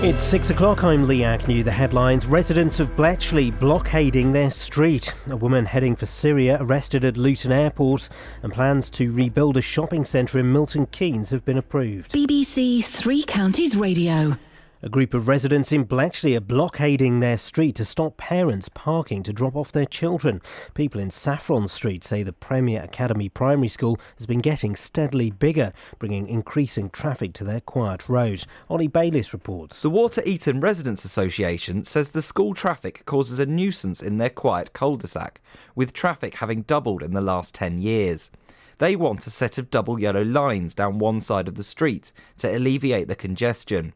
It's 6 o'clock, I'm Lee Agnew. The headlines: residents of Bletchley blockading their street. A woman heading for Syria arrested at Luton Airport, and plans to rebuild a shopping centre in Milton Keynes have been approved. BBC Three Counties Radio. A group of residents in Bletchley are blockading their street to stop parents parking to drop off their children. People in Saffron Street say the Premier Academy Primary School has been getting steadily bigger, bringing increasing traffic to their quiet road. Ollie Bayliss reports. The Water Eaton Residents Association says the school traffic causes a nuisance in their quiet cul-de-sac, with traffic having doubled in the last 10 years. They want a set of double yellow lines down one side of the street to alleviate the congestion.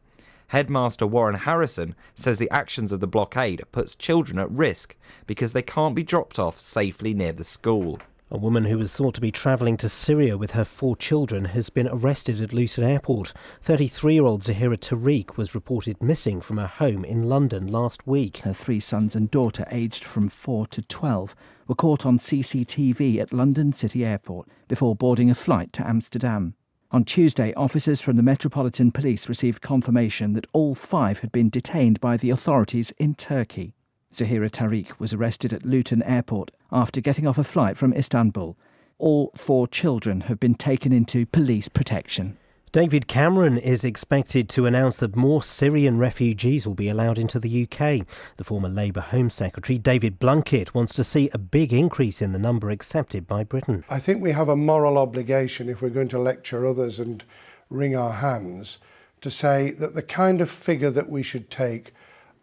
Headmaster Warren Harrison says the actions of the blockade puts children at risk because they can't be dropped off safely near the school. A woman who was thought to be travelling to Syria with her 4 children has been arrested at Luton Airport. 33-year-old Zahira Tariq was reported missing from her home in London last week. Her 3 sons and daughter, aged from 4 to 12, were caught on CCTV at London City Airport before boarding a flight to Amsterdam. On Tuesday, officers from the Metropolitan Police received confirmation that all 5 had been detained by the authorities in Turkey. Zahira Tariq was arrested at Luton Airport after getting off a flight from Istanbul. All 4 children have been taken into police protection. David Cameron is expected to announce that more Syrian refugees will be allowed into the UK. The former Labour Home Secretary, David Blunkett, wants to see a big increase in the number accepted by Britain. I think we have a moral obligation, if we're going to lecture others and wring our hands, to say that the kind of figure that we should take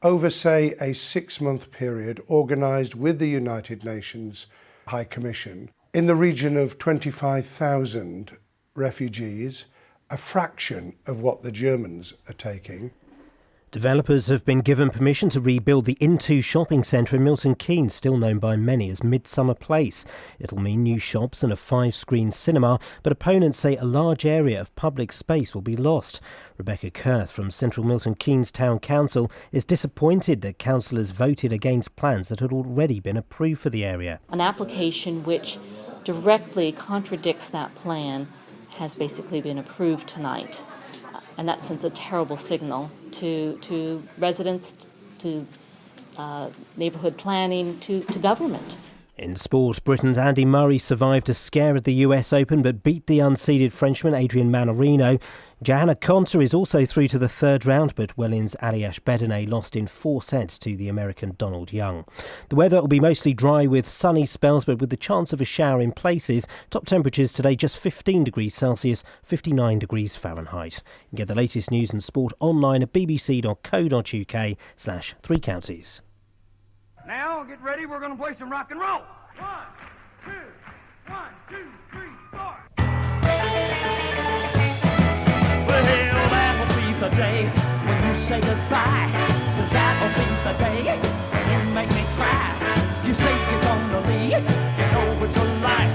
over, say, a 6-month period organised with the United Nations High Commission in the region of 25,000 refugees, a fraction of what the Germans are taking. Developers have been given permission to rebuild the Into shopping centre in Milton Keynes, still known by many as Midsummer Place. It'll mean new shops and a 5-screen cinema, but opponents say a large area of public space will be lost. Rebecca Kurth from Central Milton Keynes Town Council is disappointed that councillors voted against plans that had already been approved for the area. An application which directly contradicts that plan has basically been approved tonight, and that sends a terrible signal to residents, to neighbourhood planning, to government. In sport, Britain's Andy Murray survived a scare at the US Open but beat the unseeded Frenchman Adrian Mannarino. Johanna Konta is also through to the 3rd round, but Wellin's Aliash Bedene lost in 4 sets to the American Donald Young. The weather will be mostly dry with sunny spells, but with the chance of a shower in places. Top temperatures today just 15 degrees Celsius, 59 degrees Fahrenheit. You can get the latest news and sport online at bbc.co.uk/3 counties. Now, get ready, we're going to play some rock and roll. 1, 2, 1, 2, 3, 4. Well, that'll be the day when you say goodbye. That'll be the day when you make me cry. You say you're gonna leave, you know it's a lie.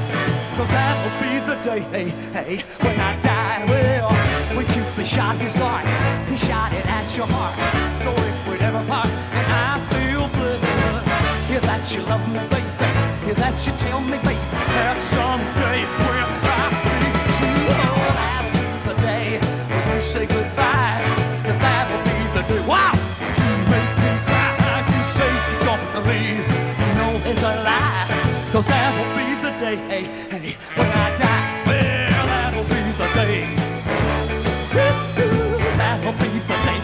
'Cause that'll be the day, hey, when I die. Well, when Cupid shot his dart, he shot it at your heart. So if we'd ever part, and I feel blue, if that you love me, baby, if that you tell me, baby, that someday when I be true. Oh, that'll be the day when you say goodbye. If that'll be the day, wow, you make me cry. You say you're gonna leave, you know it's a lie. 'Cause that'll be the day, hey, when I die. Well, that'll be the day. That'll be the day.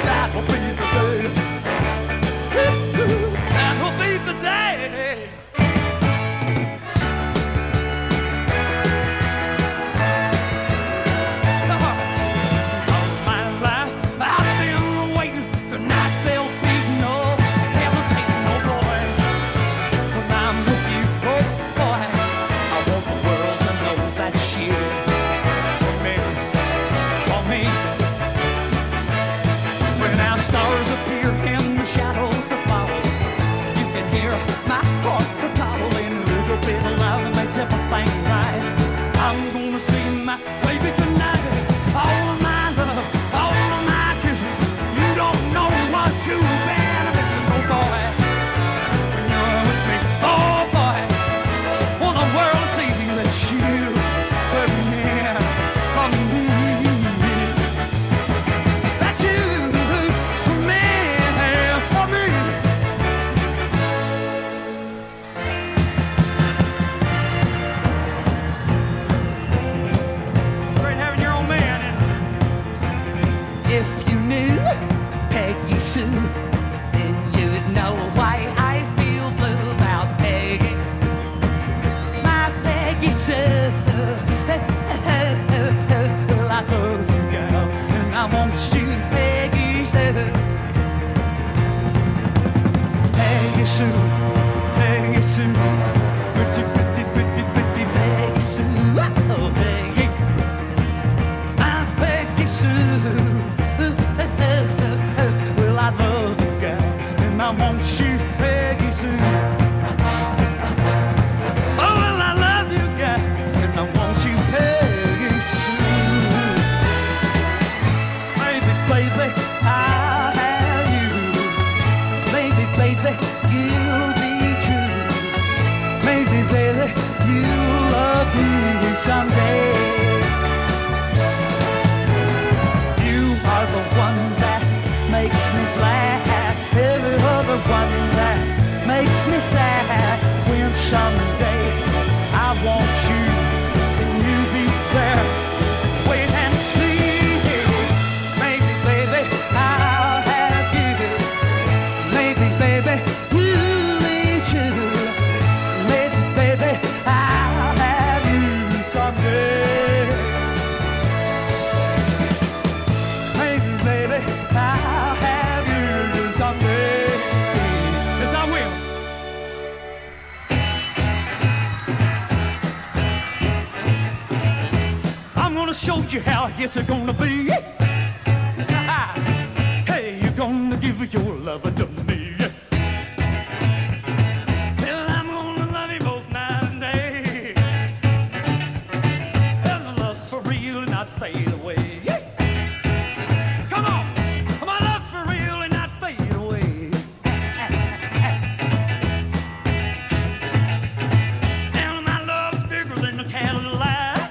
That'll be the day. That'll be the day. All my life I've been waiting. Tonight there'll be no hesitating, no boy. 'Cause I'm with you, oh, Sue, then you'd know why I feel blue about Peggy. My Peggy Sue, I love you, girl, and I want you, Peggy Sue. Peggy Sue, Peggy Sue, pretty, pretty, pretty, pretty Peggy Sue. Oh, Peggy, my Peggy Sue. Well, I love you, girl, and I want you, Peggy Sue. Oh, well, I love you, girl, and I want you, Peggy Sue. Baby, baby, I'll have you. Baby, baby, you'll be true. Maybe, baby, you'll love me someday. You are the one that makes me glad. Every other one that makes me sad. When someday I want you and you be there. Wait and see. Maybe, baby, I'll have you. Maybe, baby, you'll be true. Maybe, baby, I'll have you someday. Maybe, baby, I'll have you someday. Yes, I will. I'm gonna show you how it's gonna be. Hey, you're gonna give your love to me. Well, I'm gonna love you both night and day. And the love's for real and not fade away. Come on, my love's for real and not fade away. And my love's bigger than the Cadillac.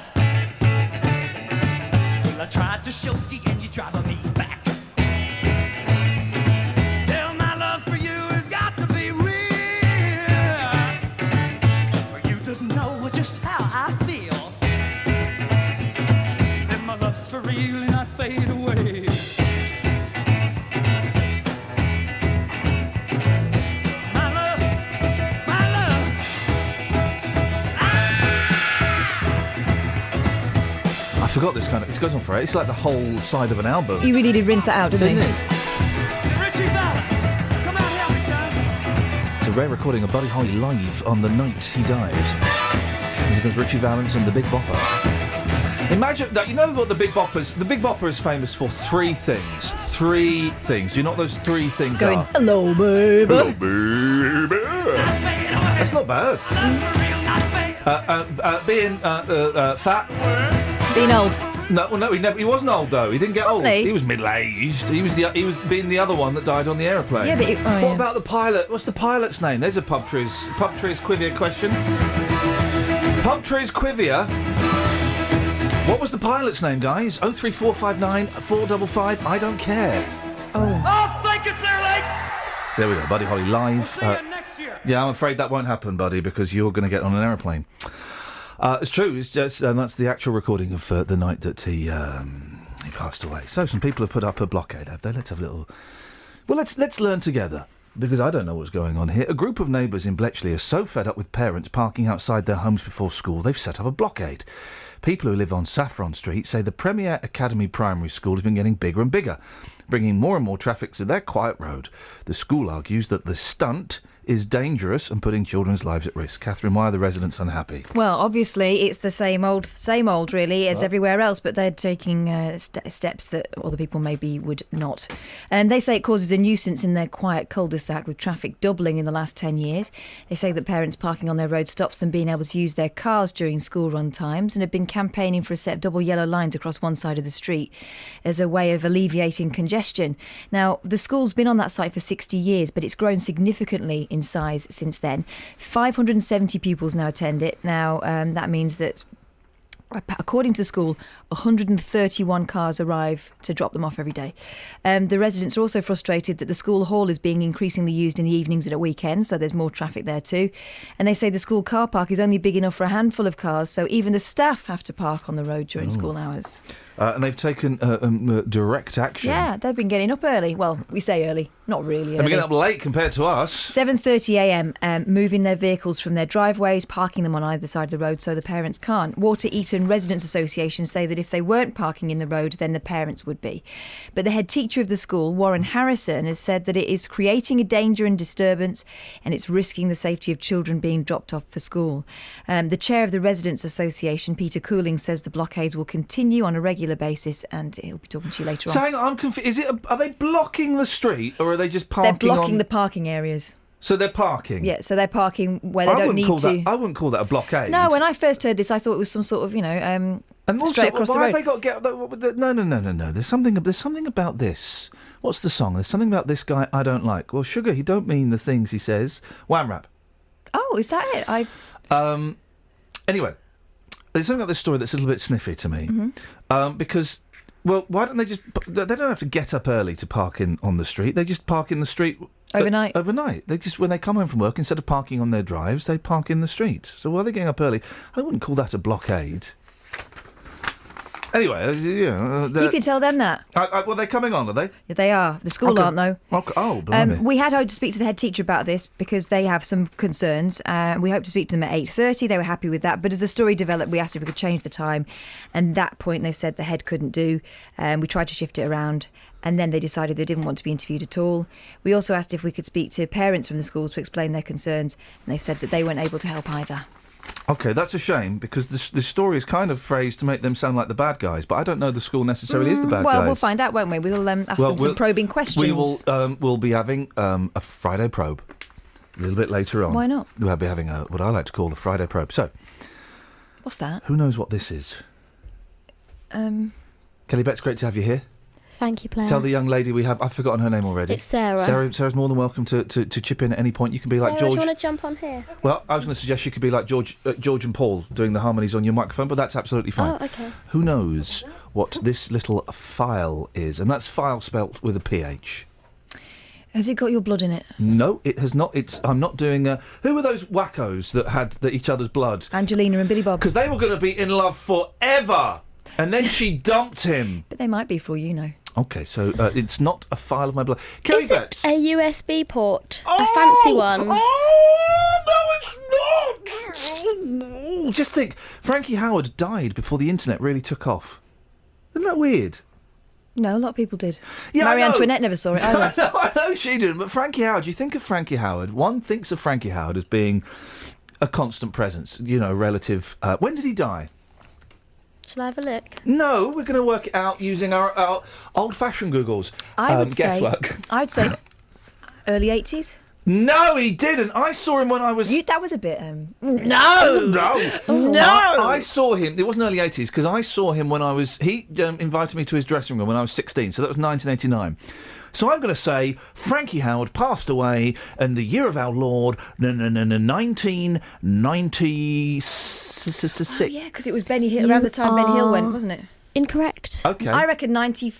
Well, I tried to show you and you driving me back. Well, my love for you has got to be real. For you to know just how I feel. And my love's for real and not fade away. My love, my love. I forgot this kind of. This goes on forever. It's like the whole side of an album. You really did rinse that out, didn't Didn't you? it? Richie Valens, come out help me, son. It's a rare recording of Buddy Holly live on the night he died. And here comes Richie Valens and the Big Bopper. Imagine that. You know what the Big Bopper's. The Big Bopper is famous for three things. Three things. Do you know what those three things Going, are? hello, baby. Hello, baby. That's not bad. Being fat. Being old. No, he wasn't old though. He didn't get old. Wasn't he? He was middle-aged. He was being the other one that died on the aeroplane. Yeah, but What about the pilot? What's the pilot's name? There's a Pubtrees Quivia question. Pubtrees Quivia. What was the pilot's name, guys? 03459 455. I don't care. Oh, thank you, Clear Lake. There we go, Buddy Holly live. See you next year. Yeah, I'm afraid that won't happen, buddy, because you're going to get on an aeroplane. It's true. It's just that's the actual recording of the night that he passed away. So some people have put up a blockade, have they? Let's have a little. Well, let's learn together, because I don't know what's going on here. A group of neighbours in Bletchley are so fed up with parents parking outside their homes before school, they've set up a blockade. People who live on Saffron Street say the Premier Academy Primary School has been getting bigger and bigger, bringing more and more traffic to their quiet road. The school argues that the stunt is dangerous and putting children's lives at risk. Catherine, why are the residents unhappy? Well, obviously, it's the same old, really, as everywhere else, but they're taking steps that other people maybe would not. And they say it causes a nuisance in their quiet cul-de-sac, with traffic doubling in the last 10 years. They say that parents parking on their road stops them being able to use their cars during school run times, and have been campaigning for a set of double yellow lines across one side of the street as a way of alleviating congestion. Now, the school's been on that site for 60 years, but it's grown significantly in size since then. 570 pupils now attend it. Now, that means that, according to the school, 131 cars arrive to drop them off every day. The residents are also frustrated that the school hall is being increasingly used in the evenings and at weekends, so there's more traffic there too. And they say the school car park is only big enough for a handful of cars, so even the staff have to park on the road during school hours. And they've taken direct action. Yeah, they've been getting up early. Well, we say early. Not really. They're getting up late compared to us. 7:30 a.m. Moving their vehicles from their driveways, parking them on either side of the road so the parents can't. Water Eaton Residents Association say that if they weren't parking in the road, then the parents would be. But the head teacher of the school, Warren Harrison, has said that it is creating a danger and disturbance, and it's risking the safety of children being dropped off for school. The chair of the Residents Association, Peter Cooling, says the blockades will continue on a regular basis, and he'll be talking to you later on. So hang on, I'm confused. Are they blocking the street, or are they just parking? They're blocking the parking areas. So they're parking? Yeah, so they're parking where they don't need to. I wouldn't call that a blockade. No, when I first heard this, I thought it was some sort of, and also, straight across the road. Why have they got to get... No. There's something about this. What's the song? There's something about this guy I don't like. Well, Sugar, he don't mean the things he says. Wham rap. Oh, is that it? Anyway, there's something about this story that's a little bit sniffy to me. Mm-hmm. Because... Well, why don't they just... They don't have to get up early to park on the street. They just park in the street... Overnight. Overnight. They just, when they come home from work, instead of parking on their drives, they park in the street. So why are they getting up early? I wouldn't call that a blockade. Anyway, you can tell them that. Well, they're coming on, are they? Yeah, they are. The school aren't, though. Okay. Oh, blimey. We had hoped to speak to the head teacher about this because they have some concerns. We hoped to speak to them at 8:30. They were happy with that. But as the story developed, we asked if we could change the time. And that point, they said the head couldn't do. We tried to shift it around. And then they decided they didn't want to be interviewed at all. We also asked if we could speak to parents from the schools to explain their concerns. And they said that they weren't able to help either. OK, that's a shame, because the story is kind of phrased to make them sound like the bad guys, but I don't know the school necessarily is the bad guys. Well, we'll find out, won't we? We'll ask them some probing questions. We will we'll be having a Friday probe a little bit later on. Why not? We'll be having what I like to call a Friday probe. So... What's that? Who knows what this is? Kelly Betts, great to have you here. Thank you, Blair. Tell the young lady we have... I've forgotten her name already. It's Sarah. Sarah's more than welcome to chip in at any point. You can be like Sarah, George... do you want to jump on here? Well, I was going to suggest you could be like George and Paul doing the harmonies on your microphone, but that's absolutely fine. Oh, OK. Who knows what this little file is? And that's file spelt with a PH. Has it got your blood in it? No, it has not. I'm not doing... who were those wackos that had each other's blood? Angelina and Billy Bob. Because they were going to be in love forever. And then she dumped him. But they might be for all you know. OK, so it's not a file of my blood. Kelly Betts. A USB port? A fancy one? Oh, no, it's not! Just think, Frankie Howard died before the internet really took off. Isn't that weird? No, a lot of people did. Yeah, Marie Antoinette never saw it either. I know she didn't, but Frankie Howard, you think of Frankie Howard, one thinks of Frankie Howard as being a constant presence, relative... when did he die? Shall I have a look? No, we're going to work it out using our old-fashioned Googles. Guesswork. I'd say early 80s. No, he didn't. I saw him when I was... That was a bit... No! No! I saw him... It wasn't early 80s, because I saw him when I was... He invited me to his dressing room when I was 16, so that was 1989. So I'm going to say Frankie Howard passed away in the year of our Lord, 1996. Oh, yeah, because it was Benny Hill, around the time Benny Hill went, wasn't it? Incorrect. OK. I reckon 90...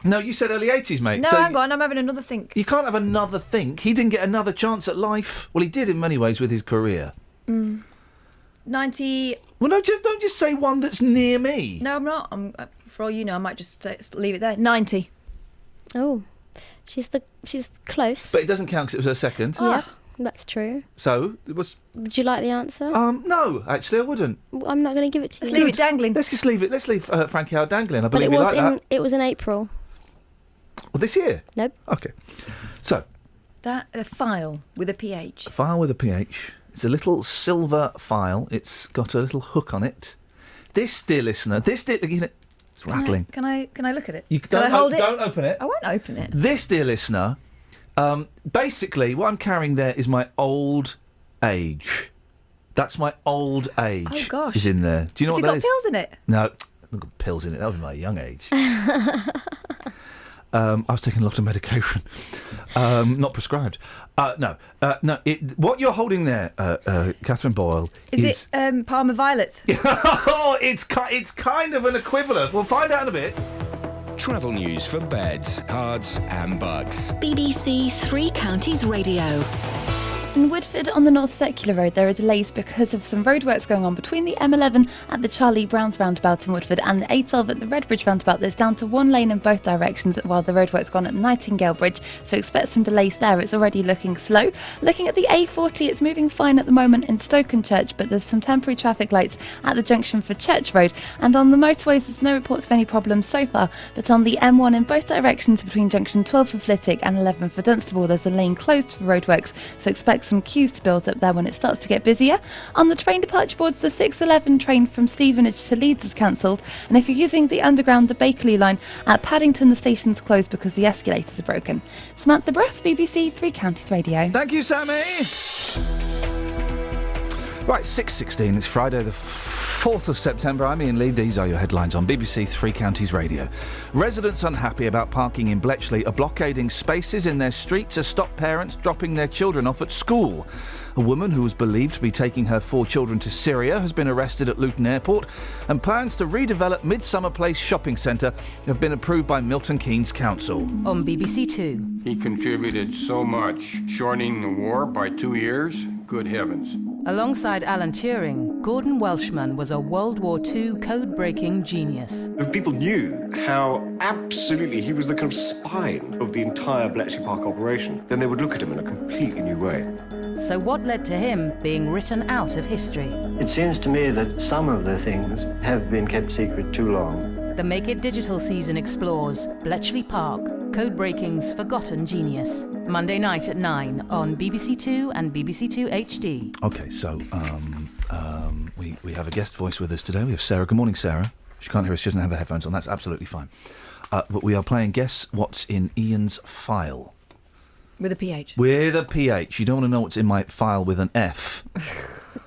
No, you said early 80s, mate. No, so hang on, I'm having another think. You can't have another think. He didn't get another chance at life. Well, he did in many ways with his career. 90... Well, no, don't just say one that's near me. No, I'm not. For all you know, I might just leave it there. 90. Oh, she's close. But it doesn't count because it was her second. Yeah, that's true. So, it was... Would you like the answer? No, actually, I wouldn't. I'm not going to give it to you. Let's leave it dangling. Let's just leave it. Let's leave Frankie Howard dangling. I But believe you like that. it was in April. Well, this year? Nope. OK. So... A file with a PH. A file with a PH. It's a little silver file. It's got a little hook on it. This, dear listener... It's rattling. Can I look at it? Can I hold it? Don't open it. I won't open it. This, dear listener... basically, what I'm carrying there is my old age. That's my old age. Oh, gosh. Is in there. Do you know what that is? Has it got pills in it? No, I've got pills in it. That was my young age. I was taking a lot of medication, not prescribed. No. What you're holding there, Catherine Boyle, is it Parma Violets? Oh, it's kind of an equivalent. We'll find out in a bit. Travel news for beds, cards and bugs. BBC Three Counties Radio. In Woodford on the North Circular Road, there are delays because of some roadworks going on between the M11 at the Charlie Brown's roundabout in Woodford and the A12 at the Redbridge roundabout. There's down to one lane in both directions while the roadworks go on at Nightingale Bridge, so expect some delays there. It's already looking slow. Looking at the A40, it's moving fine at the moment in Stokenchurch, but there's some temporary traffic lights at the junction for Church Road. And on the motorways, there's no reports of any problems so far, but on the M1 in both directions between junction 12 for Flitwick and 11 for Dunstable, there's a lane closed for roadworks, so expect some queues to build up there when it starts to get busier. On the train departure boards, the 6:11 train from Stevenage to Leeds is cancelled, and if you're using the underground, the Bakerloo line at Paddington, the station's closed because the escalators are broken. Samantha Bruff, BBC Three Counties Radio. Thank you, Sammy. Right, 6:16. It's Friday, the 4th of September. I'm Iain Lee. These are your headlines on BBC Three Counties Radio. Residents unhappy about parking in Bletchley are blockading spaces in their street to stop parents dropping their children off at school. A woman who was believed to be taking her 4 children to Syria has been arrested at Luton Airport, and plans to redevelop Midsummer Place shopping centre have been approved by Milton Keynes Council. On BBC Two. He contributed so much, shortening the war by 2 years. Good heavens. Alongside Alan Turing, Gordon Welshman was a World War II code-breaking genius. If people knew how absolutely he was the kind of spine of the entire Bletchley Park operation, then they would look at him in a completely new way. So what led to him being written out of history? It seems to me that some of the things have been kept secret too long. The Make It Digital season explores Bletchley Park, Code-Breaking's Forgotten Genius. Monday night at 9 on BBC Two and BBC Two HD. OK, so we have a guest voice with us today. We have Sarah. Good morning, Sarah. She can't hear us. She doesn't have her headphones on. That's absolutely fine. But we are playing Guess What's in Ian's File. With a PH. With a PH. You don't want to know what's in my file with an F.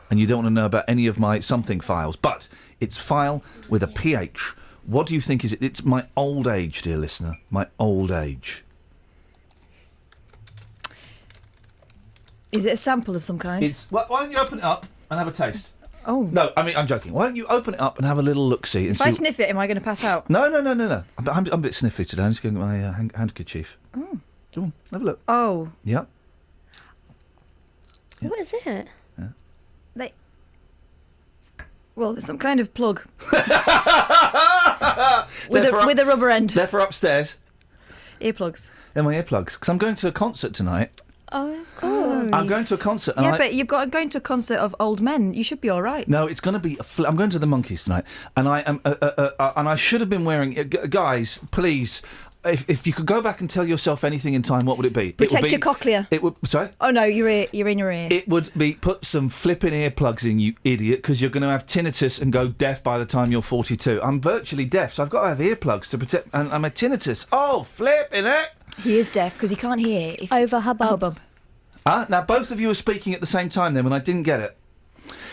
And you don't want to know about any of my something files. But it's file with a PH. What do you think is it? It's my old age, dear listener. My old age. Is it a sample of some kind? It's. Well, why don't you open it up and have a taste? Oh. No, I mean, I'm joking. Why don't you open it up and have a little look-see? If I sniff it, am I going to pass out? No. I'm a bit sniffy today. I'm just going to get my handkerchief. Oh. Come on, have a look. Oh. Yeah. What is it? Yeah. Well, there's some kind of plug. with a rubber end. They're for upstairs. Earplugs. They're my earplugs. Because I'm going to a concert tonight. Oh, of course. I'm going to a concert. And but you've got going to a concert of old men. You should be all right. No, it's going to be. I'm going to the Monkeys tonight, and I am. And I should have been wearing. Guys, please. If you could go back and tell yourself anything in time, what would it be? Protect your cochlea. It would. Sorry. Oh no, you're in your ear. It would be put some flipping earplugs in, you idiot, because you're going to have tinnitus and go deaf by the time you're 42. I'm virtually deaf, so I've got to have earplugs to protect. And I'm a tinnitus. Oh, flipping it! He is deaf because he can't hear. Over hubbub. Now both of you are speaking at the same time then when I didn't get it.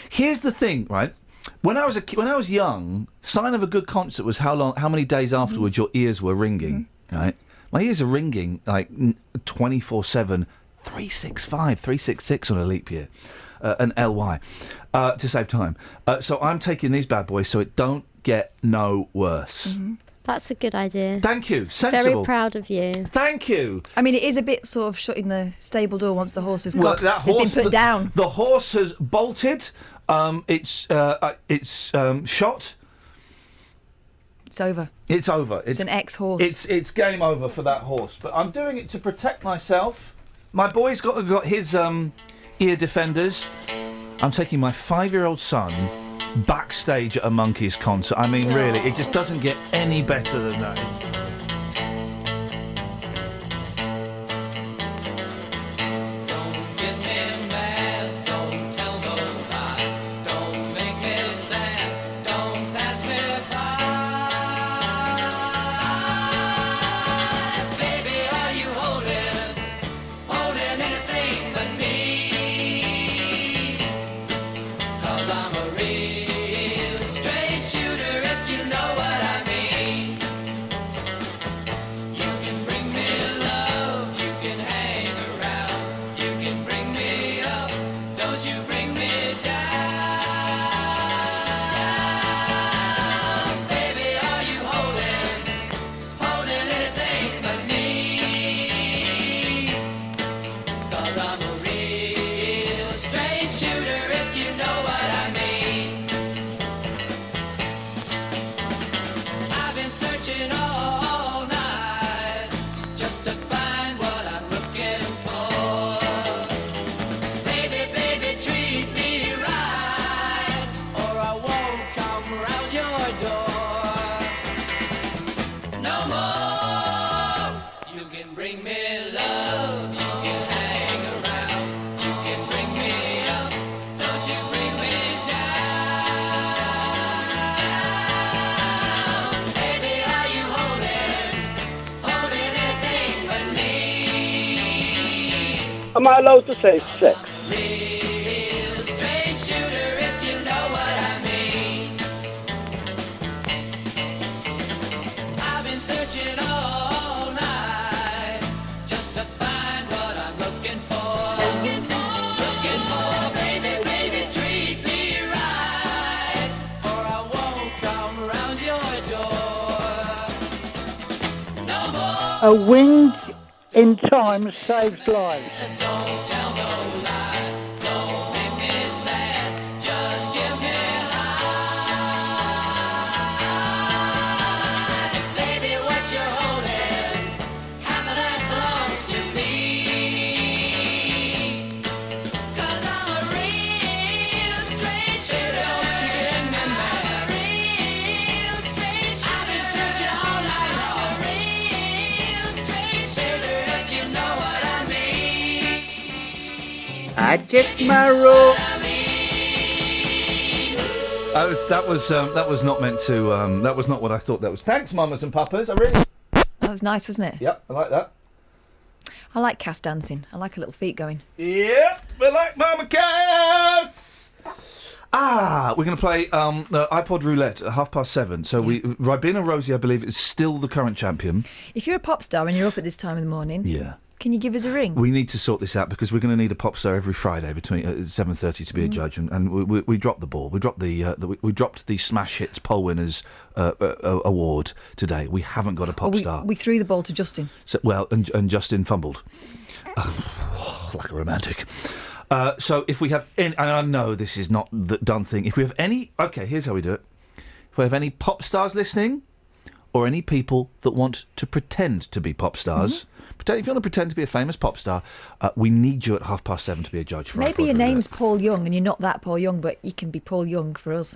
Here's the thing, right? When I was young, sign of a good concert was how many days afterwards your ears were ringing, right? My ears are ringing like 24/7, 365, 366 on a leap year, an LY, to save time. So I'm taking these bad boys so it don't get no worse. Mm-hmm. That's a good idea. Thank you. Sensible. Very proud of you. Thank you. I mean, it is a bit sort of shutting the stable door once the horse has Well, got. It's been put down. The horse has bolted. It's shot. It's over. It's over. It's an ex-horse. It's game over for that horse. But I'm doing it to protect myself. My boy's got his ear defenders. I'm taking my 5-year-old son backstage at a Monkeys concert. I mean, really, it just doesn't get any better than that. Am I allowed to say sex? A wink in time saves lives. I check my rope. That was not meant to. That was not what I thought that was. Thanks, mamas and papas. I really. That was nice, wasn't it? Yep, I like that. I like Cass dancing. I like her little feet going. Yep, we like Mama Cass. We're going to play iPod Roulette at 7:30. So Ribena Rosie, I believe, is still the current champion. If you're a pop star and you're up at this time in the morning, can you give us a ring? We need to sort this out because we're going to need a pop star every Friday between 7:30 to be a judge, and we dropped the ball. We dropped we dropped the Smash Hits poll winners award today. We haven't got a pop star. We threw the ball to Justin. So, and Justin fumbled like a romantic. So if we have any, and I know this is not the done thing. If we have any, okay, here's how we do it. If we have any pop stars listening, or any people that want to pretend to be pop stars. If you want to pretend to be a famous pop star, we need you at 7:30 to be a judge for Maybe iPod your name's Roulette. Paul Young and you're not that Paul Young, but you can be Paul Young for us.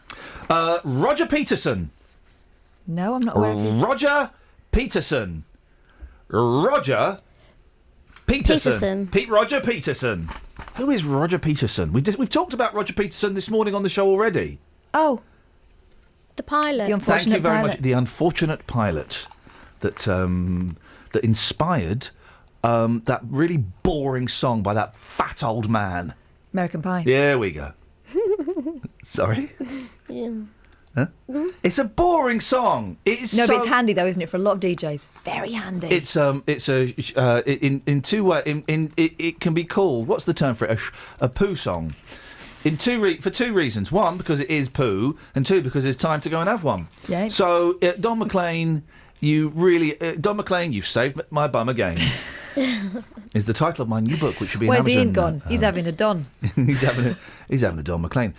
Roger Peterson. No, I'm not aware of this. Roger Peterson. Roger Peterson. Roger Peterson. Who is Roger Peterson? We've talked about Roger Peterson this morning on the show already. Oh. The pilot. The unfortunate Thank you very pilot. much. The unfortunate pilot that that inspired that really boring song by that fat old man. American Pie. There we go. Sorry? Yeah. Huh? It's a boring song. It's No, so... but it's handy though, isn't it, for a lot of DJs? Very handy. It's in two ways. It can be called, what's the term for it? A poo song. For two reasons. One, because it is poo, and two, because it's time to go and have one. Yeah. So Don McLean, you've saved my bum again. Is the title of my new book, which should be Where's in Amazon. Ian gone? He's having a Don. he's having a Don McLean.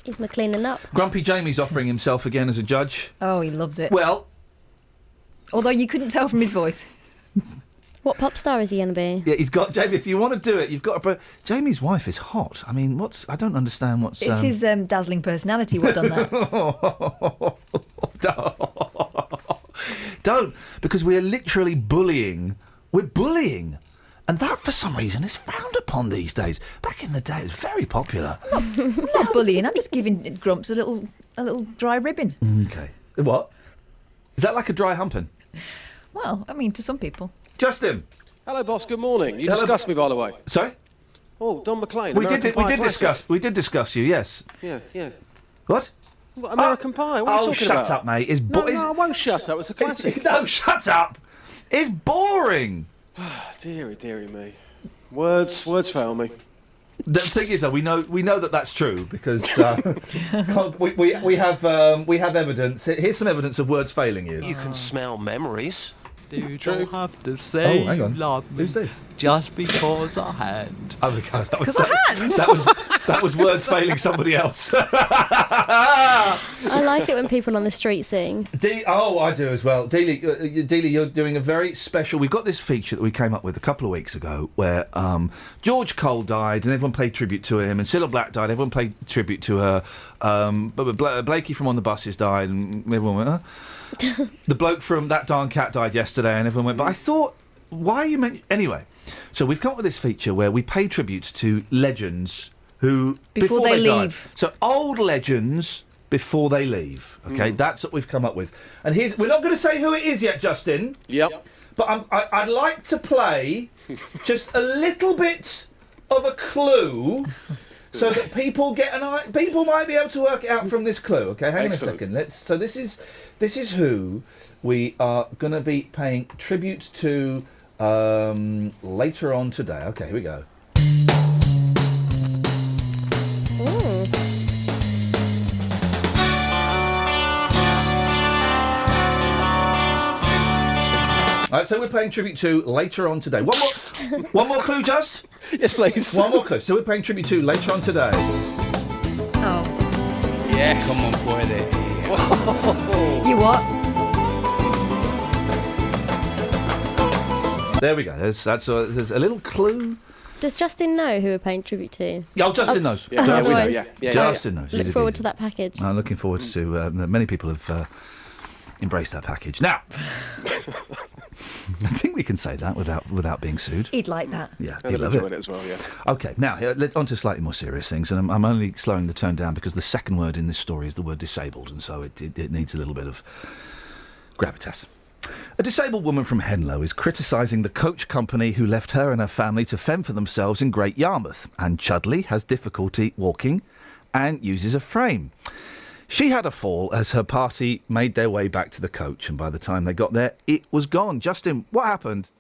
He's McLeaning up. Grumpy Jamie's offering himself again as a judge. Oh, he loves it. Well, although you couldn't tell from his voice. What pop star is he going to be? yeah, he's got Jamie. If you want to do it, you've got to. Jamie's wife is hot. I mean, I don't understand what's. It's his dazzling personality what done that. Don't, because we are literally bullying. We're bullying. And that, for some reason, is frowned upon these days. Back in the day, it was very popular. I'm not bullying. I'm just giving Grumps a little dry ribbon. Okay. What? Is that like a dry humping? Well, I mean, to some people. Justin. Hello, boss. Good morning. You Hello. discussed me, by the way. Sorry? Oh, Don McLean. We American did Pie classic. discuss you. Yes. Yeah. What? What, American Pie. What are you talking about? shut up, mate. No, I won't shut up. It's a classic. No, shut up. It's boring. Deary me. Words fail me. The thing is, though, we know that that's true because we have evidence. Here's some evidence of words failing you. You can smell memories. You don't have to say hang on. love me. Who's this? Just because I had. Oh my God, that was 'Cause I had. that was words failing somebody else. I like it when people on the street sing. I do as well. Dealey, you're doing a very special. We've got this feature that we came up with a couple of weeks ago where George Cole died and everyone played tribute to him, and Cilla Black died, everyone played tribute to her. Blakey from On the Buses died, and everyone went, huh? The bloke from That Darn Cat died yesterday, and everyone went, but I thought, why are you anyway? So we've come up with this feature where we pay tribute to legends who before they leave. died. So old legends before they leave. Okay, that's what we've come up with. And we're not going to say who it is yet, Justin. Yep. But I'd like to play just a little bit of a clue so that people people might be able to work it out from this clue. Okay, hang on a second. So this is who we are going to be paying tribute to later on today. Okay, here we go. All right, so we're paying tribute to later on today. One more clue, Just? Yes, please. One more clue. So we're paying tribute to later on today. Oh. Yes. Come on, boy, there. You what? There we go. There's a little clue. Does Justin know who we're paying tribute to? Oh, Justin knows. Yeah, Justin knows. Look forward to that package. I'm looking forward to. Many people have embraced that package. Now, I think we can say that without being sued. He'd like that. Yeah, And he'd love it as well. Yeah. Okay, now on to slightly more serious things, and I'm only slowing the tone down because the second word in this story is the word disabled, and so it needs a little bit of gravitas. A disabled woman from Henlow is criticising the coach company who left her and her family to fend for themselves in Great Yarmouth. Anne Chudley has difficulty walking and uses a frame. She had a fall as her party made their way back to the coach, and by the time they got there, it was gone. Justin, what happened?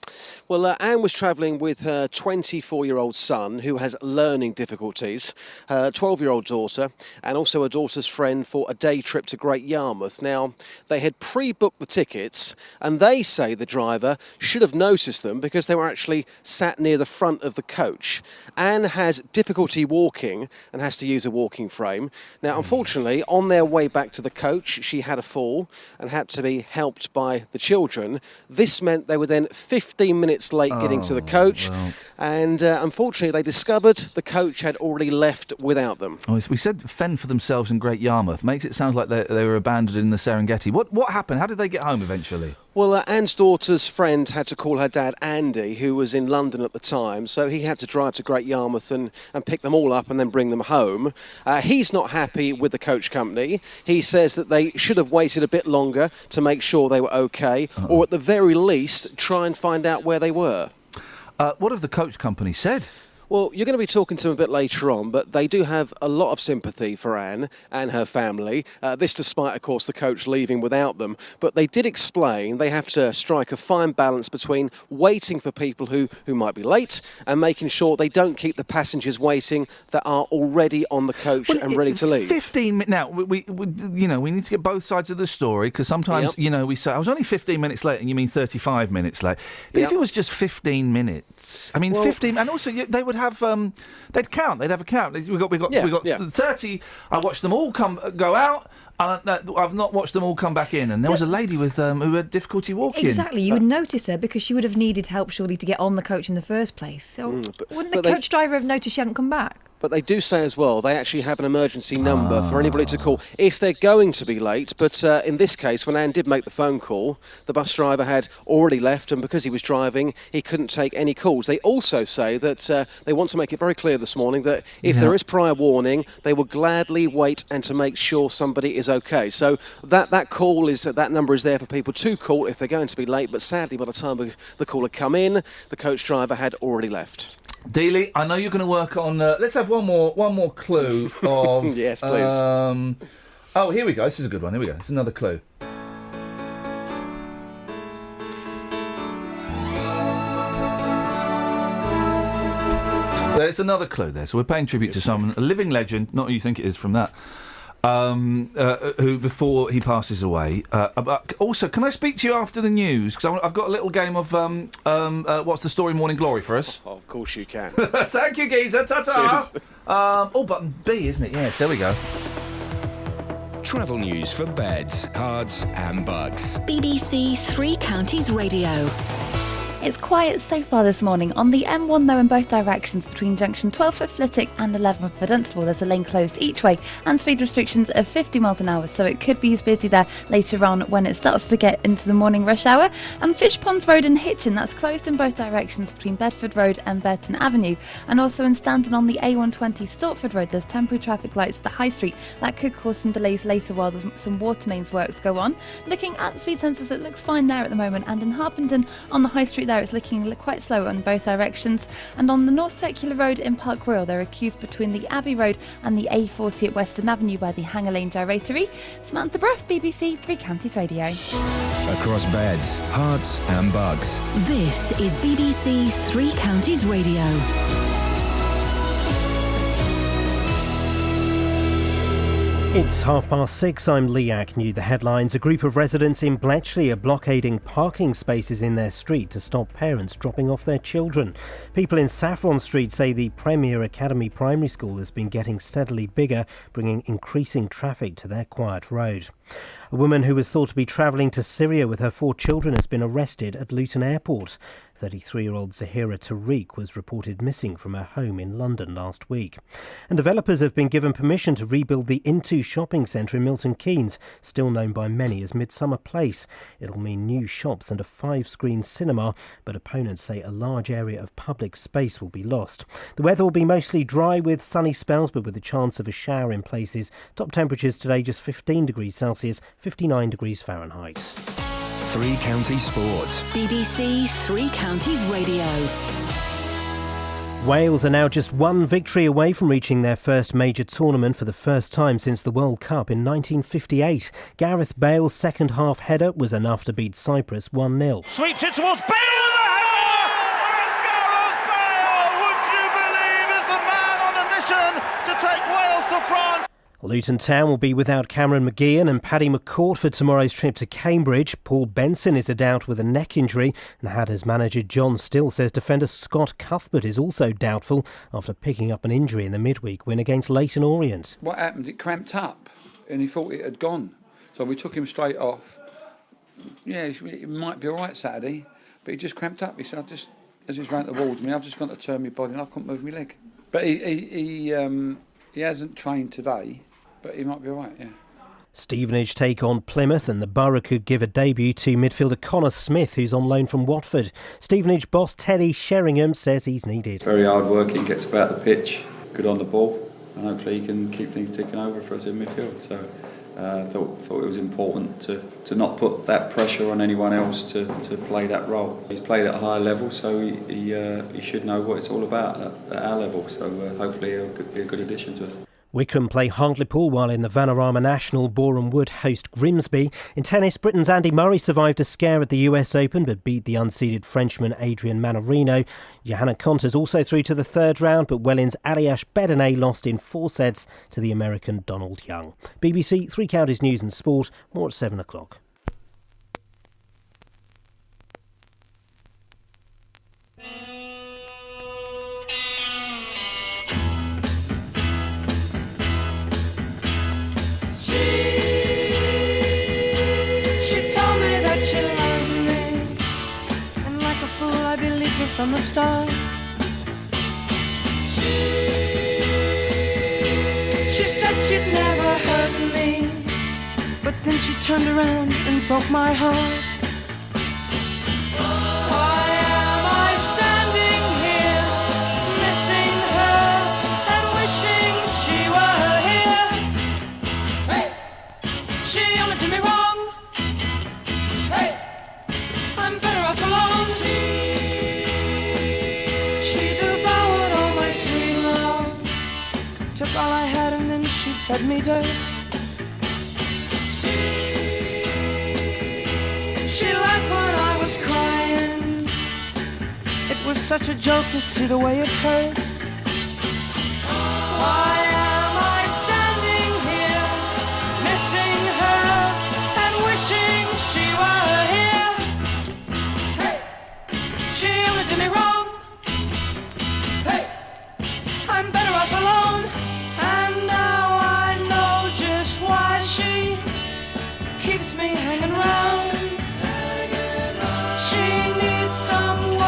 Well, Anne was travelling with her 24-year-old son, who has learning difficulties, her 12-year-old daughter, and also her daughter's friend for a day trip to Great Yarmouth. Now, they had pre-booked the tickets, and they say the driver should have noticed them because they were actually sat near the front of the coach. Anne has difficulty walking and has to use a walking frame. Now, unfortunately, on their way back to the coach, she had a fall and had to be helped by the children. This meant they were then 15 minutes late getting to the coach, and unfortunately they discovered the coach had already left without them. Oh, we said fend for themselves in Great Yarmouth. Makes it sound like they were abandoned in the Serengeti. What happened? How did they get home eventually? Well, Anne's daughter's friend had to call her dad, Andy, who was in London at the time, so he had to drive to Great Yarmouth and pick them all up and then bring them home. He's not happy with the coach company. He says that they should have waited a bit longer to make sure they were okay, or at the very least, try and find out where they were. What have the coach company said? Well, you're going to be talking to them a bit later on, but they do have a lot of sympathy for Anne and her family. This despite, of course, the coach leaving without them. But they did explain they have to strike a fine balance between waiting for people who might be late and making sure they don't keep the passengers waiting that are already on the coach and ready to leave. 15 minutes. Now, we need to get both sides of the story because sometimes, we say, I was only 15 minutes late and you mean 35 minutes late. But if it was just 15 minutes, 15, and also they would have, they'd count. They'd have a count. We got 30. I watched them all go out. I've not watched them all come back in. And there was a lady with who had difficulty walking. Exactly. You would notice her because she would have needed help, surely, to get on the coach in the first place. So wouldn't the coach driver have noticed she hadn't come back? But they do say as well, they actually have an emergency number for anybody to call if they're going to be late. But in this case, when Anne did make the phone call, the bus driver had already left, and because he was driving, he couldn't take any calls. They also say that they want to make it very clear this morning that if there is prior warning, they will gladly wait and to make sure somebody is okay. So that call is that number is there for people to call if they're going to be late. But sadly, by the time the call had come in, the coach driver had already left. Dealey, I know you're going to work on. Let's have one more clue of. Yes, please. Here we go. This is a good one. Here we go. It's another clue. There's another clue there. So we're paying tribute to someone, a living legend, not who you think it is from that. Who before he passes away. Also, can I speak to you after the news? Because I've got a little game of what's the story Morning Glory for us. Oh, of course you can. Thank you, geezer. Ta-ta. Button B, isn't it? Yes, there we go. Travel news for beds, cards and bugs. BBC Three Counties Radio. It's quiet so far this morning. On the M1 though in both directions between junction 12 for Flitwick and 11 for Dunstable, there's a lane closed each way and speed restrictions of 50 miles an hour, so it could be as busy there later on when it starts to get into the morning rush hour. And Fish Ponds Road in Hitchin, that's closed in both directions between Bedford Road and Burton Avenue. And also in Standon on the A120 Stortford Road, there's temporary traffic lights at the High Street. That could cause some delays later while some water mains works go on. Looking at the speed sensors, it looks fine there at the moment, and in Harpenden on the High Street there, it's looking quite slow on both directions. And on the North Circular Road in Park Royal, there are queues between the Abbey Road and the A40 at Western Avenue by the Hanger Lane Gyratory. Samantha Bruff, BBC Three Counties Radio. Across beds, hearts and bugs. This is BBC Three Counties Radio. It's 6:30. I'm Lee Agnew. The headlines: a group of residents in Bletchley are blockading parking spaces in their street to stop parents dropping off their children. People in Saffron Street say the Premier Academy Primary School has been getting steadily bigger, bringing increasing traffic to their quiet road. A woman who was thought to be travelling to Syria with her 4 children has been arrested at Luton Airport. 33-year-old Zahira Tariq was reported missing from her home in London last week. And developers have been given permission to rebuild the Into shopping centre in Milton Keynes, still known by many as Midsummer Place. It'll mean new shops and a 5-screen cinema, but opponents say a large area of public space will be lost. The weather will be mostly dry with sunny spells, but with a chance of a shower in places. Top temperatures today just 15 degrees Celsius, 59 degrees Fahrenheit. Three Counties Sports. BBC Three Counties Radio. Wales are now just one victory away from reaching their first major tournament for the first time since the World Cup in 1958. Gareth Bale's second-half header was enough to beat Cyprus 1-0. Sweeps it towards Bale with a header! And Gareth Bale, would you believe, is the man on a mission to take Wales to France. Luton Town will be without Cameron McGeehan and Paddy McCourt for tomorrow's trip to Cambridge. Paul Benson is a doubt with a neck injury, and Hatters manager John Still says defender Scott Cuthbert is also doubtful after picking up an injury in the midweek win against Leyton Orient. What happened? It cramped up, and he thought it had gone. So we took him straight off. Yeah, it might be all right Saturday, but he just cramped up. He said, as he's ran towards me, I've just got to turn my body and I couldn't move my leg. But he hasn't trained today. But he might be all right, yeah. Stevenage take on Plymouth, and the Borough could give a debut to midfielder Connor Smith, who's on loan from Watford. Stevenage boss Teddy Sheringham says he's needed. Very hard working, gets about the pitch, good on the ball, and hopefully he can keep things ticking over for us in midfield. So thought it was important to not put that pressure on anyone else to play that role. He's played at a higher level, so he should know what it's all about at our level. So hopefully he'll be a good addition to us. Wycombe play Hartlepool, while in the Vanarama National, Boreham Wood host Grimsby. In tennis, Britain's Andy Murray survived a scare at the US Open but beat the unseeded Frenchman Adrian Manarino. Johanna Konta's also through to the third round, but Wellin's Aliash Bedene lost in 4 sets to the American Donald Young. BBC Three Counties News and Sport, more at 7 o'clock. From the start, she said she'd never hurt me, but then she turned around and broke my heart. Why am I standing here, missing her and wishing she were here? Hey! She only did me wrong. Hey! I'm better off alone. Took all I had and then she fed me dirt. She laughed when I was crying. It was such a joke to see the way it hurt. Why am I standing here, missing her and wishing she were here? Hey! She only did me wrong. Hey! I'm better off alone. And now I know just why she keeps me hanging round. She needs someone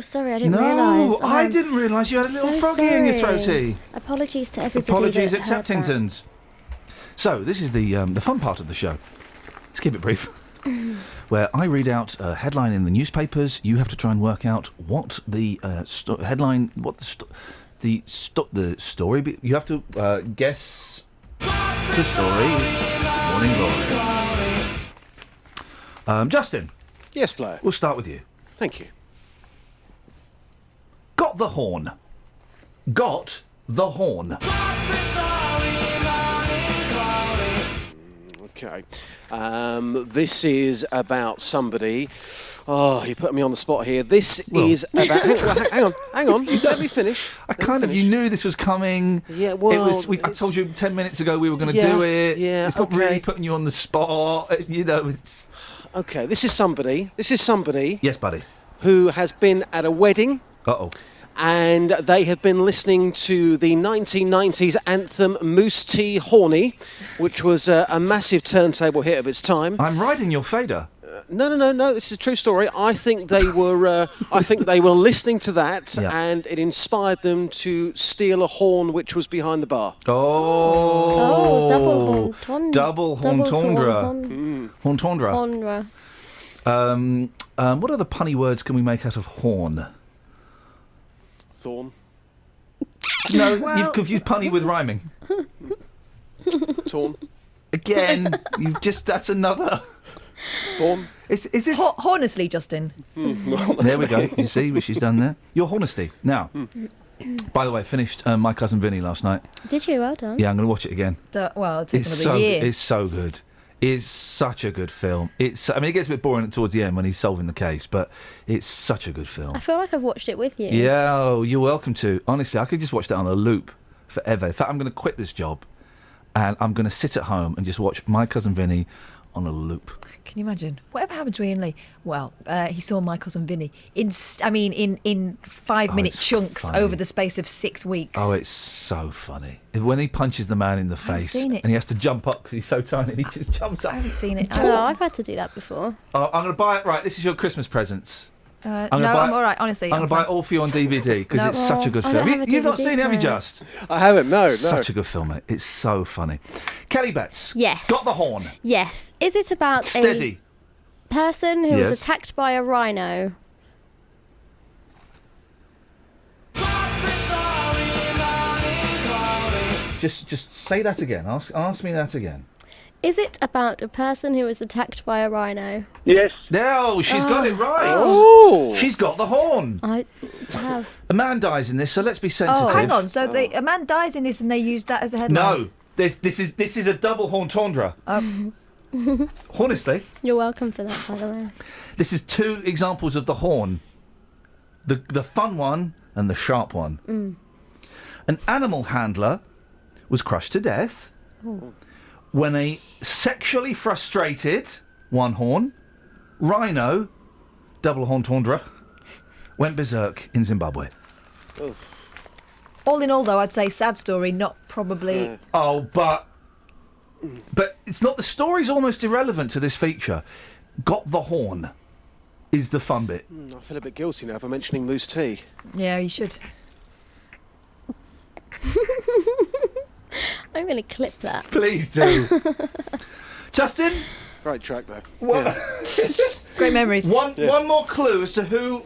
sorry, I didn't No, realise. I didn't realise you had a little so froggy in your sorry. throaty. Apologies to everybody. Apologies, that heard that. acceptingtons. So, this is the fun part of the show. Let's keep it brief. Where I read out a headline in the newspapers. You have to try and work out what the headline, what the story. You have to guess the story. Morning Glory. Justin. Yes, Blair. We'll start with you. Thank you. Got the horn. Got the horn. Okay. This is about somebody. Oh, you put me on the spot here. This is about. Hang on. Let me finish. You knew this was coming. Yeah, well, I told you 10 minutes ago we were going to do it. Yeah, it's not really putting you on the spot. You know, it's. Okay, this is somebody. Yes, buddy. Who has been at a wedding. Uh-oh. And they have been listening to the 1990s anthem Moose Tea Horny, which was a massive turntable hit of its time. I'm riding your fader. No. This is a true story. I think they were. I think they were listening to that, and it inspired them to steal a horn which was behind the bar. Oh, double horn. Double horntondra. Horntondra. Hornra. What other punny words can we make out of horn? Thorn. No, you've confused punny with rhyming. Torn. Again, that's another. Born. Is this Hornesty, Justin? There we go. You see what she's done there? Your honesty. Now, by the way, I finished My Cousin Vinny last night. Did you? Well done. Yeah, I'm going to watch it again. Well, it took another year. It's so good. It's such a good film. It gets a bit boring towards the end when he's solving the case, but it's such a good film. I feel like I've watched it with you. Yeah, you're welcome to. Honestly, I could just watch that on a loop forever. In fact, I'm going to quit this job, and I'm going to sit at home and just watch My Cousin Vinny on a loop. Can you imagine? Whatever happened to Iain Lee? Well, he saw My Cousin Vinny in 5-minute chunks funny. over the space of 6 weeks. Oh, it's so funny. When he punches the man in the face seen it. and he has to jump up because he's so tiny and he just jumps up. I haven't seen it. Oh, I've had to do that before. I'm going to buy it. Right, this is your Christmas presents. I'm all right, honestly. I'm going to buy it all for you on DVD because it's such a good I film. don't have a You've not DVD seen it, have you, player. Just? I haven't, no. Such a good film, mate. It's so funny. Kelly Betts. Yes. Got the horn. Yes. Is it about Steady. a person who was Yes. attacked by a rhino? Just say that again. Ask me that again. Is it about a person who was attacked by a rhino? Yes. No, she's got it right. Oh. She's got the horn. I have. A man dies in this, so let's be sensitive. Oh, hang on. So a man dies in this and they use that as the headline? No, this is a double horntondra. Honestly. You're welcome for that, by the way. This is 2 examples of the horn. The fun one and the sharp one. An animal handler was crushed to death when a sexually frustrated, one horn, rhino, double horntondra, went berserk in Zimbabwe. All in all, though, I'd say sad story, not probably... Yeah. Oh, but it's not. The story's almost irrelevant to this feature. Got the horn is the fun bit. I feel a bit guilty now for mentioning Moose Tea. Yeah, you should. I'm going to clip that. Please do. Justin? Great track, though. Great memories. One more clue as to who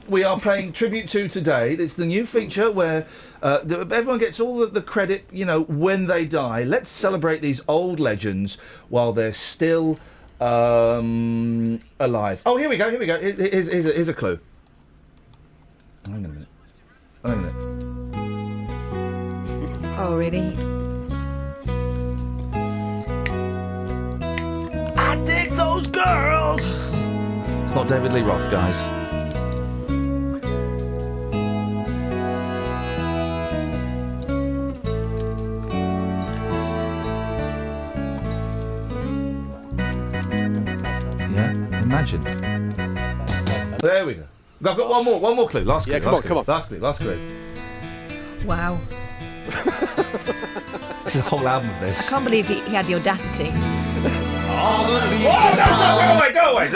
we are paying tribute to today. It's the new feature where everyone gets all the credit, when they die. Let's celebrate these old legends while they're still alive. Oh, here we go. Here's a clue. Hang on a minute. Oh, really? I dig those girls. It's not David Lee Roth, guys. Yeah, imagine. There we go. I've got one more clue. Last clue. Come on. Last clue. Wow. This is a whole album of this. I can't believe he had the audacity. all the leaves Go away.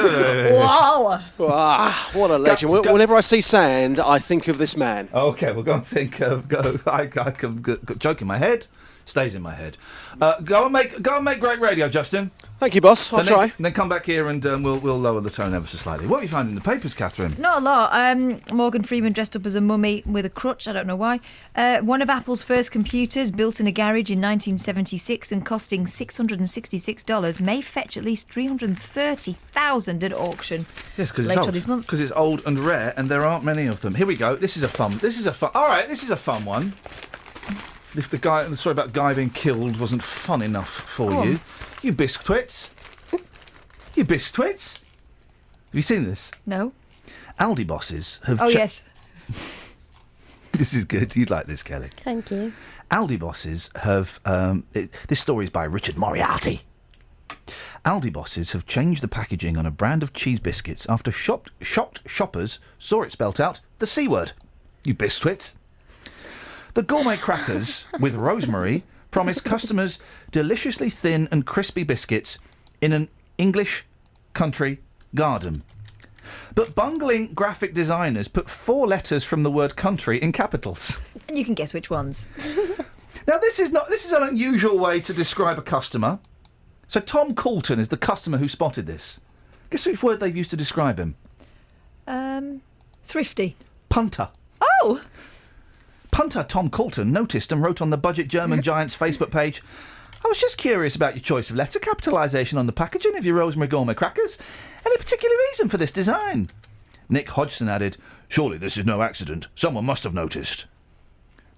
Wow. Ah, what a legend. Whenever I see sand, I think of this man. Okay, we'll go and think of... I can joke in my head, stays in my head. Go and make great radio, Justin. Thank you, boss. I'll try. Then come back here and we'll lower the tone ever so slightly. What have you found in the papers, Catherine? Not a lot. Morgan Freeman dressed up as a mummy with a crutch. I don't know why. One of Apple's first computers, built in a garage in 1976 and costing $666, may fetch at least $330,000 at auction. Yes, because it's later old. this month. Because it's old and rare, and there aren't many of them. Here we go. This is a fun. All right, this is a fun one. If the story about Guy being killed wasn't fun enough for you, you biscuits. You biscuits. Have you seen this? No. Aldi bosses have... Oh, yes. This is good. You'd like this, Kelly. Thank you. Aldi bosses have... this story is by Richard Moriarty. Aldi bosses have changed the packaging on a brand of cheese biscuits after shocked shoppers saw it spelt out the C word. You biscuits. The gourmet crackers with rosemary promise customers deliciously thin and crispy biscuits in an English country garden. But bungling graphic designers put 4 letters from the word country in capitals. And you can guess which ones. Now, this is an unusual way to describe a customer. So Tom Coulton is the customer who spotted this. Guess which word they've used to describe him? Thrifty. Punter. Oh! Punter Tom Coulton noticed and wrote on the Budget German Giants Facebook page, I was just curious about your choice of letter capitalisation on the packaging of your rosemary gourmet crackers. Any particular reason for this design? Nick Hodgson added, surely this is no accident. Someone must have noticed.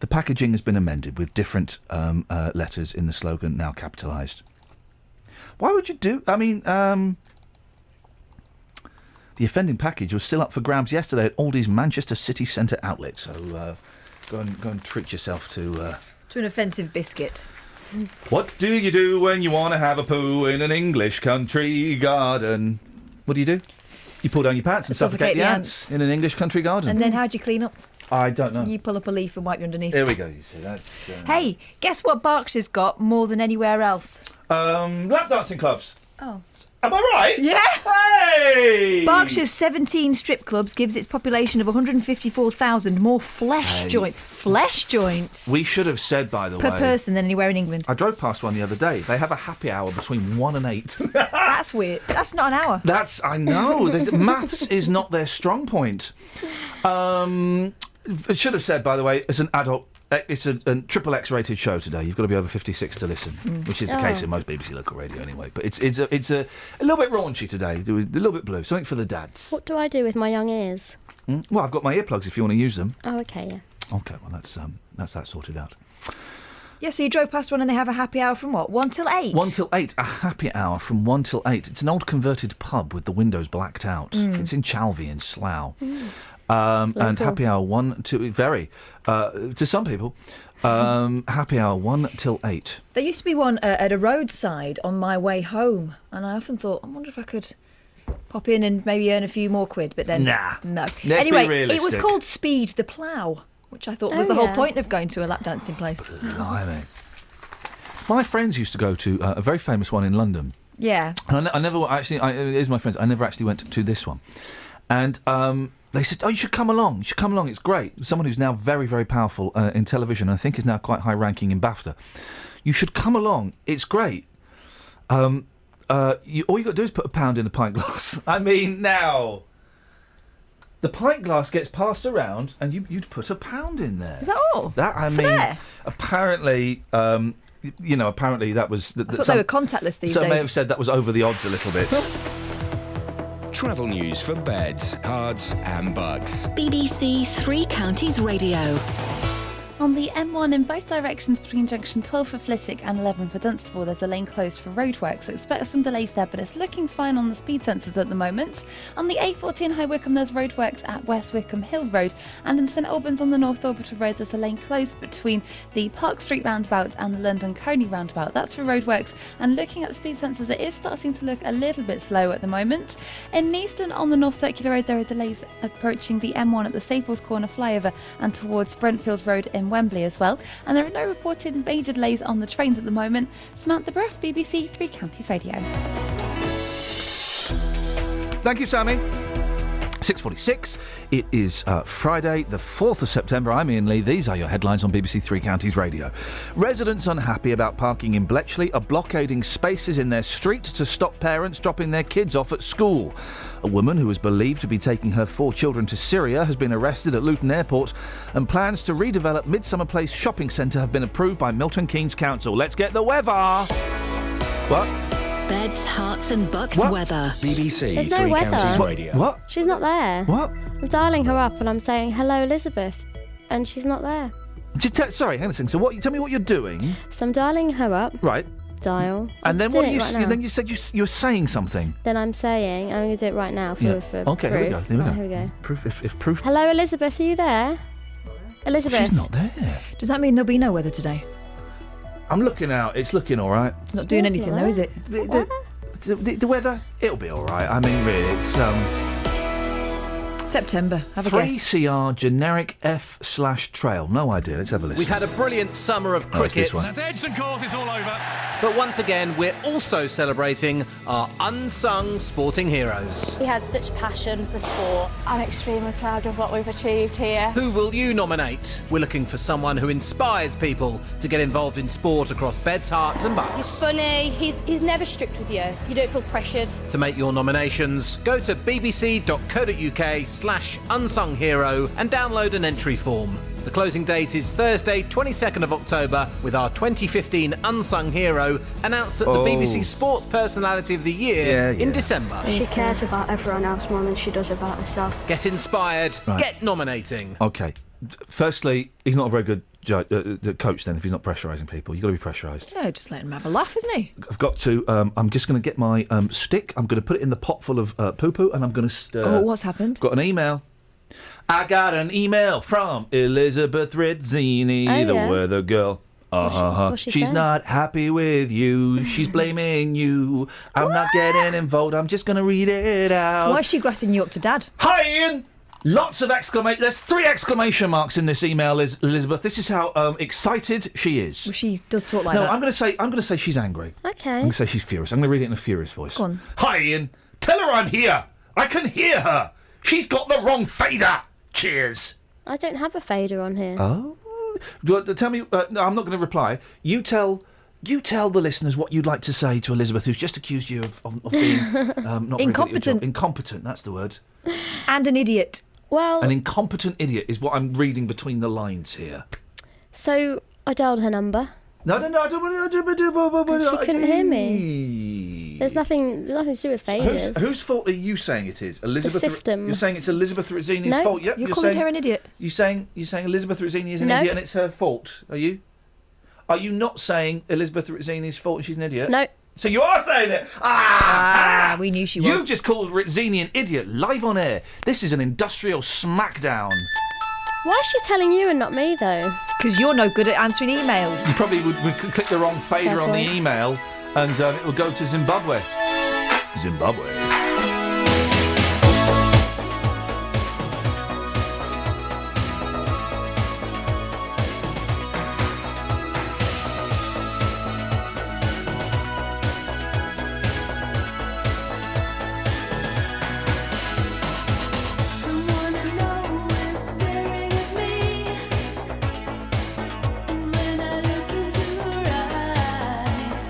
The packaging has been amended with different letters in the slogan now capitalised. Why would you do... I mean, the offending package was still up for grabs yesterday at Aldi's Manchester city centre outlet, so go and treat yourself to an offensive biscuit. What do you do when you want to have a poo in an English country garden? What do? You pull down your pants and suffocate the ants in an English country garden. And then how do you clean up? I don't know. You pull up a leaf and wipe you underneath. Here we go, you see, that's... Hey, guess what Berkshire's got more than anywhere else? Lap dancing clubs. Oh. Am I right? Yeah! Hey! Berkshire's 17 strip clubs gives its population of 154,000 more flesh joints We should have said, by the per way... person than anywhere in England. I drove past one the other day. They have a happy hour between 1 and 8. That's weird. That's not an hour. I know. Maths is not their strong point. It should have said, by the way, it's an adult... It's a triple X rated show today. You've got to be over 56 to listen, which is the case in most BBC local radio anyway. But it's a little bit raunchy today. It was a little bit blue. Something for the dads. What do I do with my young ears? Well, I've got my earplugs if you want to use them. Oh, okay, yeah. Okay, well that's that sorted out. Yeah, so you drove past one and they have a happy hour from what? 1 till 8? 1 till 8. A happy hour from 1 till 8. It's an old converted pub with the windows blacked out. It's in Chalvey in Slough. And happy hour 1 to very to some people. Happy hour 1 till 8. There used to be one at a roadside on my way home, and I often thought, I wonder if I could pop in and maybe earn a few more quid. But then, no. Let's anyway, be realistic. It was called Speed the Plough, which I thought was the whole point of going to a lap dancing place. Blimey. My friends used to go to a very famous one in London. Yeah. And I never actually. Here's my friends. I never actually went to this one, and. They said, oh, you should come along. It's great. Someone who's now very, very powerful in television, and I think is now quite high-ranking in BAFTA. You should come along. It's great. All you got to do is put a pound in a pint glass. I mean, now... The pint glass gets passed around, and you'd put a pound in there. Is that all? Apparently... apparently that was... I thought they were contactless these days. So may have said that was over the odds a little bit. Travel news for beds, cards and bugs. BBC Three Counties Radio. On the M1 in both directions between junction 12 for Flitwick and 11 for Dunstable, there's a lane closed for roadwork, so expect some delays there, but it's looking fine on the speed sensors at the moment. On the A14 High Wycombe, there's roadworks at West Wycombe Hill Road, and in St Albans on the North Orbital Road, there's a lane closed between the Park Street roundabout and the London Coney roundabout. That's for roadworks, and looking at the speed sensors, it is starting to look a little bit slow at the moment. In Neaston on the North Circular Road, there are delays approaching the M1 at the Staples Corner flyover and towards Brentfield Road in in Wembley as well. And there are no reported major delays on the trains at the moment. Samantha Bruff, BBC Three Counties Radio. Thank you, Sammy. 6:46. It is Friday, the 4th of September. I'm Iain Lee. These are your headlines on BBC Three Counties Radio. Residents unhappy about parking in Bletchley are blockading spaces in their street to stop parents dropping their kids off at school. A woman who is believed to be taking her 4 children to Syria has been arrested at Luton Airport, and plans to redevelop Midsummer Place shopping centre have been approved by Milton Keynes Council. Let's get the weather. What? Beds, hearts and bucks What? weather. BBC There's no Three weather. Counties Radio. What? She's not there. What? I'm dialing her up and I'm saying, hello, Elizabeth. And she's not there. Sorry, hang on a second. So tell me what you're doing. So I'm dialing her up. Right. Dial. And then I'm what doing are you? it right now. Then you said you were saying something. Then I'm saying, I'm going to do it right now for, Yeah. for Okay, proof. here we go. Right, here we go. Proof. If proof. Hello, Elizabeth, are you there? Elizabeth. She's not there. Does that mean there'll be no weather today? I'm looking out. It's looking all right. It's not doing anything though, is it? The weather, it'll be all right. I mean, really, it's September. Have a guess. 3CR generic F/trail. No idea. Let's have a listen. We've had a brilliant summer of Oh, it's this cricket. one. That's Edson Court, it's all over. But once again, we're also celebrating our unsung sporting heroes. He has such passion for sport. I'm extremely proud of what we've achieved here. Who will you nominate? We're looking for someone who inspires people to get involved in sport across beds, hearts and bucks. He's funny, he's never strict with you, so you don't feel pressured. To make your nominations, go to bbc.co.uk/unsung hero and download an entry form. The closing date is Thursday, 22nd of October, with our 2015 Unsung Hero announced at the BBC Sports Personality of the Year in December. She cares about everyone else more than she does about herself. Get inspired, Right. get nominating. Okay. Firstly, he's not a very good coach then if he's not pressurising people. You've got to be pressurised. Yeah, just let him have a laugh, isn't he? I've got to. I'm just going to get my stick. I'm going to put it in the pot full of poo-poo, and I'm going to stir. Oh, what's happened? Got an email. I got an email from Elizabeth Rizzini, Oh, the yeah. weather girl. what's she She's saying? not happy with you. She's blaming you. I'm not getting involved. I'm just going to read it out. Why is she grassing you up to Dad? Hi, Ian. Lots of exclamation. There's 3 exclamation marks in this email, Elizabeth. This is how excited she is. Well, she does talk like No, that. I'm going to say she's angry. Okay. I'm going to say she's furious. I'm going to read it in a furious voice. Go on. Hi, Ian. Tell her I'm here. I can hear her. She's got the wrong fader. Cheers. I don't have a fader on here. Oh. Tell me. No, I'm not going to reply. You tell the listeners what you'd like to say to Elizabeth, who's just accused you of being not very good at your Incompetent. job. Incompetent. That's the word. And an idiot. Well, An incompetent idiot is what I'm reading between the lines here. so I dialed her number. No, I don't want to. And she couldn't hear me. There's nothing to do with faders. Whose fault are you saying it is? Elizabeth. The system. You're saying it's Elizabeth Rizzini's No, fault. Yep. You're You're calling saying her an idiot. You're saying Elizabeth Rizzini is an No. idiot and it's her fault. Are you? Are you not saying Elizabeth Rizzini's fault and she's an idiot? No. So you are saying it. We knew she was. You've just called Rizzini an idiot live on air. This is an industrial smackdown. Why is she telling you and not me, though? Because you're no good at answering emails. You probably would click the wrong fader Fair on the point. email and it will go to Zimbabwe. Zimbabwe. Someone I know is staring at me, and when I look into her eyes,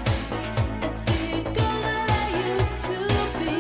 it's the girl that I used to be.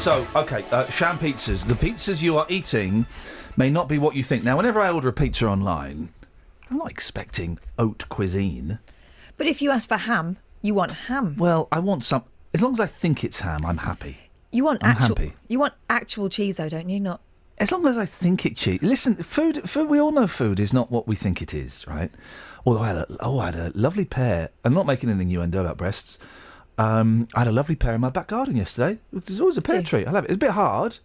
Sham pizzas. The pizzas you are eating may not be what you think. Now, whenever I order a pizza online, I'm not expecting haute cuisine. But if you ask for ham, you want ham. Well, I want some... As long as I think it's ham, I'm happy. You want I'm actual... happy. You want actual cheese, though, don't you? Not... As long as I think it's cheese. Listen, food, we all know food is not what we think it is, right? Although I had a lovely pear. I'm not making an innuendo about breasts. I had a lovely pear in my back garden yesterday. There's always a pear treat. I love it. It's a bit hard,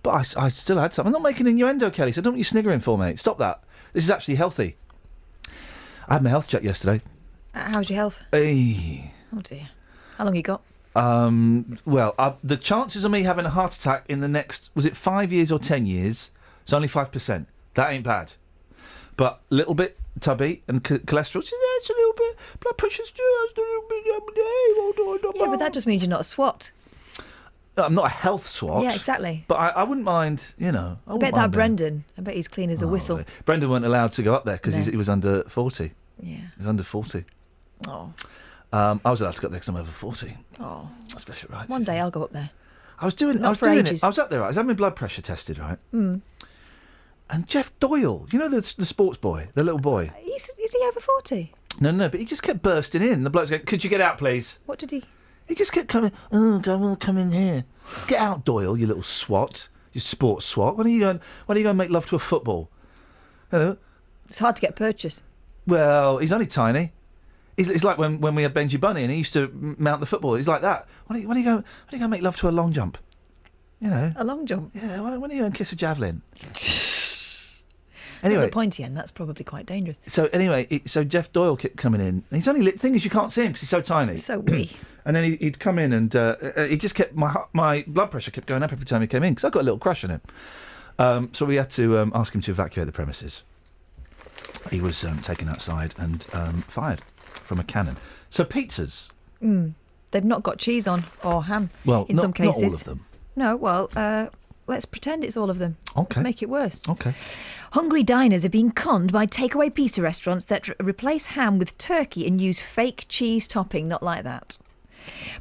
but I still had some. I'm not making innuendo, Kelly, so don't you sniggering for me. Stop that. This is actually healthy. I had my health check yesterday. How's your health? Hey. Oh, dear. How long you got? The chances of me having a heart attack in the next, was it 5 years or 10 years? It's only 5%. That ain't bad. But a little bit tubby and cholesterol, it's a little bit, blood pressure's just a little bit. Yeah, but that just means you're not a SWAT. I'm not a health SWAT. Yeah, exactly. But I wouldn't mind, I bet that Brendan, I bet he's clean as a whistle. Brendan weren't allowed to go up there because he was under 40. Yeah. He was under 40. Oh. I was allowed to go up there because I'm over 40. Oh. Special rights. One day I'll go up there. I was doing it. I was up there, right? I was having my blood pressure tested, right? Mm. And Jeff Doyle, you know the sports boy, the little boy? Is he over 40? No, but he just kept bursting in. The bloke's going, could you get out, please? What did he? He just kept coming, come in here. Get out, Doyle, you little swat. You sports swat. When are you going to make love to a football? Hello? It's hard to get purchase. Well, he's only tiny. He's like when we had Benji Bunny and he used to mount the football. He's like that. When are you going to make love to a long jump? A long jump? Yeah, when are you going to kiss a javelin? Anyway, at the pointy end, that's probably quite dangerous. So anyway, so Jeff Doyle kept coming in. And he's only thing is you can't see him because he's so tiny. So wee. And then he'd come in and he just kept my blood pressure kept going up every time he came in because I got a little crush on him. So we had to ask him to evacuate the premises. He was taken outside and fired from a cannon. So pizzas. They've not got cheese on or ham. Well, in some cases. not all of them. No, well, let's pretend it's all of them. Okay. Let's make it worse. Okay. Hungry diners are being conned by takeaway pizza restaurants that replace ham with turkey and use fake cheese topping. Not like that.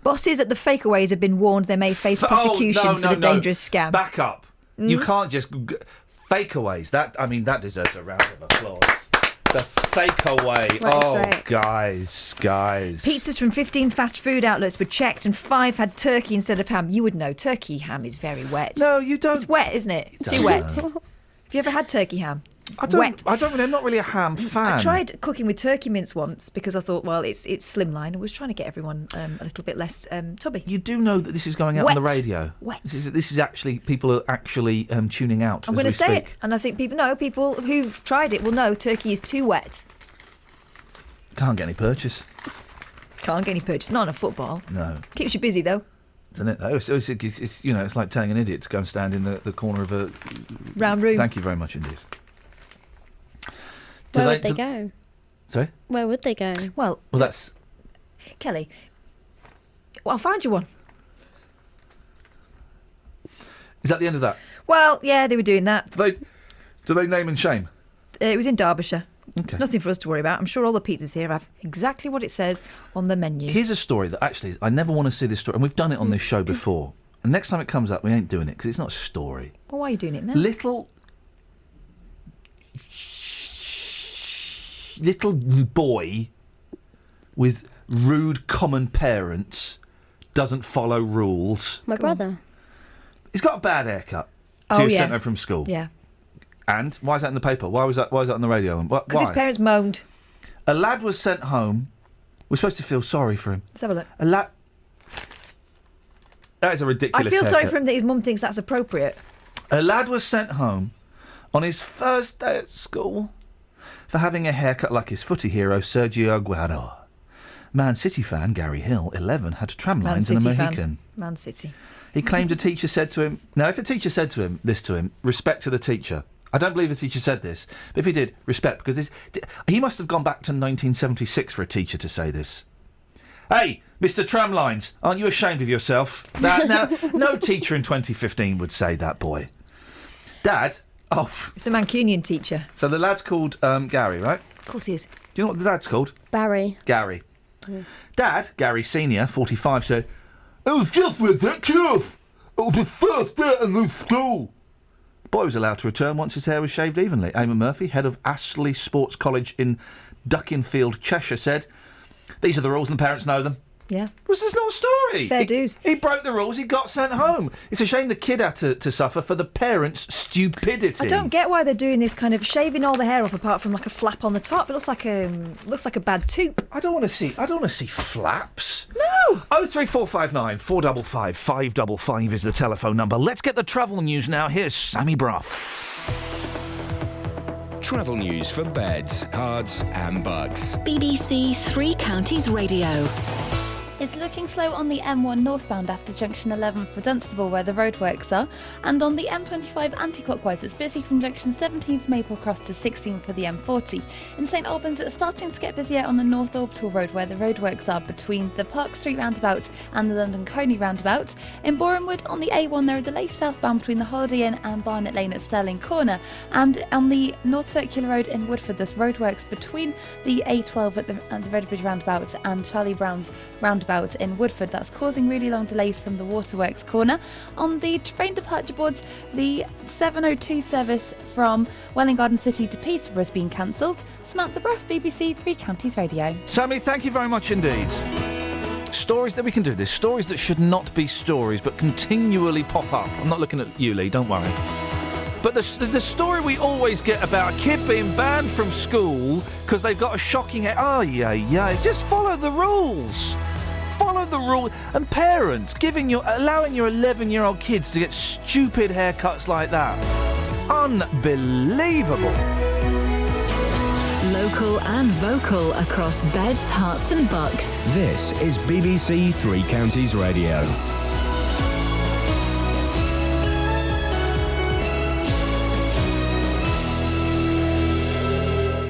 Bosses at the fakeaways have been warned they may face prosecution for the dangerous scam. Back up. You can't just fakeaways. That deserves a round of applause. The fakeaway. Great. Guys. Pizzas from 15 fast food outlets were checked and 5 had turkey instead of ham. You would know turkey ham is very wet. No, you don't. It's wet, isn't it? It's too wet. Have you ever had turkey ham? I'm not really a ham fan. I tried cooking with turkey mince once because I thought, well, it's slimline and was trying to get everyone a little bit less tubby. You do know that this is going out on the radio. Wet. This is actually, people are actually tuning out. I'm going to say it, and I think people who've tried it will know turkey is too wet. Can't get any purchase. Not on a football. No. Keeps you busy though. Doesn't it? It's like telling an idiot to go and stand in the corner of a round room. Thank you very much indeed. Where would they go? Sorry? Where would they go? Well, that's... Kelly, I'll find you one. Is that the end of that? Well, yeah, they were doing that. Do they name and shame? It was in Derbyshire. Okay. Nothing for us to worry about. I'm sure all the pizzas here have exactly what it says on the menu. Here's a story that actually, I never want to see this story, and we've done it on this show before. And next time it comes up, we ain't doing it, because it's not a story. Well, why are you doing it now? Little boy with rude common parents doesn't follow rules. My brother. He's got a bad haircut. So he was sent home from school. Yeah. And why is that in the paper? Why was that on the radio? Because his parents moaned. A lad was sent home. We're supposed to feel sorry for him. Let's have a look. That is a ridiculous I feel haircut. sorry for him that his mum thinks that's appropriate. A lad was sent home on his first day at school for having a haircut like his footy hero Sergio Aguero. Man City fan Gary Hill, 11, had tram lines and a Mohican. Man City. He claimed a teacher said to him... Now, if a teacher said to him, respect to the teacher. I don't believe a teacher said this, but if he did, respect, because he must have gone back to 1976 for a teacher to say this. Hey, Mr. Tramlines, aren't you ashamed of yourself? Now, no teacher in 2015 would say that, boy. Dad... It's a Mancunian teacher. So the lad's called Gary, right? Of course he is. Do you know what the dad's called? Barry. Gary. Mm. Dad, Gary Senior, 45, said, "I was just with that chuff. was the first day at a new school. The boy was allowed to return once his hair was shaved evenly. Eamon Murphy, head of Ashley Sports College in Duckinfield, Cheshire, said, "These are the rules and the parents know them." Yeah. Was this not a story? Fair dues. He broke the rules, he got sent home. It's a shame the kid had to suffer for the parents' stupidity. I don't get why they're doing this kind of shaving all the hair off apart from like a flap on the top. It looks like a bad toop. I don't want to see flaps. No. 03459 455 555 is the telephone number. Let's get the travel news now. Here's Sammy Bruff. Travel news for beds, cards and bugs. BBC Three Counties Radio. It's looking slow on the M1 northbound after junction 11 for Dunstable where the roadworks are, and on the M25 anti-clockwise it's busy from junction 17 for Maple Cross to 16 for the M40. In St Albans it's starting to get busier on the North Orbital Road where the roadworks are between the Park Street roundabout and the London Coney roundabout. In Borehamwood on the A1 there are delays southbound between the Holiday Inn and Barnet Lane at Stirling Corner, and on the North Circular Road in Woodford there's roadworks between the A12 at the Redbridge roundabout and Charlie Brown's roundabout in Woodford. That's causing really long delays from the Waterworks corner. On the train departure boards, the 7:02 service from Welwyn Garden City to Peterborough has been cancelled. Samantha Bruff, BBC Three Counties Radio. Sammy, thank you very much indeed. Stories that we can do this. Stories that should not be stories but continually pop up. I'm not looking at you, Lee, don't worry. But the story we always get about a kid being banned from school because they've got a shocking hair. Oh, yeah. Just follow the rules. Follow the rule. And parents allowing your 11-year-old kids to get stupid haircuts like that. Unbelievable. Local and vocal across beds, hearts and bucks. This is BBC Three Counties Radio.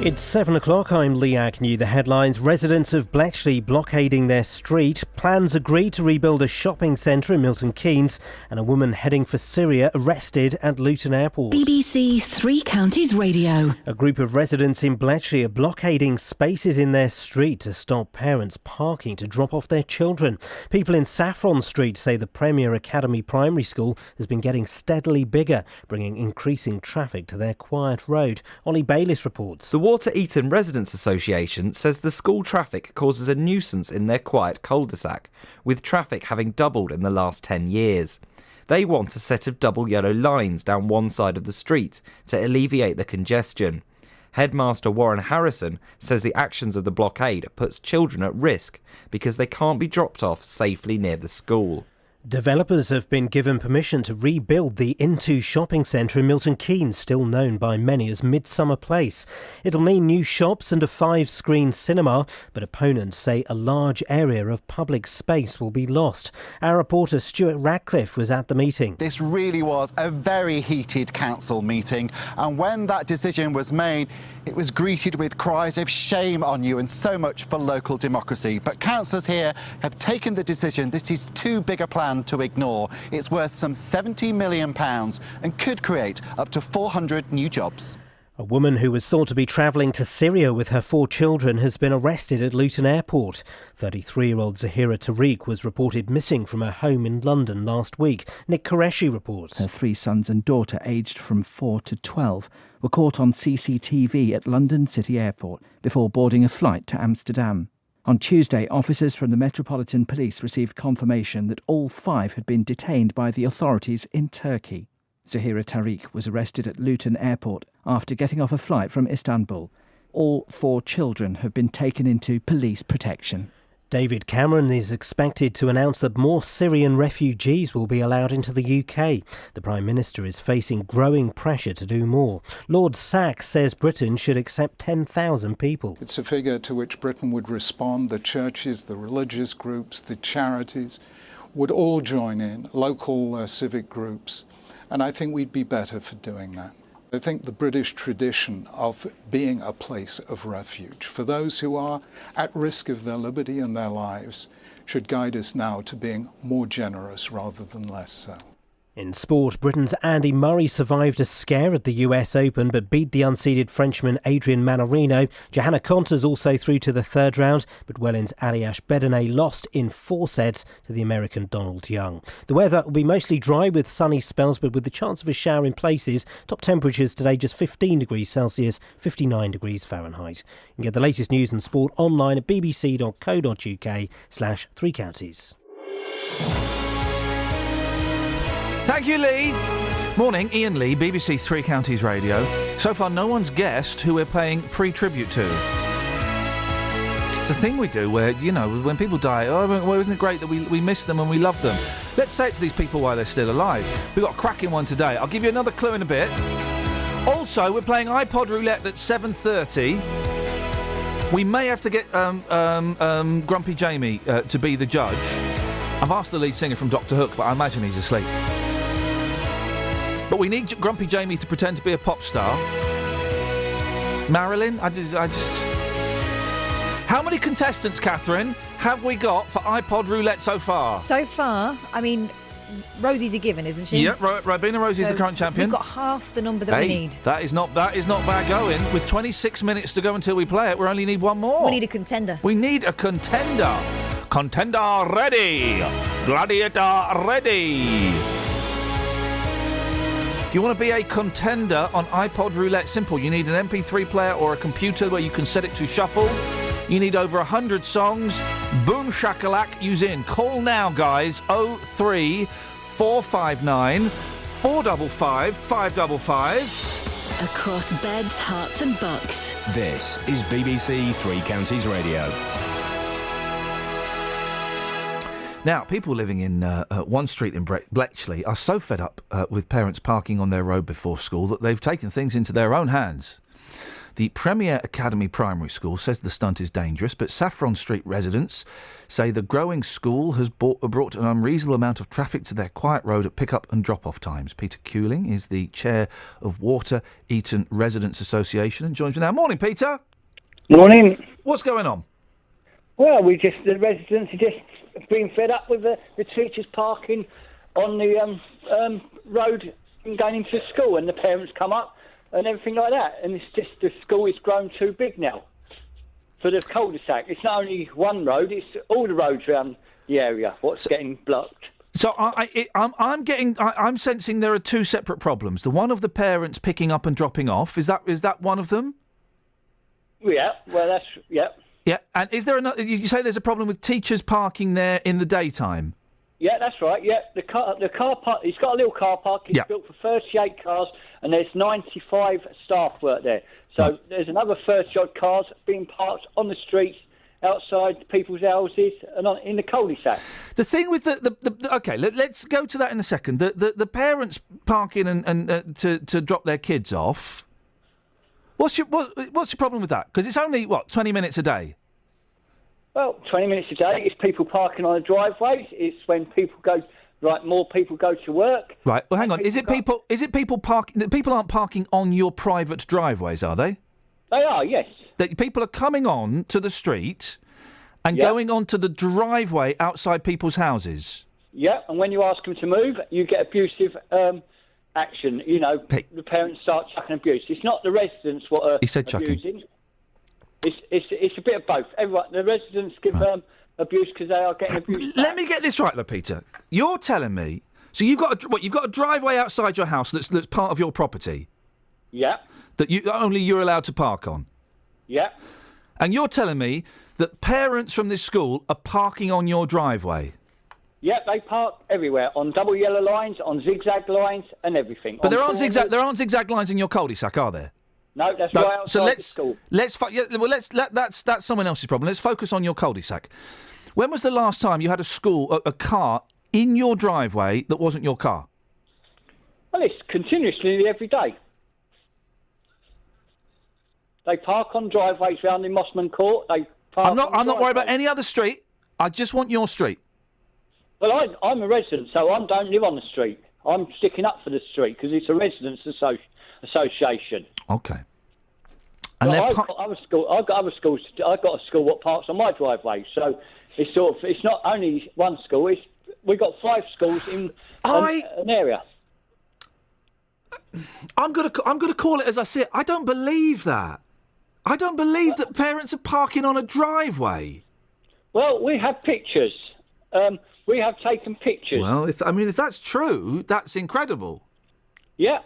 It's 7 o'clock. I'm Lee Agnew. The headlines: residents of Bletchley blockading their street, plans agreed to rebuild a shopping centre in Milton Keynes, and a woman heading for Syria arrested at Luton Airport. BBC Three Counties Radio. A group of residents in Bletchley are blockading spaces in their street to stop parents parking to drop off their children. People in Saffron Street say the Premier Academy Primary School has been getting steadily bigger, bringing increasing traffic to their quiet road. Ollie Bayliss reports. The Water Eaton Residents Association says the school traffic causes a nuisance in their quiet cul-de-sac, with traffic having doubled in the last 10 years. They want a set of double yellow lines down one side of the street to alleviate the congestion. Headmaster Warren Harrison says the actions of the blockade puts children at risk because they can't be dropped off safely near the school. Developers have been given permission to rebuild the Into shopping centre in Milton Keynes, still known by many as Midsummer Place. It'll mean new shops and a 5-screen cinema, but opponents say a large area of public space will be lost. Our reporter Stuart Radcliffe was at the meeting. This really was a very heated council meeting, and when that decision was made, it was greeted with cries of shame on you and so much for local democracy. But councillors here have taken the decision this is too big a plan to ignore. It's worth some £70 million and could create up to 400 new jobs. A woman who was thought to be travelling to Syria with her 4 children has been arrested at Luton Airport. 33-year-old Zahira Tariq was reported missing from her home in London last week. Nick Qureshi reports. Her 3 sons and daughter, aged from 4 to 12, were caught on CCTV at London City Airport before boarding a flight to Amsterdam. On Tuesday, officers from the Metropolitan Police received confirmation that all 5 had been detained by the authorities in Turkey. Zahira Tariq was arrested at Luton Airport after getting off a flight from Istanbul. All 4 children have been taken into police protection. David Cameron is expected to announce that more Syrian refugees will be allowed into the UK. The Prime Minister is facing growing pressure to do more. Lord Sachs says Britain should accept 10,000 people. It's a figure to which Britain would respond. The churches, the religious groups, the charities would all join in, local civic groups, and I think we'd be better for doing that. I think the British tradition of being a place of refuge for those who are at risk of their liberty and their lives should guide us now to being more generous rather than less so. In sport, Britain's Andy Murray survived a scare at the US Open but beat the unseeded Frenchman Adrian Mannarino. Johanna Konta's also through to the third round, but Wellens' Aliash Bedene lost in 4 sets to the American Donald Young. The weather will be mostly dry with sunny spells but with the chance of a shower in places. Top temperatures today just 15 degrees Celsius, 59 degrees Fahrenheit. You can get the latest news and sport online at bbc.co.uk/3 counties. Thank you, Lee. Morning, Iain Lee, BBC Three Counties Radio. So far, no one's guessed who we're paying pre-tribute to. It's a thing we do where, you know, when people die, well, isn't it great that we miss them and we love them? Let's say it to these people while they're still alive. We've got a cracking one today. I'll give you another clue in a bit. Also, we're playing iPod Roulette at 7:30. We may have to get Grumpy Jamie to be the judge. I've asked the lead singer from Doctor Hook, but I imagine he's asleep. But we need Grumpy Jamie to pretend to be a pop star. Marilyn, I just... How many contestants, Catherine, have we got for iPod Roulette so far? So far, I mean, Rosie's a given, isn't she? Yep, Robina Rosie's the current champion. We've got half the number that we need. That is not bad going. With 26 minutes to go until we play it, we only need one more. We need a contender. We need a contender. Contender ready. Gladiator ready. If you want to be a contender on iPod Roulette, simple. You need an MP3 player or a computer where you can set it to shuffle. You need over 100 songs. Boom shakalak, use in. Call now, guys. 03 459 455 555. Across beds, hearts and bucks. This is BBC Three Counties Radio. Now, people living in one street in Bletchley are so fed up with parents parking on their road before school that they've taken things into their own hands. The Premier Academy Primary School says the stunt is dangerous, but Saffron Street residents say the growing school has brought an unreasonable amount of traffic to their quiet road at pick-up and drop-off times. Peter Cooling is the chair of Water Eaton Residents Association and joins me now. Morning, Peter. Morning. What's going on? Well, the residents are just being fed up with the teachers parking on the road and going into school, and the parents come up and everything like that. And it's just the school is grown too big now for the cul-de-sac. It's not only one road; it's all the roads around the area. What's getting blocked? So I'm sensing there are two separate problems. The one of the parents picking up and dropping off. Is that one of them? Yeah. Well, that's yeah. Yeah, and is there another? You say there's a problem with teachers parking there in the daytime? Yeah, that's right. Yeah, the car park. He's got a little car park. It's built for 38 cars, and there's 95 staff work there. So there's another 30-odd cars being parked on the streets, outside people's houses, and in the cul-de-sac. The thing with the okay, let's go to that in a second. The parents parking and to drop their kids off. What's your problem with that? Because it's only 20 minutes a day. Well, 20 minutes a day. It's people parking on the driveways. It's when people go, more people go to work. Right. Well, hang on. Is it people parking? People aren't parking on your private driveways, are they? They are. Yes. That people are coming on to the street and going onto the driveway outside people's houses. Yeah. And when you ask them to move, you get abusive action. You know, the parents start chucking abuse. It's not the residents what are abusing. Chucking. It's a bit of both. The residents give abuse because they are getting abused. Let me get this right, though, Peter. You're telling me so you've got a driveway outside your house that's part of your property. Yeah. That you're allowed to park on. Yeah. And you're telling me that parents from this school are parking on your driveway. Yeah, they park everywhere on double yellow lines, on zigzag lines, and everything. But there aren't zigzag lines in your cul-de-sac, are there? No, that's right outside the school. That's someone else's problem. Let's focus on your cul-de-sac. When was the last time you had a car in your driveway that wasn't your car? Well, it's continuously every day. They park on driveways around in Mossman Court. They park. I'm not worried about any other street. I just want your street. Well, I'm a resident, so I don't live on the street. I'm sticking up for the street because it's a residents' association. Okay. And I've got other schools. I've got a school what parks on my driveway, so it's not only one school. It's we got 5 schools in an area. I'm gonna call it as I see it. I don't believe that. I don't believe that parents are parking on a driveway. Well, we have pictures. We have taken pictures. Well, if that's true, that's incredible. Yeah.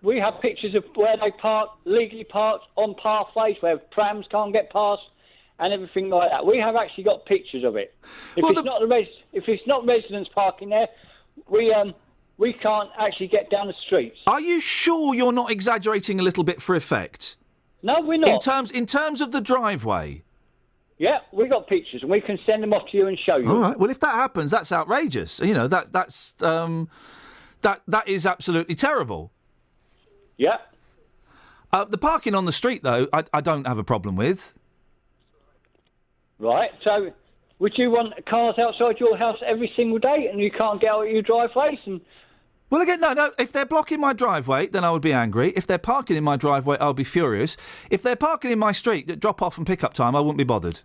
We have pictures of where they park, legally parked on pathways where prams can't get past and everything like that. We have actually got pictures of it. If it's not residents parking there, we can't actually get down the streets. Are you sure you're not exaggerating a little bit for effect? No, we're not. In terms of the driveway? Yeah, we got pictures and we can send them off to you and show you. All right. Well, if that happens, that's outrageous. You know, that is absolutely terrible. Yeah. The parking on the street, though, I don't have a problem with. Right. So, would you want cars outside your house every single day and you can't get out of your driveways? Well, again, no. If they're blocking my driveway, then I would be angry. If they're parking in my driveway, I'll be furious. If they're parking in my street at drop-off and pick-up time, I wouldn't be bothered.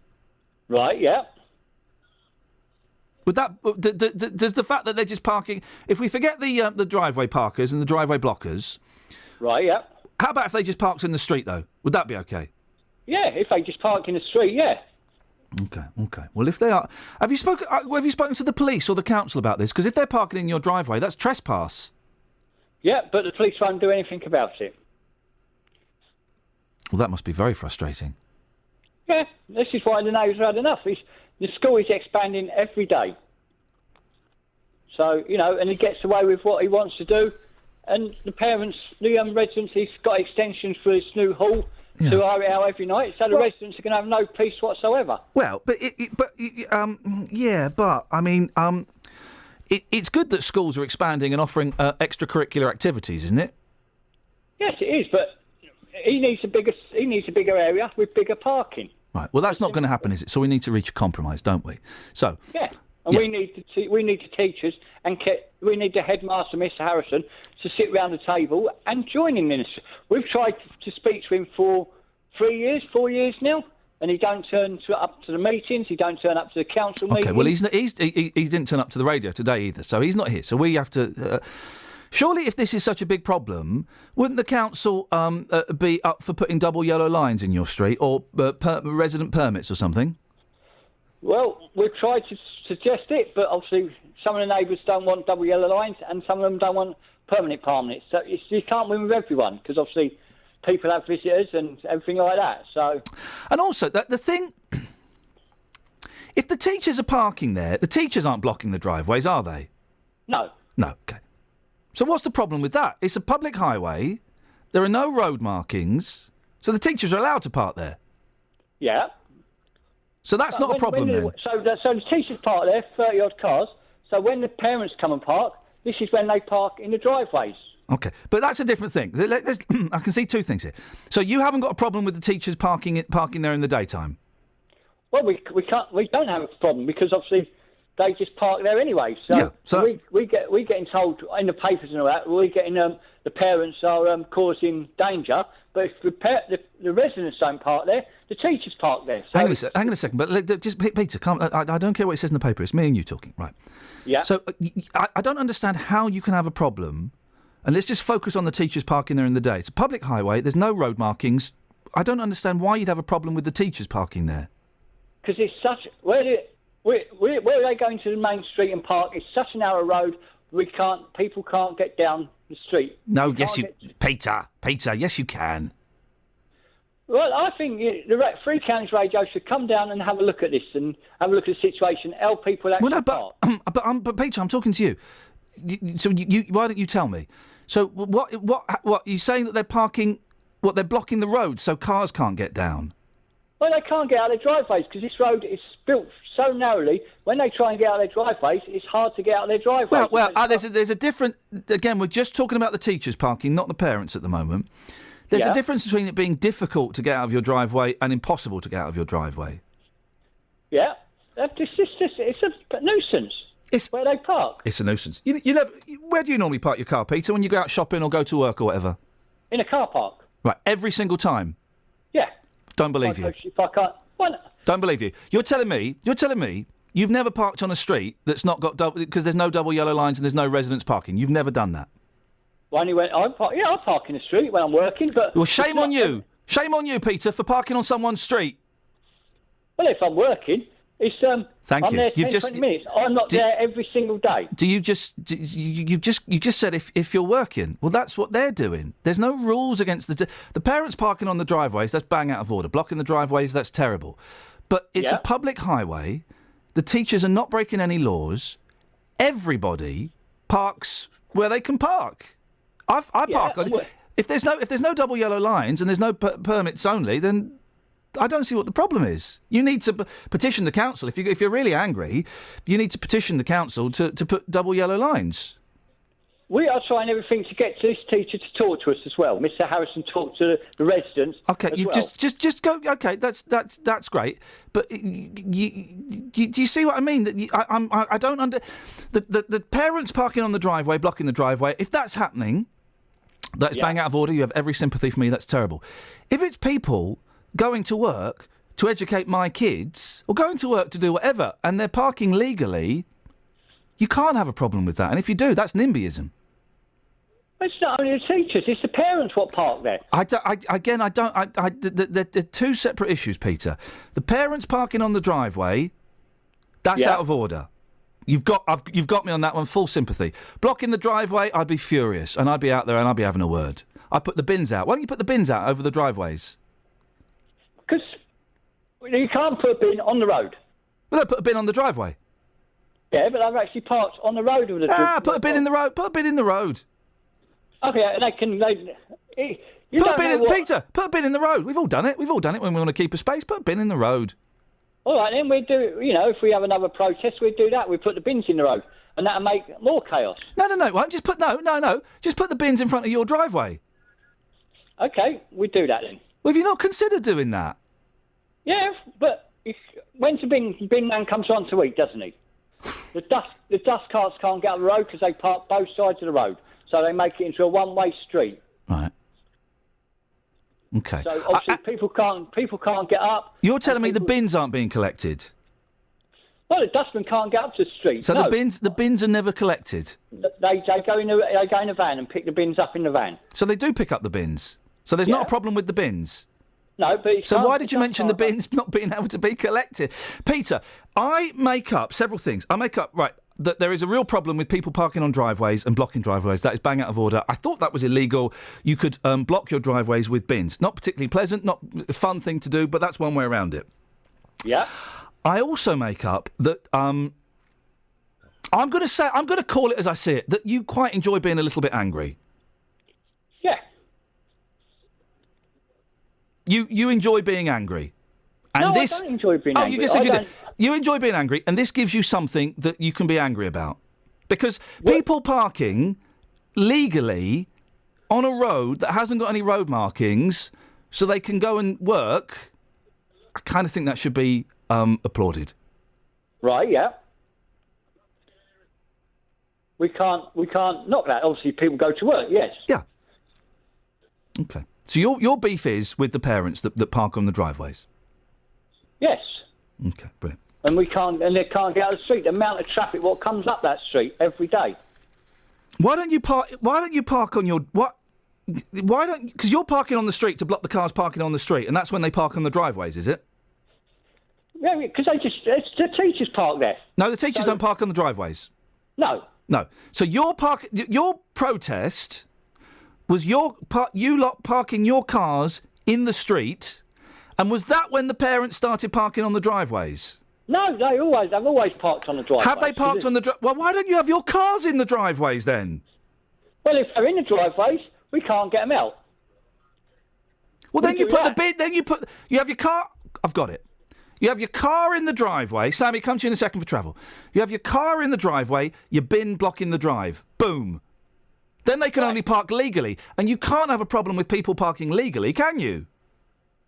Right, yeah. Would that does the fact that they're just parking... If we forget the driveway parkers and the driveway blockers... Right, yeah. How about if they just parked in the street, though? Would that be okay? Yeah, if they just park in the street, yeah. Okay. Well, if they are... Have you spoken to the police or the council about this? Because if they're parking in your driveway, that's trespass. Yeah, but the police won't do anything about it. Well, that must be very frustrating. Yeah, this is why the neighbours have had enough. The school is expanding every day. So, and he gets away with what he wants to do. And the parents, the residents, he's got extensions for his new hall to hire it out every night. So the residents are going to have no peace whatsoever. Well, it's good that schools are expanding and offering extracurricular activities, isn't it? Yes, it is. But he needs a bigger area with bigger parking. Right. Well, that's not going to happen, is it? So we need to reach a compromise, don't we? So. Yeah. And we need the teachers and we need the headmaster, Mr. Harrison, to sit round the table and join in this. We've tried to speak to him for 4 years now, and he don't turn up to the meetings. He don't turn up to the council meetings. Okay, well, he didn't turn up to the radio today either, so he's not here. So we have to... surely, if this is such a big problem, wouldn't the council be up for putting double yellow lines in your street or resident permits or something? Well, we've tried to suggest it, but obviously some of the neighbours don't want double yellow lines and some of them don't want permanent permits. So you can't win with everyone because obviously people have visitors and everything like that. So, and also, the thing... If the teachers are parking there, the teachers aren't blocking the driveways, are they? No. No, OK. So what's the problem with that? It's a public highway, there are no road markings, so the teachers are allowed to park there. Yeah. So that's not a problem then. So the teachers park there, 30-odd cars. So when the parents come and park, this is when they park in the driveways. OK, but that's a different thing. I can see two things here. So you haven't got a problem with the teachers parking there in the daytime? Well, we don't have a problem because obviously they just park there anyway. So we're getting told in the papers and all that, we're getting the parents are causing danger. But if the residents don't park there, the teachers park there. So hang on a second. But just Peter, I don't care what it says in the paper. It's me and you talking, right? Yeah. So I don't understand how you can have a problem. And let's just focus on the teachers parking there in the day. It's a public highway. There's no road markings. I don't understand why you'd have a problem with the teachers parking there. Because it's such where they go into the main street and park. It's such a narrow road. People can't get down the street. No, Peter, yes you can. Well, I think the Three Counties Radio should come down and have a look at this and have a look at the situation. Help people actually park. But Peter, I'm talking to you. So why don't you tell me? So what you're saying that they're parking? What, they're blocking the road so cars can't get down? Well, they can't get out of their driveways because this road is built so narrowly. When they try and get out of their driveways, it's hard to get out of their driveways. Well, there's a different... Again, we're just talking about the teachers parking, not the parents at the moment. There's a difference between it being difficult to get out of your driveway and impossible to get out of your driveway. Yeah. It's a nuisance. It's where they park. It's a nuisance. Where do you normally park your car, Peter, when you go out shopping or go to work or whatever? In a car park. Right, every single time? Yeah. Don't believe you. If I can't... Well, don't believe you. You're telling me You've never parked on a street that's not got double, because there's no double yellow lines and there's no residents parking. You've never done that. Well, anyway, I park in the street when I'm working, but... Well, shame on you. Shame on you, Peter, for parking on someone's street. Well, if I'm working, it's... Thank I'm you. there 20 minutes. I'm not there every single day. You just said if you're working. Well, that's what they're doing. There's no rules against the parents parking on the driveways. That's bang out of order. Blocking the driveways. That's terrible. But it's a public highway. The teachers are not breaking any laws. Everybody parks where they can park. I park on. If there's no double yellow lines and there's no permits only, then I don't see what the problem is. You need to petition the council. If you're really angry, you need to petition the council to put double yellow lines. We are trying everything to get this teacher to talk to us as well. Mr. Harrison talked to the residents. Okay, you just go. Okay, that's great. But do you see what I mean? That I don't under the parents parking on the driveway, blocking the driveway. If that's happening, that's bang out of order. You have every sympathy for me. That's terrible. If it's people going to work to educate my kids or going to work to do whatever, and they're parking legally, you can't have a problem with that. And if you do, that's NIMBYism. It's not only the teachers, it's the parents what park there. They're two separate issues, Peter. The parents parking on the driveway, that's out of order. You've got me on that one, full sympathy. Blocking the driveway, I'd be furious, and I'd be out there and I'd be having a word. I'd put the bins out. Why don't you put the bins out over the driveways? Because you can't put a bin on the road. Well, they put a bin on the driveway. Yeah, but they've actually parked on the road with the... put a bin in the road. Put a bin in the road. Okay, and they can... Peter, put a bin in the road. We've all done it. We've all done it when we want to keep a space. Put a bin in the road. All right, then we do... if we have another protest, we'd do that. We'd put the bins in the road. And that'll make more chaos. No. Won't just put... No. Just put the bins in front of your driveway. Okay, we'd do that then. Well, have you not considered doing that? Yeah, but when's the bin man comes on to eat, doesn't he? The dust carts can't get up the road because they park both sides of the road. So they make it into a one-way street. Right. Okay. So obviously people can't get up. You're telling me the bins aren't being collected? Well, the dustman can't get up to the street. So the bins are never collected? They go in the van and pick the bins up in the van. So they do pick up the bins? So there's not a problem with the bins? No, but... So why did you mention the bins not being able to be collected? Peter, I make up several things. That there is a real problem with people parking on driveways and blocking driveways. That is bang out of order. I thought that was illegal. You could block your driveways with bins. Not particularly pleasant, not a fun thing to do, but that's one way around it. Yeah. I also make up that... I'm going to call it as I see it, that you quite enjoy being a little bit angry. Yeah. You enjoy being angry. And I don't enjoy being angry. You just said you did. You enjoy being angry, and this gives you something that you can be angry about. Because people parking legally on a road that hasn't got any road markings so they can go and work, I kind of think that should be applauded. Right, yeah. We can't knock that. Obviously, people go to work, yes. Yeah. Okay. So your beef is with the parents that park on the driveways? Yes. Okay, brilliant. And they can't get out of the street. The amount of traffic what comes up that street every day. Why don't you park on your because you're parking on the street to block the cars parking on the street, and that's when they park on the driveways, is it? Yeah, because the teachers park there. No, the teachers don't park on the driveways. No. So your protest was you lot parking your cars in the street, and was that when the parents started parking on the driveways? No, they've always parked on the driveways. Have they parked on the Well, why don't you have your cars in the driveways then? Well, if they're in the driveways, we can't get them out. Well, then you put the bin. Then you have your car. I've got it. You have your car in the driveway. Sammy, come to you in a second for travel. You have your car in the driveway. Your bin blocking the drive. Boom. Then they can only park legally, and you can't have a problem with people parking legally, can you?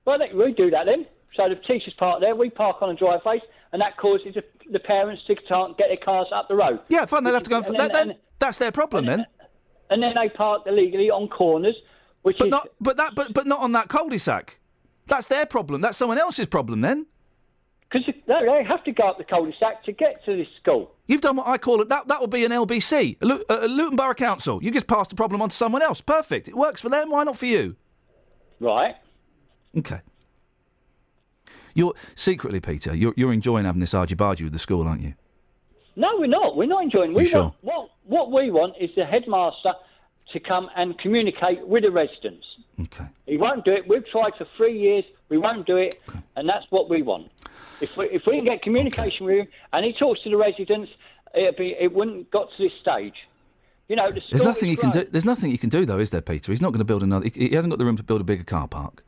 Well, we do that then. So the teachers park there, we park on the driveways, and that causes the parents to can't get their cars up the road. Yeah, fine. They'll have to go. That's their problem then. And then they park illegally on corners, but not on that cul-de-sac. That's their problem. That's someone else's problem then. Because they have to go up the cul-de-sac to get to this school. You've done what I call it. That would be an LBC, Luton Borough Council. You just passed the problem on to someone else. Perfect. It works for them. Why not for you? Right. Okay. You're secretly, Peter. You're enjoying having this argy-bargy with the school, aren't you? No, we're not. We're not enjoying. Sure? What we want is the headmaster to come and communicate with the residents. Okay. He won't do it. We've tried for 3 years. We won't do it, and that's what we want. If we can get communication with him and he talks to the residents, it wouldn't got to this stage. You know, there's nothing you can do. There's nothing you can do, though, is there, Peter? He's not going to build another. He hasn't got the room to build a bigger car park.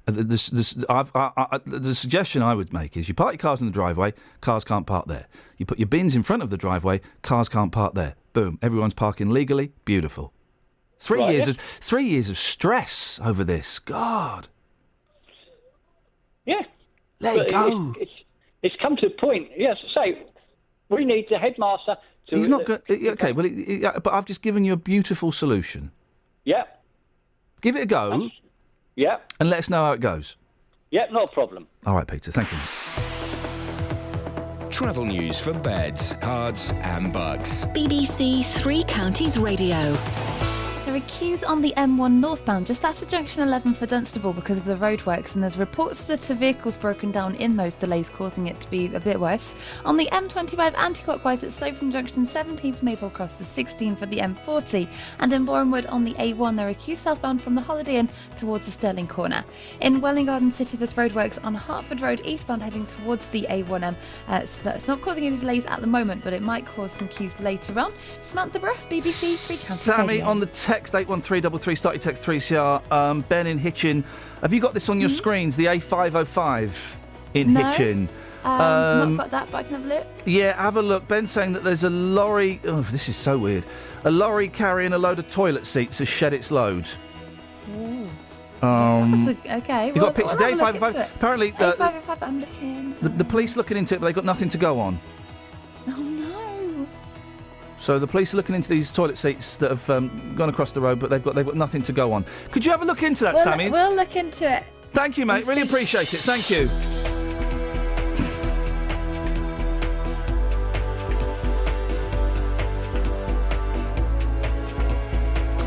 The suggestion I would make is you park your cars in the driveway, cars can't park there. You put your bins in front of the driveway, cars can't park there. Boom, everyone's parking legally. Beautiful. 3 years. 3 years of stress over this. God. Yeah. Let it go. It's come to a point. Yes, say we need the headmaster to. He's not good. Okay, well, but I've just given you a beautiful solution. Yeah. Give it a go. Yeah. And let us know how it goes. Yeah, no problem. All right, Peter. Thank you. Travel news for beds, cards, and bugs. BBC Three Counties Radio. There are queues on the M1 northbound just after junction 11 for Dunstable because of the roadworks, and there's reports that a vehicle's broken down in those delays, causing it to be a bit worse. On the M25 anti-clockwise, it's slow from junction 17 for Maple Cross to 16 for the M40, and in Bournemouth on the A1 there are queues southbound from the Holiday Inn towards the Stirling Corner. In Welling Garden City there's roadworks on Hertford Road eastbound heading towards the A1M, so that's not causing any delays at the moment, but it might cause some queues later on. Samantha Bruff, BBC Three Counties Sammy Oh, Radio. on the text 81333, start your text 3CR. Ben in Hitchin. Have you got this on your screens? The A505 in No. Hitchin. Not got that, but I can have a look. Yeah, have a look. Ben's saying that there's a lorry. Oh, this is so weird. A lorry carrying a load of toilet seats has shed its load. Ooh. Okay. You got pictures. The A505. Apparently, A505, I'm looking. the police looking into it, but they've got nothing to go on. Oh no. So the police are looking into these toilet seats that have gone across the road, but they've got nothing to go on. Could you have a look into that, Sammy? We'll look into it. Thank you, mate. Really appreciate it. Thank you.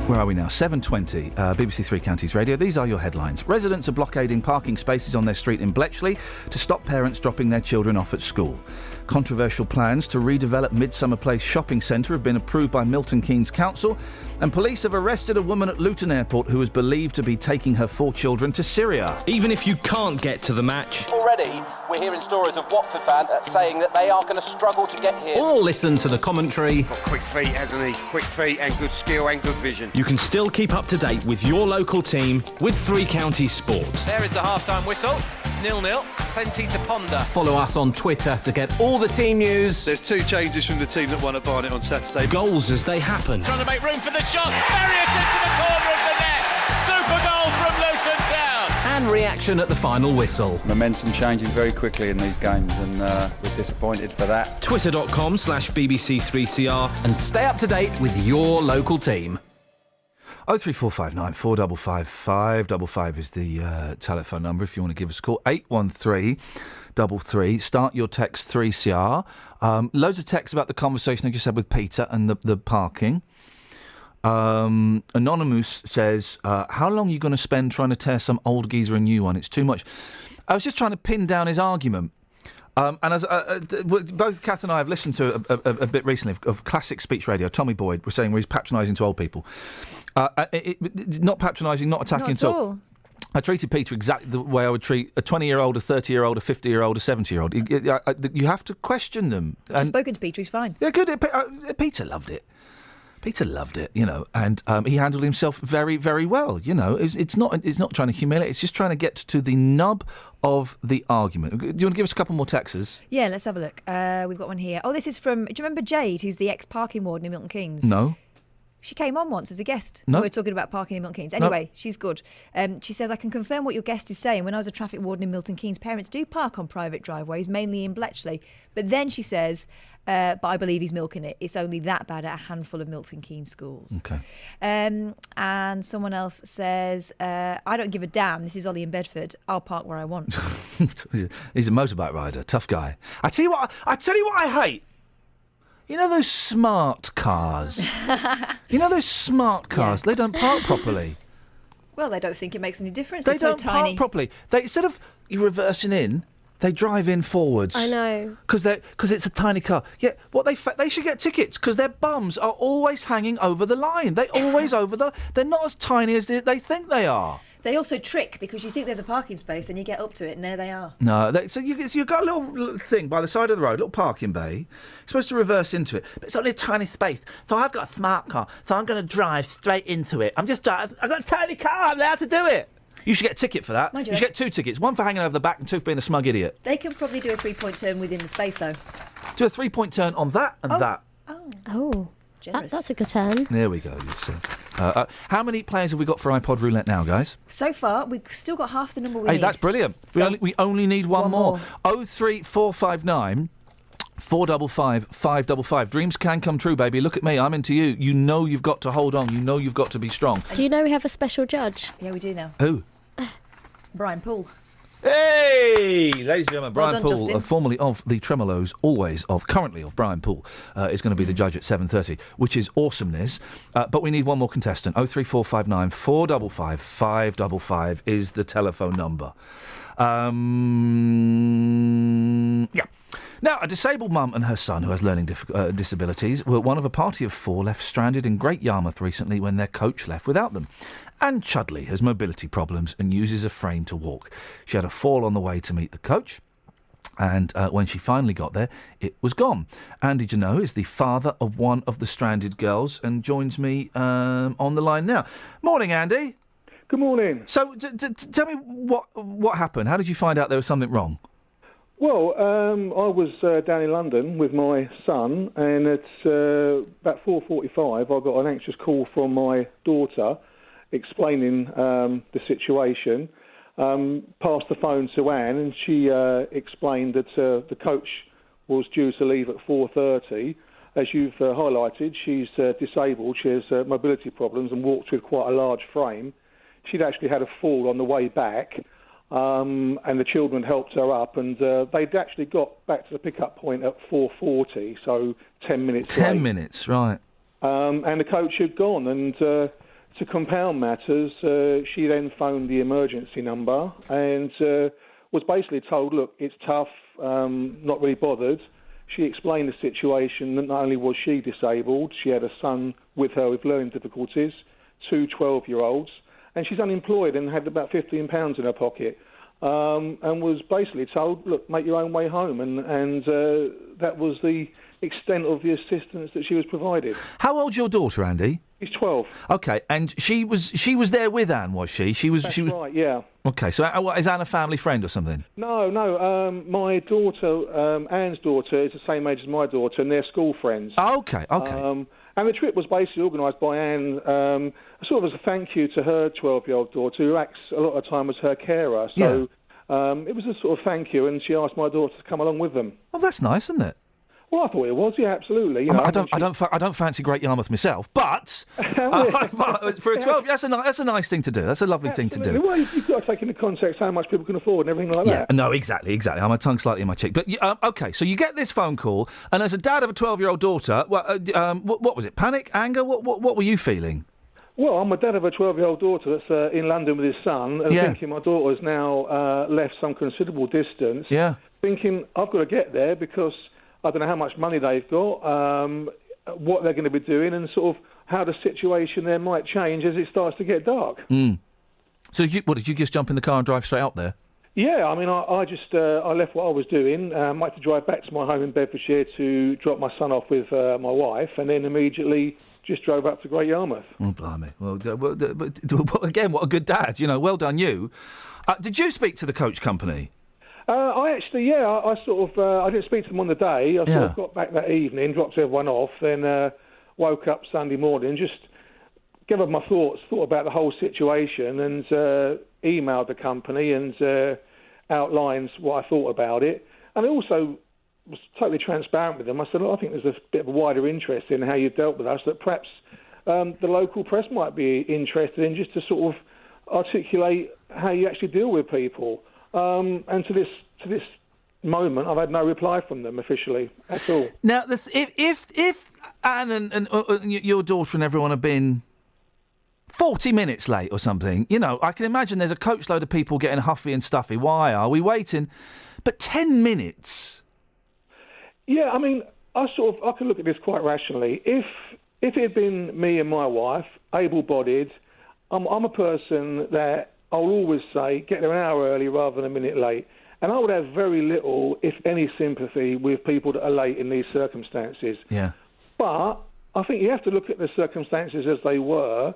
Where are we now? 7:20, BBC Three Counties Radio. These are your headlines. Residents are blockading parking spaces on their street in Bletchley to stop parents dropping their children off at school. Controversial plans to redevelop Midsummer Place shopping centre have been approved by Milton Keynes Council, and police have arrested a woman at Luton Airport who is believed to be taking her 4 children to Syria. Even if you can't get to the match. Already, we're hearing stories of Watford fans saying that they are going to struggle to get here. Or listen to the commentary. Got quick feet, hasn't he? Quick feet and good skill and good vision. You can still keep up to date with your local team with Three Counties Sport. There is the half-time whistle. It's 0-0. Plenty to ponder. Follow us on Twitter to get all the team news. There's 2 changes from the team that won at Barnet on Saturday. Goals as they happen. Trying to make room for the shot. Marriott into the corner of the net. Super goal from Luton Town. And reaction at the final whistle. Momentum changes very quickly in these games, and we're disappointed for that. Twitter.com/BBC3CR. And stay up to date with your local team. 03459 455 555 is the telephone number if you want to give us a call. 81333. Start your text 3CR. Loads of texts about the conversation I just had with Peter and the parking. Anonymous says, how long are you going to spend trying to tear some old geezer a new one? It's too much. I was just trying to pin down his argument. And as both Kath and I have listened to a bit recently of classic speech radio, Tommy Boyd was saying where he's patronising to old people. Not patronising, not attacking Not at all. I treated Peter exactly the way I would treat a 20-year-old, a 30-year-old, a 50-year-old, a 70-year-old. You have to question them. I've spoken to Peter, he's fine. Yeah, good. Peter loved it. Peter loved it, and he handled himself very, very well. It's not trying to humiliate. It's just trying to get to the nub of the argument. Do you want to give us a couple more texts? Yeah, let's have a look. We've got one here. Oh, this is from. Do you remember Jade, who's the ex-parking warden in Milton Keynes? No. She came on once as a guest. No. We were talking about parking in Milton Keynes. Anyway, she's good. She says, I can confirm what your guest is saying. When I was a traffic warden in Milton Keynes, parents do park on private driveways, mainly in Bletchley. But then she says, but I believe he's milking it. It's only that bad at a handful of Milton Keynes schools. Okay. And someone else says, I don't give a damn. This is Ollie in Bedford. I'll park where I want. He's a motorbike rider, tough guy. I tell you what I hate. You know those smart cars? They don't park properly. Well, they don't think it makes any difference. They They're don't so tiny. park properly. They, instead of you reversing in, they drive in forwards. I know. Because it's a tiny car. Yeah, they should get tickets because their bums are always hanging over the line. They're not as tiny as they think they are. They also trick because you think there's a parking space and you get up to it and there they are. No, so you've got a little thing by the side of the road, a little parking bay. You're supposed to reverse into it, but it's only a tiny space. So I've got a smart car, so I'm going to drive straight into it. I've got a tiny car, I'm allowed to do it. You should get a ticket for that. Mind You you, should get 2 tickets, one for hanging over the back and 2 for being a smug idiot. They can probably do a 3-point turn within the space, though. Do a 3-point turn on that and that. Oh, generous. That's a good turn. There we go, you see. How many players have we got for iPod roulette now, guys? So far, we've still got half the number we Hey, need. that's brilliant. We only need one more. 03459 455 555. Dreams can come true, baby. Look at me. I'm into you. You know you've got to hold on. You know you've got to be strong. Do you know we have a special judge? Yeah, we do now. Who? Brian Poole. Hey, ladies and gentlemen, Well Brian done, Poole, Justin. formerly of the Tremolos, currently of Brian Poole, is going to be the judge at 7:30, which is awesomeness. But we need one more contestant. 03459 455 555 is the telephone number. Yeah. Now, a disabled mum and her son, who has learning disabilities, were one of a party of 4 left stranded in Great Yarmouth recently when their coach left without them. Anne Chudley has mobility problems and uses a frame to walk. She had a fall on the way to meet the coach, and when she finally got there, it was gone. Andy Janot is the father of one of the stranded girls and joins me on the line now. Morning, Andy. Good morning. So, tell me what happened. How did you find out there was something wrong? Well, I was down in London with my son, and at about 4:45, I got an anxious call from my daughter explaining the situation. Passed the phone to Anne, and she explained that the coach was due to leave at 4:30. As you've highlighted, she's disabled. She has mobility problems and walks with quite a large frame. She'd actually had a fall on the way back. And the children helped her up, and they'd actually got back to the pickup point at 4:40, so 10 minutes late. 10 minutes, right. And the coach had gone, and to compound matters, she then phoned the emergency number and was basically told, look, it's tough, not really bothered. She explained the situation, that not only was she disabled, she had a son with her with learning difficulties, 2 12-year-olds, and she's unemployed and had about £15 in her pocket, and was basically told, look, make your own way home, and that was the extent of the assistance that she was provided. How old's your daughter, Andy? She's 12. Okay, and she was there with Anne, was she? That's right, yeah. Okay, so is Anne a family friend or something? No, my daughter, Anne's daughter, is the same age as my daughter, and they're school friends. Okay. And the trip was basically organised by Anne, sort of as a thank you to her 12-year-old daughter, who acts a lot of the time as her carer. So it was a sort of thank you, and she asked my daughter to come along with them. Oh, that's nice, isn't it? Well, I thought it was, yeah, absolutely. You know, I don't fancy Great Yarmouth myself, but for a 12, that's a nice thing to do. That's a lovely thing to do. Well, you've got to take into context how much people can afford and everything like that. Yeah, no, exactly. I'm a tongue slightly in my cheek. But okay, so you get this phone call, and as a dad of a 12-year-old daughter, what was it? Panic, anger? What were you feeling? Well, I'm a dad of a 12-year-old daughter that's in London with his son, and thinking my daughter's now left some considerable distance. Yeah. Thinking I've got to get there because I don't know how much money they've got, what they're going to be doing, and sort of how the situation there might change as it starts to get dark. So did you just jump in the car and drive straight up there? Yeah, I mean, I just I left what I was doing. I had to drive back to my home in Bedfordshire to drop my son off with my wife, and then immediately just drove up to Great Yarmouth. Oh, blimey. Well, again, what a good dad. You know, well done you. Did you speak to the coach company? I actually, I sort of, I didn't speak to them on the day. I sort of got back that evening, dropped everyone off, then woke up Sunday morning, just gathered my thought about the whole situation, and emailed the company and outlined what I thought about it. And I also was totally transparent with them. I said, I think there's a bit of a wider interest in how you've dealt with us, that perhaps the local press might be interested in, just to sort of articulate how you actually deal with people. And to this moment, I've had no reply from them officially at all. Now, if Anne and your daughter and everyone have been 40 minutes late or something, I can imagine there's a coach load of people getting huffy and stuffy. Why are we waiting? But 10 minutes? Yeah, I mean, I can look at this quite rationally. If it had been me and my wife, able-bodied, I'm a person that I'll always say, get there an hour early rather than a minute late. And I would have very little, if any, sympathy with people that are late in these circumstances. Yeah. But I think you have to look at the circumstances as they were.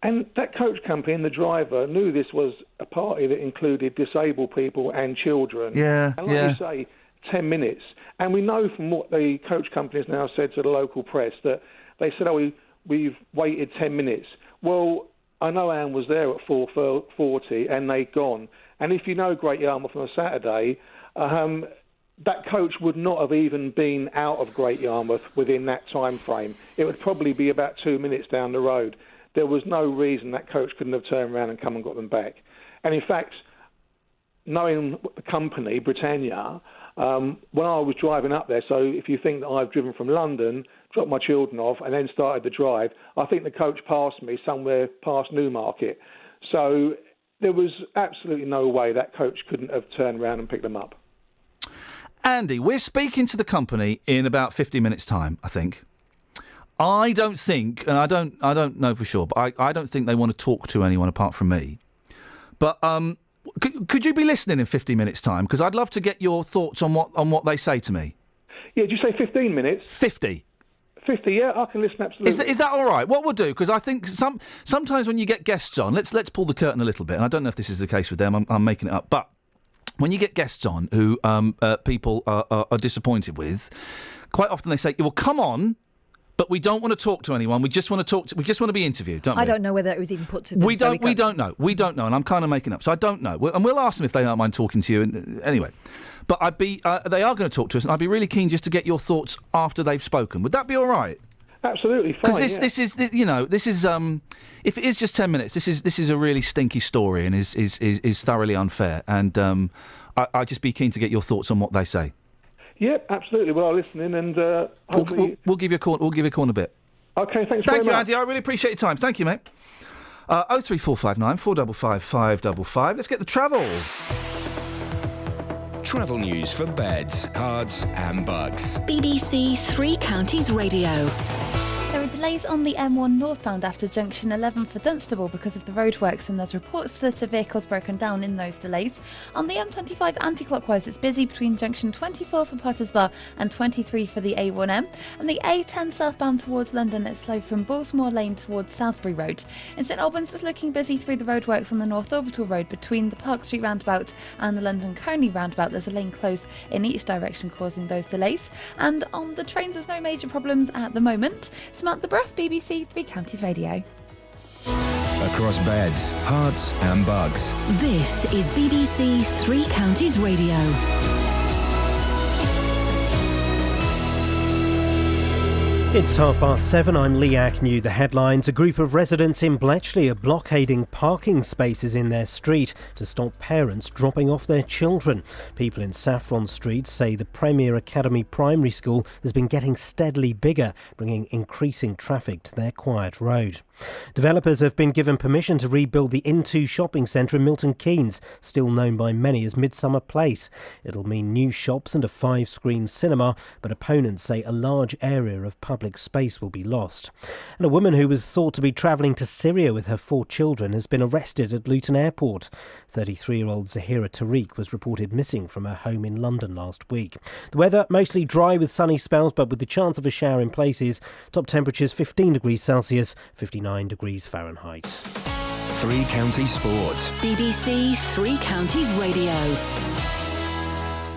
And that coach company and the driver knew this was a party that included disabled people and children. Yeah, and like you say, 10 minutes. And we know from what the coach company has now said to the local press that they said, we've waited 10 minutes. Well, I know Anne was there at 4:40 and they'd gone. And if you know Great Yarmouth on a Saturday, that coach would not have even been out of Great Yarmouth within that time frame. It would probably be about 2 minutes down the road. There was no reason that coach couldn't have turned around and come and got them back. And in fact, knowing the company, Britannia, when I was driving up there, so if you think that I've driven from London, dropped my children off and then started the drive, I think the coach passed me somewhere past Newmarket. So there was absolutely no way that coach couldn't have turned around and picked them up. Andy, we're speaking to the company in about 50 minutes' time, I think. I don't think, and I don't know for sure, but I don't think they want to talk to anyone apart from me. But could you be listening in 50 minutes' time? Because I'd love to get your thoughts on what they say to me. Yeah, did you say 15 minutes? 50. 50, yeah, I can listen absolutely. Is that all right? What we'll do, because I think sometimes when you get guests on, let's pull the curtain a little bit, and I don't know if this is the case with them, I'm making it up, but when you get guests on who people are disappointed with, quite often they say, well, come on, but we don't want to talk to anyone. We just want to we just want to be interviewed, don't we? I don't know whether it was even put to them. We don't know, and I'm kind of making up. So I don't know, and we'll ask them if they don't mind talking to you. And anyway, but they are going to talk to us, and I'd be really keen just to get your thoughts after they've spoken. Would that be all right? Absolutely fine. Because this is if it is just 10 minutes, this is a really stinky story and is thoroughly unfair. And I'd just be keen to get your thoughts on what they say. Yep, absolutely. Well, I'll listen in and hopefully... We'll give you a call. We'll give you a call in a bit. OK, thanks very much. Thank you, Andy. I really appreciate your time. Thank you, mate. 03459 455 555. Let's get the travel. Travel news for beds, cards and bugs. BBC Three Counties Radio. There are delays on the M1 northbound after junction 11 for Dunstable because of the roadworks, and there's reports that a vehicle's broken down in those delays. On the M25 anti-clockwise, it's busy between junction 24 for Potters Bar and 23 for the A1M. And the A10 southbound towards London, it's slow from Bullsmore Lane towards Southbury Road. In St Albans, it's looking busy through the roadworks on the North Orbital Road between the Park Street roundabout and the London Coney roundabout. There's a lane closed in each direction, causing those delays. And on the trains, there's no major problems at the moment. Samantha Bruff, BBC Three Counties Radio. Across beds, hearts and bugs. This is BBC Three Counties Radio. It's 7:30. I'm Lee Agnew. The headlines. A group of residents in Bletchley are blockading parking spaces in their street to stop parents dropping off their children. People in Saffron Street say the Premier Academy Primary School has been getting steadily bigger, bringing increasing traffic to their quiet road. Developers have been given permission to rebuild the Into shopping centre in Milton Keynes, still known by many as Midsummer Place. It'll mean new shops and a 5-screen cinema, but opponents say a large area of public space will be lost. And a woman who was thought to be travelling to Syria with her 4 children has been arrested at Luton Airport. 33-year-old Zahira Tariq was reported missing from her home in London last week. The weather mostly dry with sunny spells, but with the chance of a shower in places. Top temperatures 15 degrees Celsius, 59 degrees Fahrenheit. Three Counties Sport. BBC Three Counties Radio.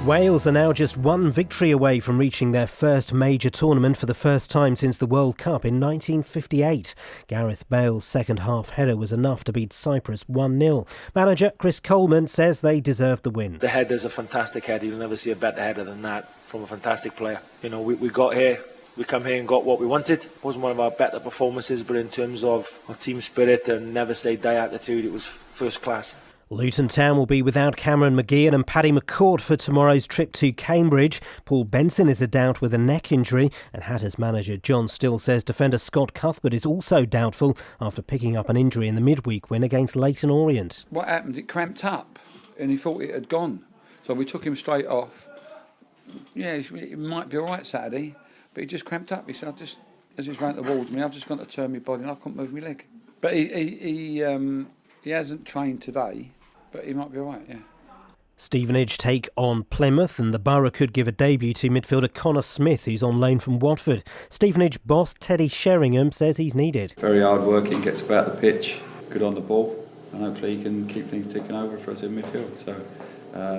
Wales are now just one victory away from reaching their first major tournament for the first time since the World Cup in 1958. Gareth Bale's second-half header was enough to beat Cyprus 1-0. Manager Chris Coleman says they deserved the win. The header's a fantastic header. You'll never see a better header than that from a fantastic player. You know, we got here. We come here and got what we wanted. It wasn't one of our better performances, but in terms of team spirit and never say die attitude, it was first class. Luton Town will be without Cameron McGeehan and Paddy McCourt for tomorrow's trip to Cambridge. Paul Benson is a doubt with a neck injury, and Hatters manager John Still says defender Scott Cuthbert is also doubtful after picking up an injury in the midweek win against Leyton Orient. What happened? It cramped up, and he thought it had gone. So we took him straight off. Yeah, it might be all right Saturday, but he just cramped up. He said, as he's ran towards me, I've just got to turn my body and I couldn't move my leg. But he hasn't trained today. But he might be all right, yeah. Stevenage take on Plymouth, and the Borough could give a debut to midfielder Connor Smith, who's on loan from Watford. Stevenage boss Teddy Sheringham says he's needed. Very hard working, gets about the pitch, good on the ball, and hopefully he can keep things ticking over for us in midfield. So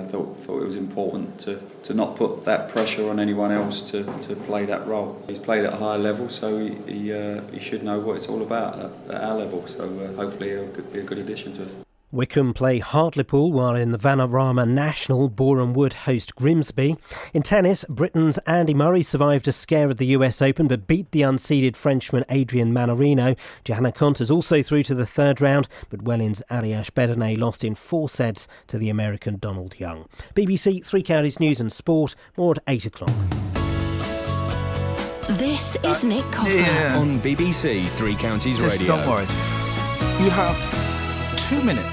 thought it was important to not put that pressure on anyone else to play that role. He's played at a higher level, so he should know what it's all about at our level. So hopefully he'll be a good addition to us. Wickham play Hartlepool, while in the Vanarama National, Boreham Wood host Grimsby. In tennis, Britain's Andy Murray survived a scare at the US Open but beat the unseeded Frenchman Adrian Manarino. Johanna Konta's also through to the third round, but Welling's Aliash Bedene lost in 4 sets to the American Donald Young. BBC Three Counties News and Sport, more at 8 o'clock. This is Nick Coffer on BBC Three Counties Radio. Don't worry. You have 2 minutes.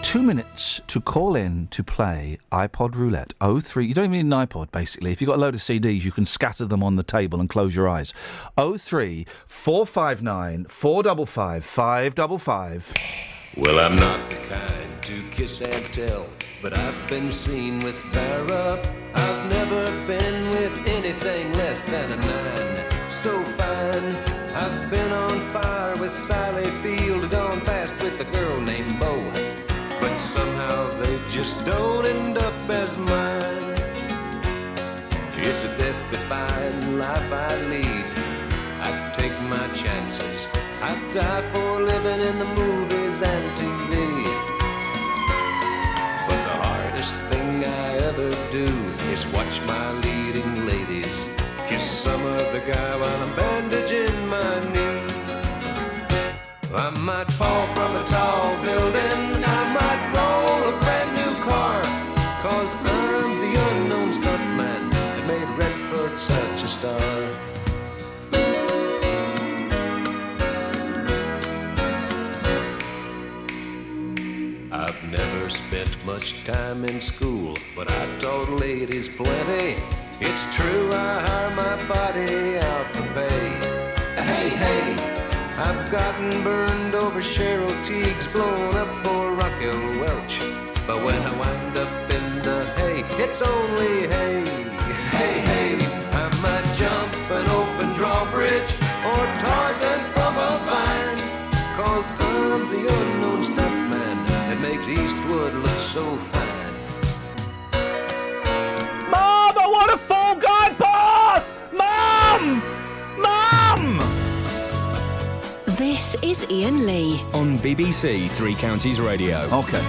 2 minutes to call in to play iPod Roulette. 03. You don't even need an iPod, basically. If you've got a load of CDs, you can scatter them on the table and close your eyes. 03 459 455 555. Well, I'm not the kind to kiss and tell, but I've been seen with Farrah. I've never been with anything less than a 9. So fine. I've been on fire with Sally Field, gone fast with a girl named Bo. But somehow they just don't end up as mine. It's a death-defying life I lead. I take my chances. I die for living in the movies and TV. But the hardest thing I ever do is watch my leading ladies kiss some other guy while I'm bandaging my knee. I might fall from a tall building, I might roll a brand new car, 'cause I'm the unknown stuntman that made Redford such a star. I've never spent much time in school, but I taught ladies plenty. It's true, I hire my body out for pay. Hey, hey, I've gotten burned over Cheryl Teague's, blown up for Raquel Welch. But when I wind up in the hay, it's only hay. Hey, hey, I might jump an open drawbridge or Tarzan from a vine, 'cause I'm the unknown stuntman that makes Eastwood look so fine. Mom, I want a full guide path! Mom! Mom! This is Iain Lee on BBC Three Counties Radio. Okay.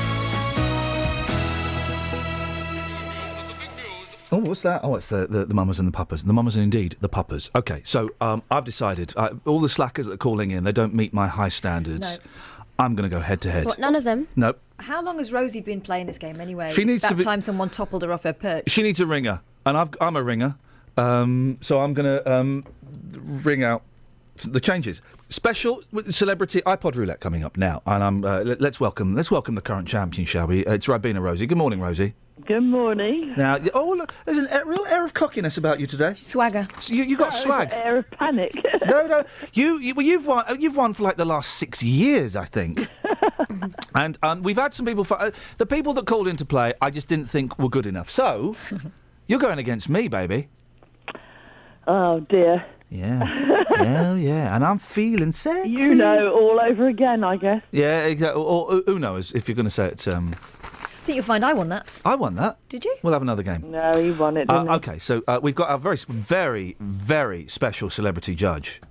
Oh, what's that? Oh, it's the mamas and the papas. The mamas and indeed the papas. Okay, so I've decided all the slackers that are calling in, they don't meet my high standards. No. I'm going to go head to head. What, none of them? Nope. How long has Rosie been playing this game anyway? She needs it's to about time someone toppled her off her perch. She needs a ringer, and I'm a ringer, so I'm going to ring out the changes. Special celebrity iPod Roulette coming up now, and let's welcome the current champion, shall we? It's Rabina Rosie. Good morning, Rosie. Good morning. Now, look, there's a real air of cockiness about you today. Swagger. So you got swag. An air of panic. No. You've won for like the last 6 years, I think. And we've had some people. The people that called in to play, I just didn't think were good enough. So you're going against me, baby. Oh dear. Yeah. Yeah. And I'm feeling sexy. You know, all over again, I guess. Yeah, exactly. Or Uno, if you're going to say it. think you'll find I won that. I won that. Did you? We'll have another game. No, he won it, didn't he? Okay, so we've got a very, very, very special celebrity judge.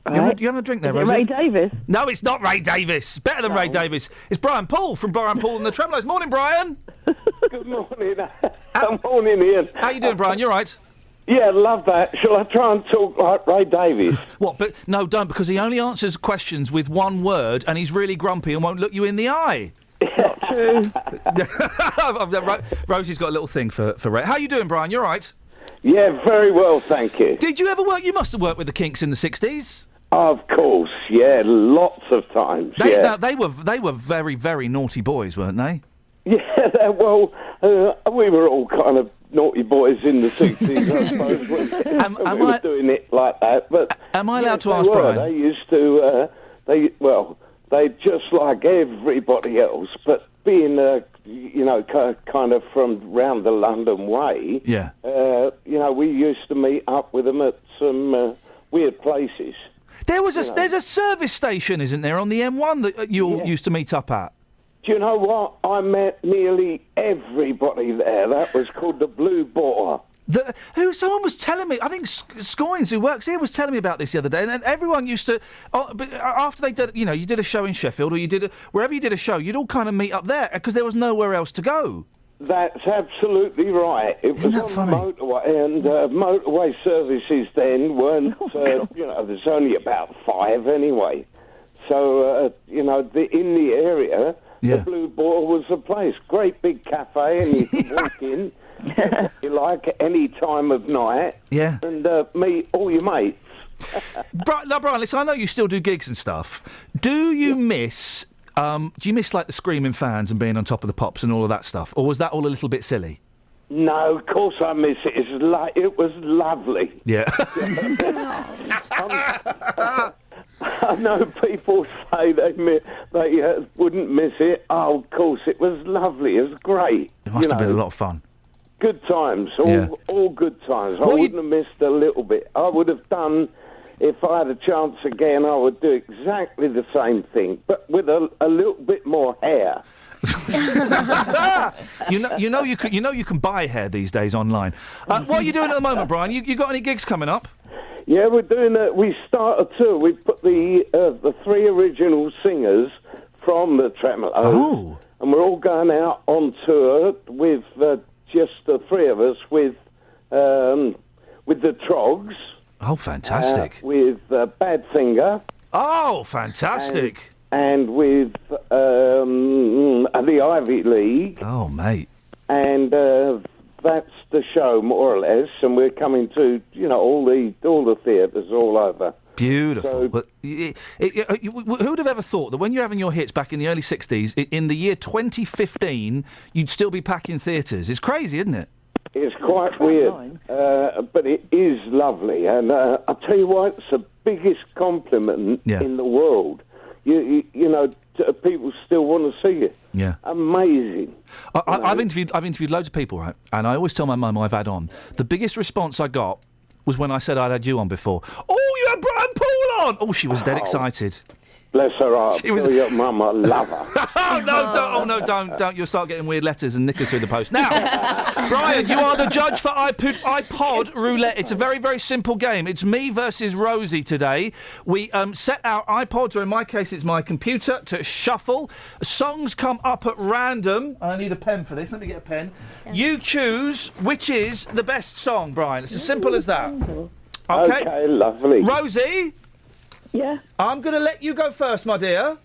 Right. You having a drink there, Is it Rosie? Ray Davis? No, it's not Ray Davis. Better than Ray Davis. It's Brian Paul from Brian Paul and the Tremolos. Morning, Brian. Good morning. Good morning, Ian. How you doing, Brian? You all right? Yeah, love that. Shall I try and talk like Ray Davis? What? But no, don't, because he only answers questions with one word, and he's really grumpy and won't look you in the eye. Not true. Rosie's got a little thing for Ray. How you doing, Brian? You all right? Yeah, very well, thank you. Did you ever work? You must have worked with the Kinks in the 60s. Of course, yeah, lots of times. They were very, very naughty boys, weren't they? Yeah, well, we were all kind of naughty boys in the 60s, I suppose. We were doing it like that. But am I allowed to ask, Brian? They used to, they just like everybody else, but being, kind of from round the London way, yeah. We used to meet up with them at some weird places. There's a service station, isn't there, on the M1 that you all used to meet up at? Do you know what? I nearly everybody there. That was called the Blue Boar. Someone was telling me, I think Scoynes, who works here, was telling me about this the other day, and everyone used to, after they did, you did a show in Sheffield, or wherever you did a show, you'd all kind of meet up there, because there was nowhere else to go. That's absolutely right. It was on the motorway, and motorway services then weren't, there's only about 5 anyway. So, in the area, the Blue Boar was the place. Great big cafe, and you could walk in, if you like, any time of night, and meet all your mates. Brian, listen, I know you still do gigs and stuff. Do you miss... do you miss, like, the screaming fans and being on top of the pops and all of that stuff? Or was that all a little bit silly? No, of course I miss it. It was lovely. Yeah. I know people say they wouldn't miss it. Oh, of course, it was lovely. It was great. It must have been a lot of fun. Good times. All good times. I wouldn't have missed a little bit. I would have done... If I had a chance again, I would do exactly the same thing, but with a little bit more hair. you can buy hair these days online. What are you doing at the moment, Brian? You got any gigs coming up? Yeah, we're doing. We start a tour. We put the 3 original singers from the Tremolos, and we're all going out on tour with just the 3 of us with the Trogs. Oh, fantastic. With Badfinger. Oh, fantastic. And with the Ivy League. Oh, mate. And that's the show, more or less. And we're coming to, all the theatres all over. Beautiful. So, but who would have ever thought that when you're having your hits back in the early 60s, in the year 2015, you'd still be packing theatres? It's crazy, isn't it? It's quite weird, but it is lovely. And I'll tell you what, it's the biggest compliment in the world. People still want to see you. Yeah. Amazing. I've interviewed loads of people, right? And I always tell my mum I've had on. The biggest response I got was when I said I'd had you on before. Oh, you had Brian Paul on! Oh, she was dead excited. Bless her heart. Tell your mum I love her. Don't. You'll start getting weird letters and knickers through the post. Now, Brian, you are the judge for iPod Roulette. It's a very, very simple game. It's me versus Rosie today. We set our iPods, or in my case, it's my computer, to shuffle. Songs come up at random. And I need a pen for this. Let me get a pen. Yeah. You choose which is the best song, Brian. It's as simple as that. Okay, lovely. Rosie? Yeah? I'm going to let you go first, my dear.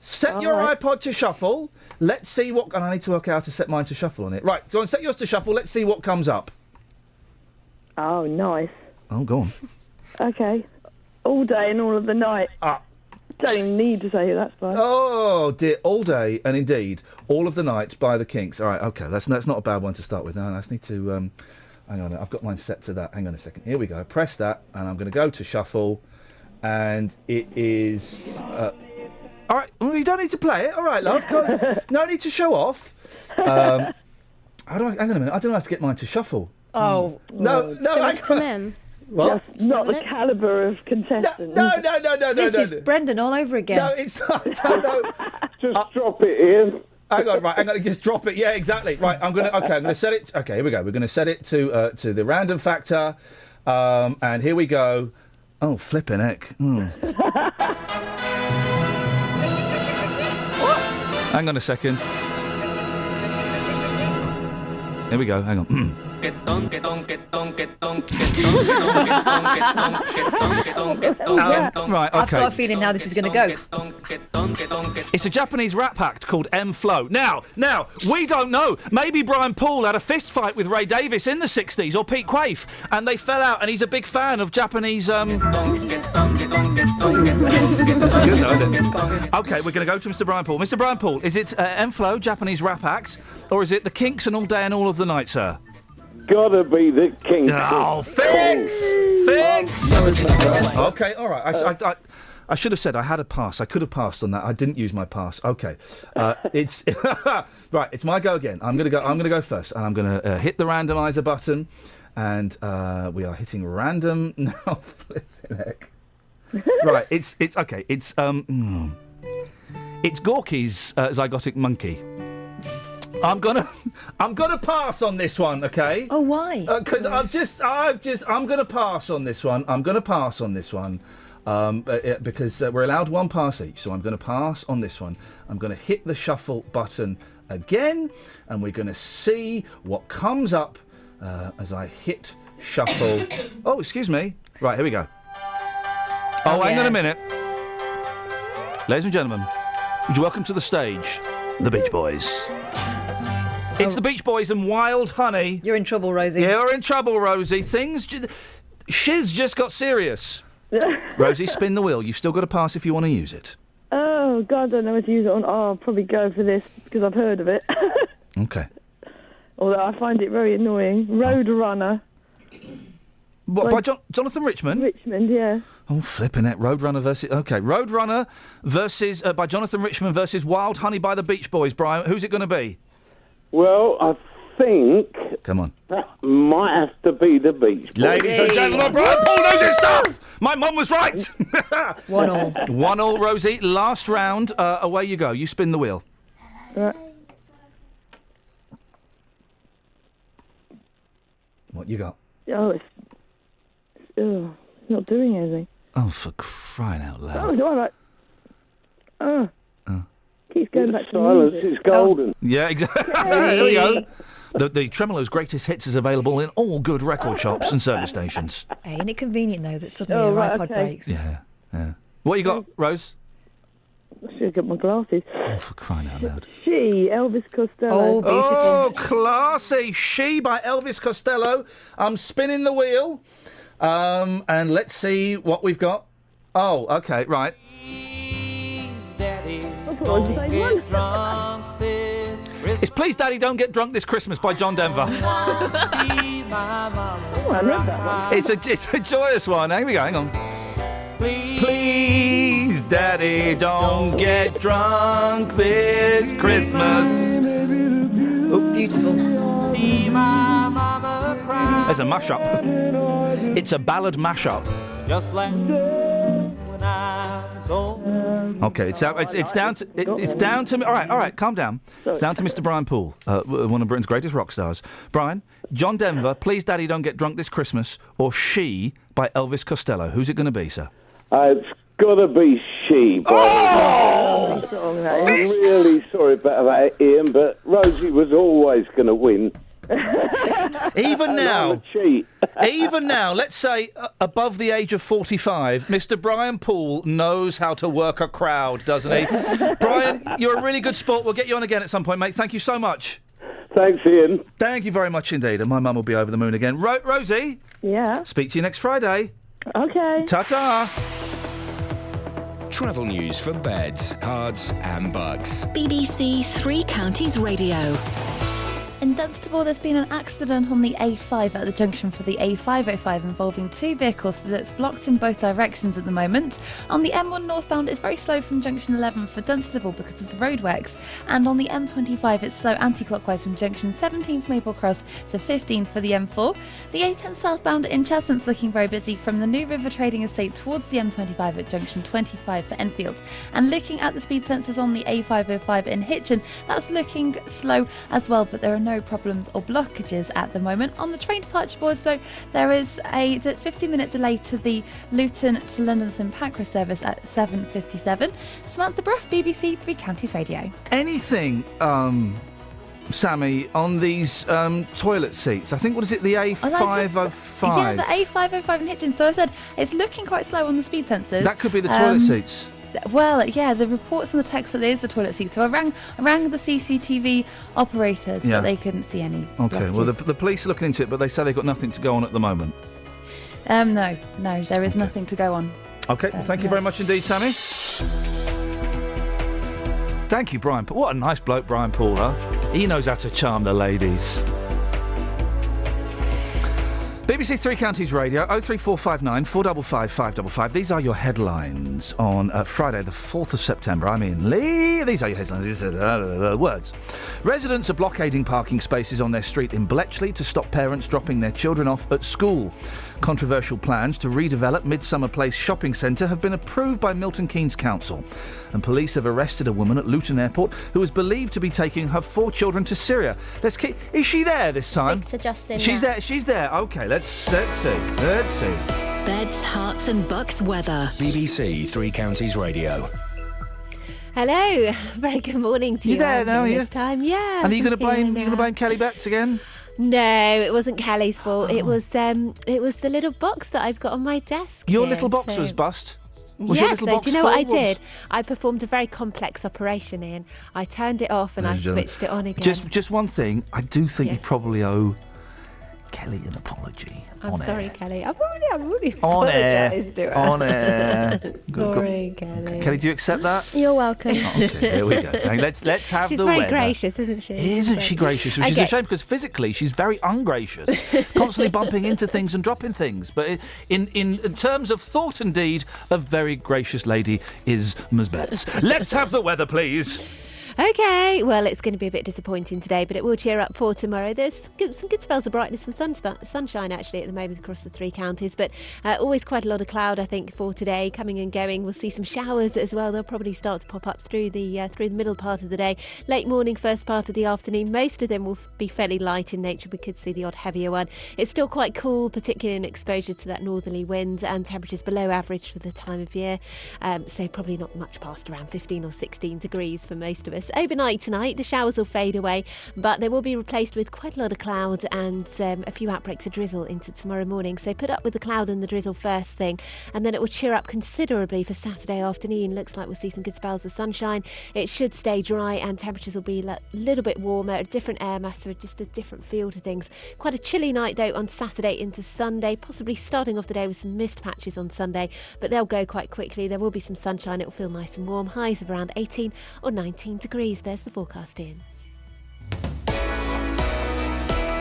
Set your iPod to shuffle. Let's see what... And I need to work out how to set mine to shuffle on it. Right, go on, set yours to shuffle. Let's see what comes up. Oh, nice. Oh, go on. Okay. All day and all of the night. Don't even need to say it, that's fine. Oh, dear. All Day and Indeed. All of the Night by the Kinks. All right, OK. That's not a bad one to start with. No, I just need to... hang on, I've got mine set to that. Hang on a second. Here we go. Press that, and I'm going to go to shuffle... And it is... all right, well, you don't need to play it. All right, love. No need to show off. Hang on a minute. I don't know how to get mine to shuffle. Oh. No. Do you want to come in? What? That's not the calibre of contestant. No. This is Brendan all over again. No, it's not. No. Just drop it, Ian. Hang on, just drop it. Yeah, exactly. Right, I'm gonna set it. Okay, here we go. We're gonna set it to the random factor, and here we go. Oh, flipping heck. Hang on a second. Here we go. Hang on. Right, okay. I've got a feeling now this is going to go. It's a Japanese rap act called M-Flow. Now, we don't know. Maybe Brian Paul had a fist fight with Ray Davies in the 60s, or Pete Quaife, and they fell out, and he's a big fan of Japanese... That's good, though, isn't it? OK, we're going to go to Mr. Brian Paul. Mr. Brian Paul, is it M-Flow, Japanesse rap act, or is it the Kinks and All Day and All of the Night, sir? Gotta be the Kinks. Oh, fix! OK, all right. I should have said I had a pass. I could have passed on that. I didn't use my pass. OK, it's right. It's my go again. I'm gonna go first, and I'm gonna hit the randomizer button, and we are hitting random now. Flipping heck. Right. It's OK. It's Gorky's zygotic monkey. I'm gonna pass on this one, okay? Oh, why? Because I'm gonna pass on this one. Because we're allowed one pass each, so I'm gonna pass on this one. I'm gonna hit the shuffle button again, and we're gonna see what comes up as I hit shuffle. Oh, excuse me. Right, here we go. Oh, hang on a minute. Ladies and gentlemen, would you welcome to the stage the Beach Boys? It's the Beach Boys and Wild Honey. You're in trouble, Rosie. You're in trouble, Rosie. Shiz just got serious. Rosie, spin the wheel. You've still got to pass if you want to use it. Oh, God, I don't know what to use it on. Oh, I'll probably go for this because I've heard of it. OK. Although I find it very annoying. Roadrunner. What, by Jonathan Richman? Richmond, yeah. Oh, flipping it. Roadrunner versus... OK, Roadrunner versus... by Jonathan Richman versus Wild Honey by the Beach Boys. Brian, who's it going to be? Well, I think... Come on. That might have to be the Beach Boys. Ladies and gentlemen, Brian Paul knows his stuff! My mum was right! 1-1. 1-1, Rosie. Last round. Away you go. You spin the wheel. What you got? Oh, it's not doing anything. Oh, for crying out loud. Oh, keeps going back to silence. music. It's golden. Yeah, exactly. There we go. The Tremolo's greatest hits is available in all good record shops and service stations. Hey, isn't it convenient, though, that suddenly your iPod breaks? Yeah. What you got, Rose? I should have got my glasses. Oh, for crying out loud. She, Elvis Costello. Oh, beautiful. Oh, classy. She by Elvis Costello. I'm spinning the wheel. And let's see what we've got. Oh, OK, right. It's Please Daddy Don't Get Drunk This Christmas by John Denver. I read that one. It's a joyous one. Here we go, hang on. Please, Daddy, don't get drunk this Christmas. Oh, beautiful. There's a mashup. It's a ballad mashup. Just like when I was old. Okay, it's down to me. All right, calm down. It's down to Mr. Brian Paul, one of Britain's greatest rock stars. Brian, John Denver, Please Daddy Don't Get Drunk This Christmas, or She by Elvis Costello. Who's it going to be, sir? It's got to be She. Oh! I'm really sorry about that, Ian, but Rosie was always going to win. Even now, let's say above the age of 45, Mr. Brian Paul knows how to work a crowd, doesn't he? Brian, you're a really good sport. We'll get you on again at some point, mate. Thank you so much. Thanks, Ian. Thank you very much indeed. And my mum will be over the moon again. Rosie? Yeah? Speak to you next Friday. OK. Ta-ta. Travel news for beds, cards and bugs. BBC Three Counties Radio. In Dunstable, there's been an accident on the A5 at the junction for the A505 involving two vehicles, so that's blocked in both directions at the moment. On the M1 northbound, it's very slow from junction 11 for Dunstable because of the roadworks, and on the M25, it's slow anti-clockwise from junction 17 for Maple Cross to 15 for the M4. The A10 southbound in Cheshunt's looking very busy from the New River Trading Estate towards the M25 at junction 25 for Enfield. And looking at the speed sensors on the A505 in Hitchin, that's looking slow as well, but there are no problems or blockages at the moment. On the train departure boards, though, there is a 50-minute delay to the Luton to London St Pancras service at 7:57. Samantha Bruff, BBC Three Counties Radio. Anything, Sammy, on these toilet seats? I think, what is it, the A505? Yeah, the A505 in Hitchin. So I said it's looking quite slow on the speed sensors. That could be the toilet seats. Well, yeah, the reports and the text that it is the toilet seat. So I rang the CCTV operators, but they couldn't see any. Okay, blockages. well, the police are looking into it, but they say they've got nothing to go on at the moment. No, there is nothing to go on. Okay, well, thank you very much indeed, Sammy. Thank you, Brian. What a nice bloke, Brian Paul, huh? He knows how to charm the ladies. BBC Three Counties Radio, 03459 455 555. These are your headlines on Friday, the 4th of September. I'm Iain Lee. These are your headlines. These are words. Residents are blockading parking spaces on their street in Bletchley to stop parents dropping their children off at school. Controversial plans to redevelop Midsummer Place shopping centre have been approved by Milton Keynes Council. And police have arrested a woman at Luton Airport who is believed to be taking her 4 children to Syria. Is she there this time? Speak to Justin. She's there. She's there. OK, let's see. Beds, Hearts and Bucks weather. BBC Three Counties Radio. Hello, very good morning to you. You there now? This time, yeah. And are you going to blame Kelly Betts again? No, it wasn't Kelly's fault. It was the little box that I've got on my desk. Your here, little box was bust. Was yes, your little box do you know full? what I did? I performed a very complex operation, Ian. I turned it off and I switched it on again. Just one thing. I do think you probably owe Kelly an apology. I'm sorry, Kelly. I've already On apologised to her. On air. Sorry, Kelly. Kelly, do you accept that? You're welcome. Okay, there we go. Let's have she's the weather. She's very gracious, isn't she? Isn't she gracious? Which is a shame because physically she's very ungracious, constantly bumping into things and dropping things. But in terms of thought and deed, a very gracious lady is Ms. Betts. Let's have the weather, please. Okay, well, it's going to be a bit disappointing today, but it will cheer up for tomorrow. There's some good spells of brightness and sunshine, actually, at the moment across the 3 counties, but always quite a lot of cloud, I think, for today, coming and going. We'll see some showers as well. They'll probably start to pop up through the middle part of the day. Late morning, first part of the afternoon, most of them will be fairly light in nature. We could see the odd heavier one. It's still quite cool, particularly in exposure to that northerly wind, and temperatures below average for the time of year, so probably not much past around 15 or 16 degrees for most of us. Overnight tonight, the showers will fade away, but they will be replaced with quite a lot of cloud and a few outbreaks of drizzle into tomorrow morning. So put up with the cloud and the drizzle first thing, and then it will cheer up considerably for Saturday afternoon. Looks like we'll see some good spells of sunshine. It should stay dry and temperatures will be a little bit warmer, a different air mass, so just a different feel to things. Quite a chilly night though on Saturday into Sunday, possibly starting off the day with some mist patches on Sunday, but they'll go quite quickly. There will be some sunshine. It will feel nice and warm. Highs of around 18 or 19 degrees. There's the forecast in.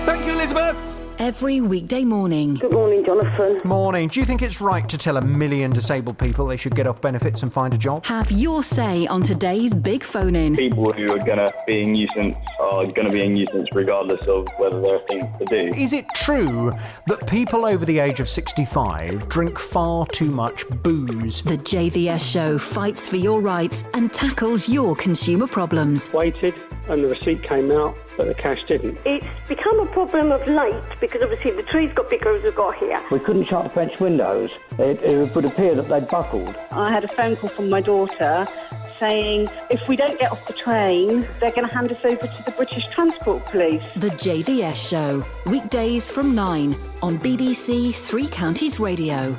Thank you, Elizabeth. Every weekday morning. Good morning, Jonathan. Morning. Do you think it's right to tell 1 million disabled people they should get off benefits and find a job? Have your say on today's big phone-in. People who are going to be a nuisance are going to be a nuisance regardless of whether there are things to do. Is it true that people over the age of 65 drink far too much booze? The JVS show fights for your rights and tackles your consumer problems. Waited and the receipt came out, but the cash didn't. It's become a problem of late because obviously the trees got bigger as we've got here. We couldn't shut the French windows. It would appear that they'd buckled. I had a phone call from my daughter saying if we don't get off the train, they're going to hand us over to the British Transport Police. The JVS show, weekdays from 9 on BBC Three Counties Radio.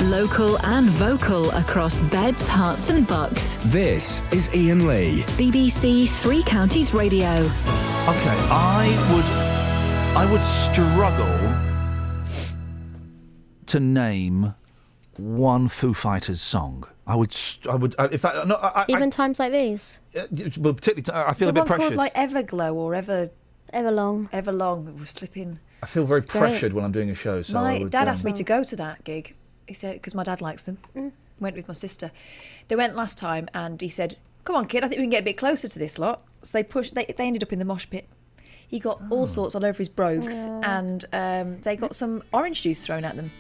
Local and vocal across Beds, Hearts and Bucks. This is Iain Lee. BBC Three Counties Radio. Okay, I would struggle to name one Foo Fighters song. I would. In fact, no. Even times like these. Well, particularly, I feel a bit one pressured. called like Everglow or Everlong. Everlong. It was flipping. I feel very pressured when I'm doing a show. So My dad asked me to go to that gig. He said because my dad likes them. Went with my sister. They went last time, and he said, "Come on, kid. I think we can get a bit closer to this lot." So they pushed. They ended up in the mosh pit. He got all sorts all over his brogues, and they got some orange juice thrown at them.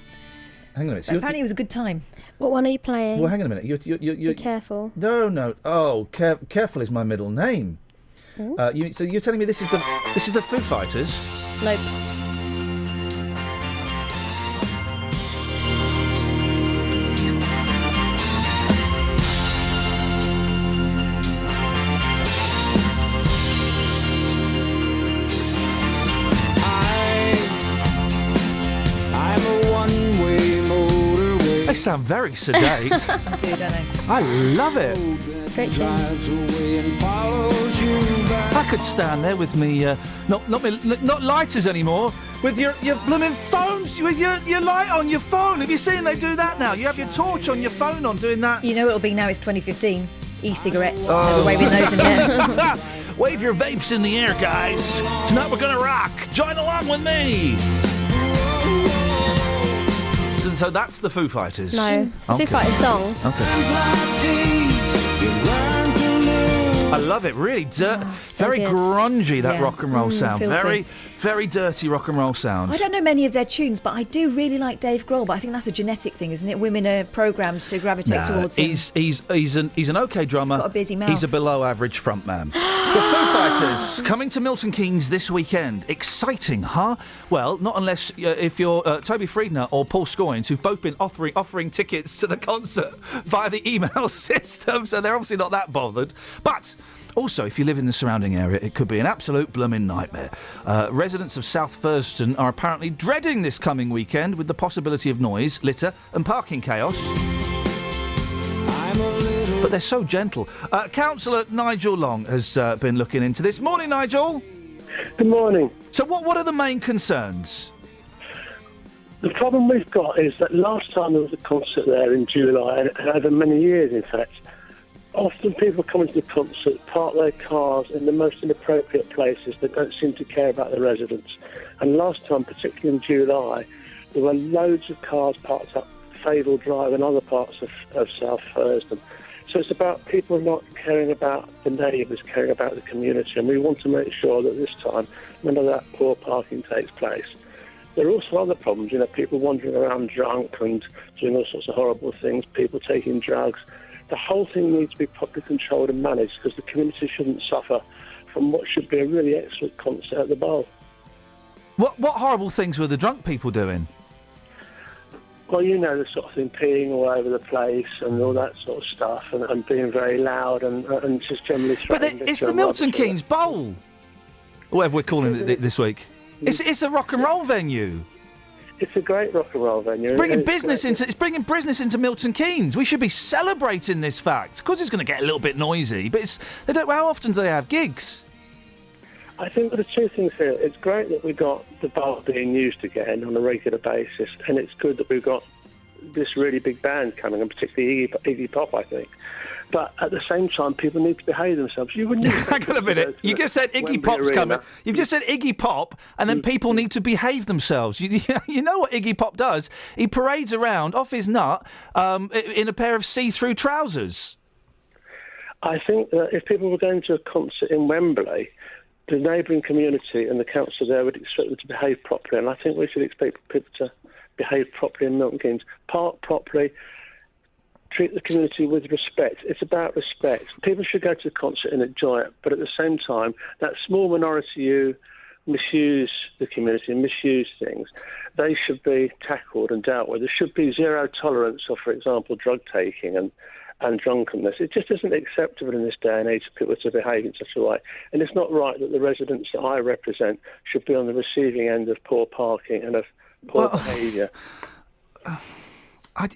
Hang on a minute. So apparently, it was a good time. What one are you playing? Well, hang on a minute. You Be careful. No. Oh, careful is my middle name. So you're telling me this is the Foo Fighters? Nope. They sound very sedate. I do, don't they? I love it. Great tune. I could stand there with me, not lighters anymore, with your blooming phones, with your light on your phone. Have you seen they do that now? You have your torch on your phone on doing that. You know it'll be now. It's 2015. E-cigarettes. They're waving those in the air. Wave your vapes in the air, guys. Tonight we're gonna rock. Join along with me. So that's the Foo Fighters? No, it's the Foo Fighters song. Okay. I love it. Really very good. grungy, that Yeah. rock and roll sound. Filthy. Very dirty rock and roll sound. I don't know many of their tunes, but I do really like Dave Grohl. But I think that's a genetic thing, isn't it? Women are programmed to gravitate towards him. He's an okay drummer. He's got a busy mouth. He's a below average frontman. The Foo Fighters coming to Milton Keynes this weekend. Exciting, huh? Well, not unless if you're Toby Friedner or Paul Scoynes, who've both been offering tickets to the concert via the email system, so they're obviously not that bothered. But also, if you live in the surrounding area, it could be an absolute blooming nightmare. Residents of South Thurston are apparently dreading this coming weekend with the possibility of noise, litter and parking chaos. But they're so gentle. Councillor Nigel Long has been looking into this. Morning, Nigel. Good morning. So what are the main concerns? The problem we've got is that last time there was a concert there in July, and over many years, in fact, often people come into the concert, park their cars in the most inappropriate places. They don't seem to care about the residents. And last time, particularly in July, there were loads of cars parked up Favel Drive and other parts of South Thurston. So it's about people not caring about the neighbours, caring about the community. And we want to make sure that this time, none of that poor parking takes place. There are also other problems, people wandering around drunk and doing all sorts of horrible things, people taking drugs. The whole thing needs to be properly controlled and managed because the community shouldn't suffer from what should be a really excellent concert at the Bowl. What horrible things were the drunk people doing? Well, the sort of thing, peeing all over the place and all that sort of stuff and being very loud and just generally threatening. But it's the Milton Keynes Bowl, whatever we're calling it this week. It's a rock and roll venue. It's a great rock and roll venue. It's bringing business into Milton Keynes. We should be celebrating this fact. Of course, it's going to get a little bit noisy, but how often do they have gigs? I think there are two things here. It's great that we've got the bar being used again on a regular basis, and it's good that we've got this really big band coming, and particularly Iggy Pop, I think. But at the same time, people need to behave themselves. You wouldn't. Hang on a minute. You just said Iggy Pop's coming. You've just said Iggy Pop, and then people need to behave themselves. You know what Iggy Pop does? He parades around off his nut in a pair of see-through trousers. I think that if people were going to a concert in Wembley, the neighbouring community and the council there would expect them to behave properly, and I think we should expect people to behave properly in Milton Keynes. Park properly. Treat the community with respect. It's about respect. People should go to the concert and enjoy it, but at the same time, that small minority who misuse the community and misuse things, they should be tackled and dealt with. There should be zero tolerance of, for example, drug taking and drunkenness. It just isn't acceptable in this day and age for people to behave in such a way. And it's not right that the residents that I represent should be on the receiving end of poor parking and of poor behaviour. I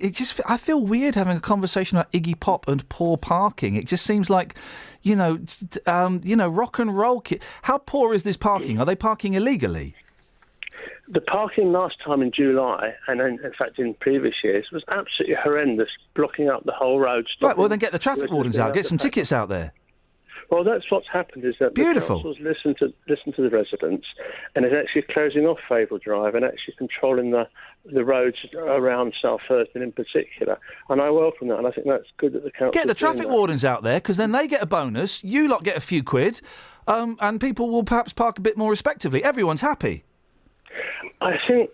feel weird having a conversation about Iggy Pop and poor parking. It just seems like, rock and roll. How poor is this parking? Are they parking illegally? The parking last time in July, and in fact in previous years, was absolutely horrendous, blocking up the whole road. Right, well then get the traffic wardens out, get some tickets out there. Well, that's what's happened, is that Beautiful. the council's listened to the residents and is actually closing off Favel Drive and actually controlling the roads around South Thurston in particular. And I welcome that, and I think that's good that the council... Get the traffic wardens out there, because then they get a bonus, you lot get a few quid, and people will perhaps park a bit more respectively. Everyone's happy. I think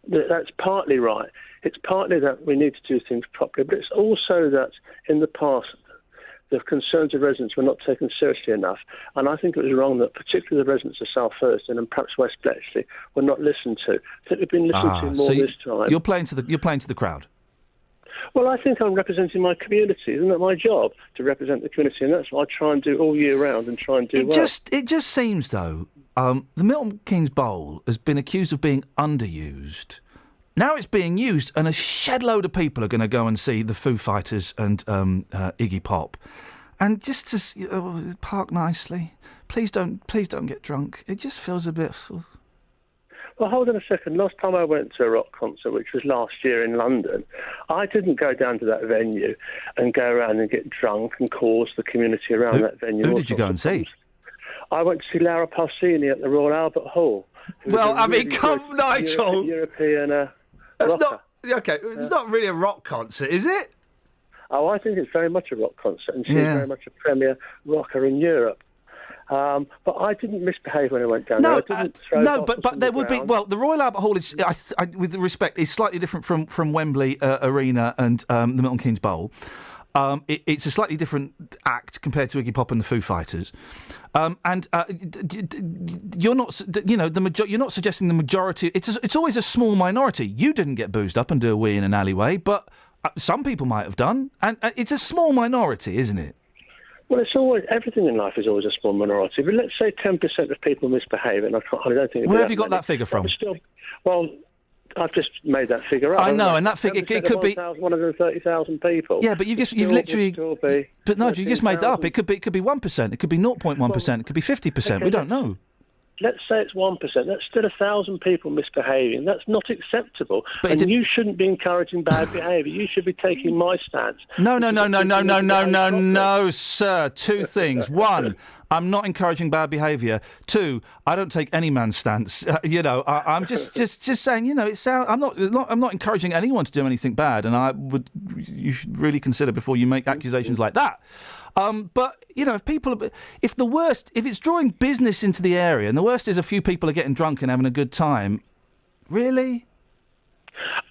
that's partly right. It's partly that we need to do things properly, but it's also that in the past the concerns of residents were not taken seriously enough, and I think it was wrong that particularly the residents of South Thurston and perhaps West Bletchley were not listened to. I think they've been listened to more this time. You're playing to the crowd. Well, I think I'm representing my community. Isn't that my job, to represent the community? And that's what I try and do all year round and try and do well. It just seems, though, the Milton Keynes Bowl has been accused of being underused. Now it's being used, and a shed load of people are going to go and see the Foo Fighters and Iggy Pop. And just to park nicely, please don't get drunk. It just feels a bit... Well, hold on a second. Last time I went to a rock concert, which was last year in London, I didn't go down to that venue and go around and get drunk and cause the community around that venue. Who did you go and see? I went to see Laura Pausini at the Royal Albert Hall. Well, I mean, come, Nigel. European That's rocker. not... Okay, it's not really a rock concert, is it? Oh, I think it's very much a rock concert, and she's very much a premier rocker in Europe. But I didn't misbehave when I went down there. I didn't throw but there would be... Well, the Royal Albert Hall is, with respect, is slightly different from Wembley Arena and the Milton Keynes Bowl. It's a slightly different act compared to Iggy Pop and the Foo Fighters. You're not, you're not suggesting the majority... It's always a small minority. You didn't get boozed up and do a wee in an alleyway, but some people might have done. And it's a small minority, isn't it? Well, it's always... Everything in life is always a small minority. But let's say 10% of people misbehave, and I don't think... Where have you got that figure from? Well, I've just made that figure up. I know, and that figure, it could be 130,000 people. Yeah, but you've literally. But Nigel, you just made that up. It could be 1%. It could be 0.1%. It could be 50%. Okay, we don't know. Let's say it's 1%. That's still 1,000 people misbehaving. That's not acceptable. But you shouldn't be encouraging bad behaviour. You should be taking my stance. No, sir. Two things. One, I'm not encouraging bad behaviour. Two, I don't take any man's stance. I'm just saying. I'm not encouraging anyone to do anything bad, and you should really consider before you make accusations like that. But if it's drawing business into the area, and the worst is a few people are getting drunk and having a good time, really?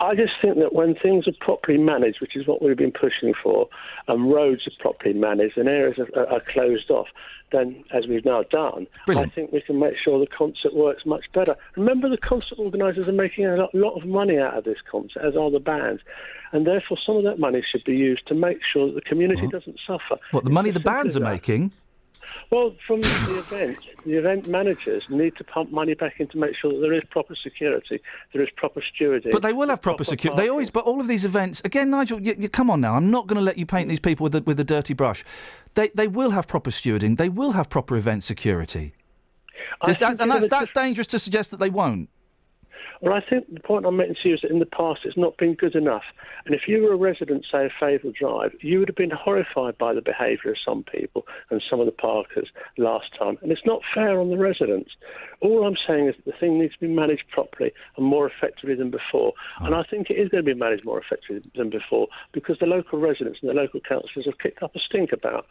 I just think that when things are properly managed, which is what we've been pushing for, and roads are properly managed and areas are closed off, then, as we've now done, Brilliant. I think we can make sure the concert works much better. Remember, the concert organisers are making a lot of money out of this concert, as are the bands, and therefore some of that money should be used to make sure that the community doesn't suffer. What, the money the bands are making? Well, from the event managers need to pump money back in to make sure that there is proper security, there is proper stewarding. But they will have proper security. They always, but all of these events, again, Nigel, you come on now. I'm not going to let you paint these people with a dirty brush. They will have proper stewarding. They will have proper event security. That's dangerous to suggest that they won't. Well, I think the point I'm making to you is that in the past it's not been good enough. And if you were a resident, say, of Favel Drive, you would have been horrified by the behaviour of some people and some of the parkers last time. And it's not fair on the residents. All I'm saying is that the thing needs to be managed properly and more effectively than before. Oh. And I think it is going to be managed more effectively than before because the local residents and the local councillors have kicked up a stink about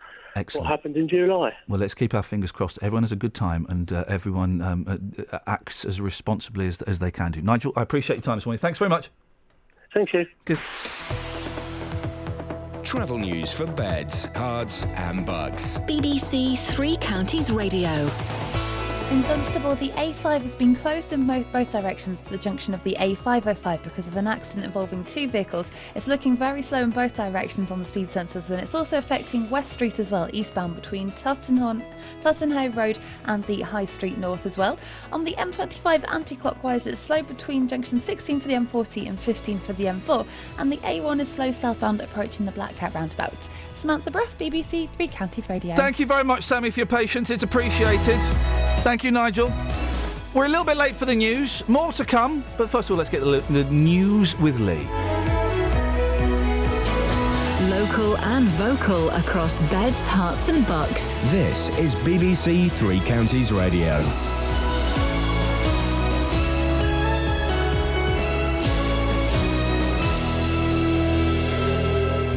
what happened in July. Well, let's keep our fingers crossed. Everyone has a good time and everyone acts as responsibly as they can do. Nigel, I appreciate your time this morning. Thanks very much. Thank you. Cheers. Travel news for beds, cards and bugs. BBC Three Counties Radio. In Dunstable, the A5 has been closed in both directions at the junction of the A505 because of an accident involving two vehicles. It's looking very slow in both directions on the speed sensors, and it's also affecting West Street as well, eastbound between Tottenham Road and the High Street North as well. On the M25 anti-clockwise, it's slow between junction 16 for the M40 and 15 for the M4, and the A1 is slow southbound approaching the Black Cat roundabout. Samantha Bruff, BBC Three Counties Radio. Thank you very much, Sammy, for your patience. It's appreciated. Thank you, Nigel. We're a little bit late for the news. More to come. But first of all, let's get the news with Lee. Local and vocal across beds, hearts and bucks. This is BBC Three Counties Radio.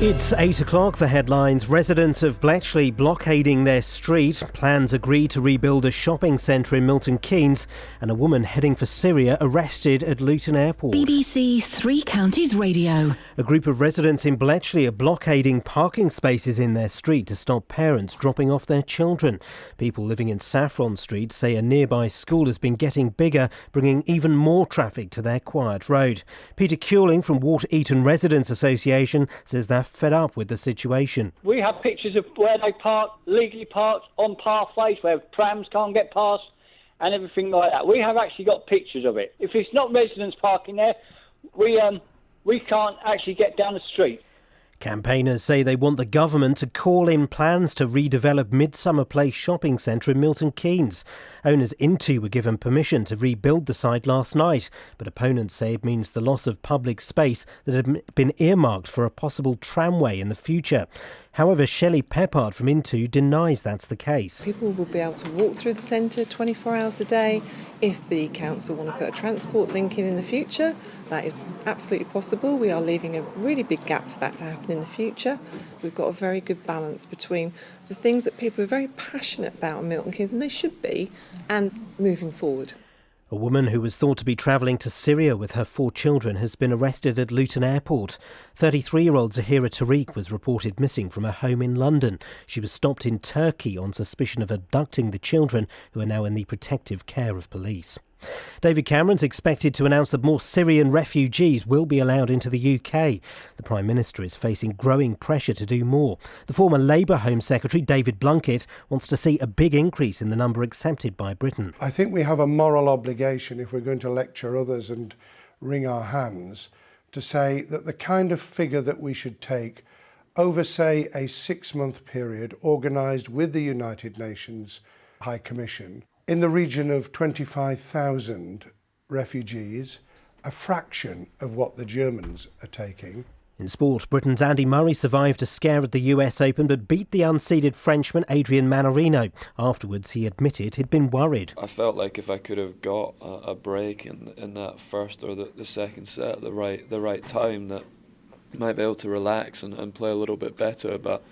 It's 8 o'clock, the headlines. Residents of Bletchley blockading their street. Plans agreed to rebuild a shopping centre in Milton Keynes. And a woman heading for Syria arrested at Luton Airport. BBC Three Counties Radio. A group of residents in Bletchley are blockading parking spaces in their street to stop parents dropping off their children. People living in Saffron Street say a nearby school has been getting bigger, bringing even more traffic to their quiet road. Peter Culing from Water Eaton Residents Association says they're fed up with the situation. We have pictures of where they park, legally parked on pathways where trams can't get past and everything like that. We have actually got pictures of it. If it's not residents parking there, we can't actually get down the street. Campaigners say they want the government to call in plans to redevelop Midsummer Place shopping centre in Milton Keynes. Owners Into were given permission to rebuild the site last night, but opponents say it means the loss of public space that had been earmarked for a possible tramway in the future. However, Shelley Peppard from Into denies that's the case. People will be able to walk through the centre 24 hours a day. If the council want to put a transport link in the future, that is absolutely possible. We are leaving a really big gap for that to happen in the future. We've got a very good balance between the things that people are very passionate about in Milton Keynes, and they should be, and moving forward. A woman who was thought to be travelling to Syria with her 4 children has been arrested at Luton Airport. 33-year-old Zahira Tariq was reported missing from her home in London. She was stopped in Turkey on suspicion of abducting the children, who are now in the protective care of police. David Cameron's expected to announce that more Syrian refugees will be allowed into the UK. The Prime Minister is facing growing pressure to do more. The former Labour Home Secretary, David Blunkett, wants to see a big increase in the number accepted by Britain. I think we have a moral obligation, if we're going to lecture others and wring our hands, to say that the kind of figure that we should take over, say, a 6-month period organised with the United Nations High Commission, in the region of 25,000 refugees, a fraction of what the Germans are taking. In sport, Britain's Andy Murray survived a scare at the US Open but beat the unseeded Frenchman Adrian Manarino. Afterwards, he admitted he'd been worried. I felt like if I could have got a break in that first or the second set at the right time, that I might be able to relax and play a little bit better, but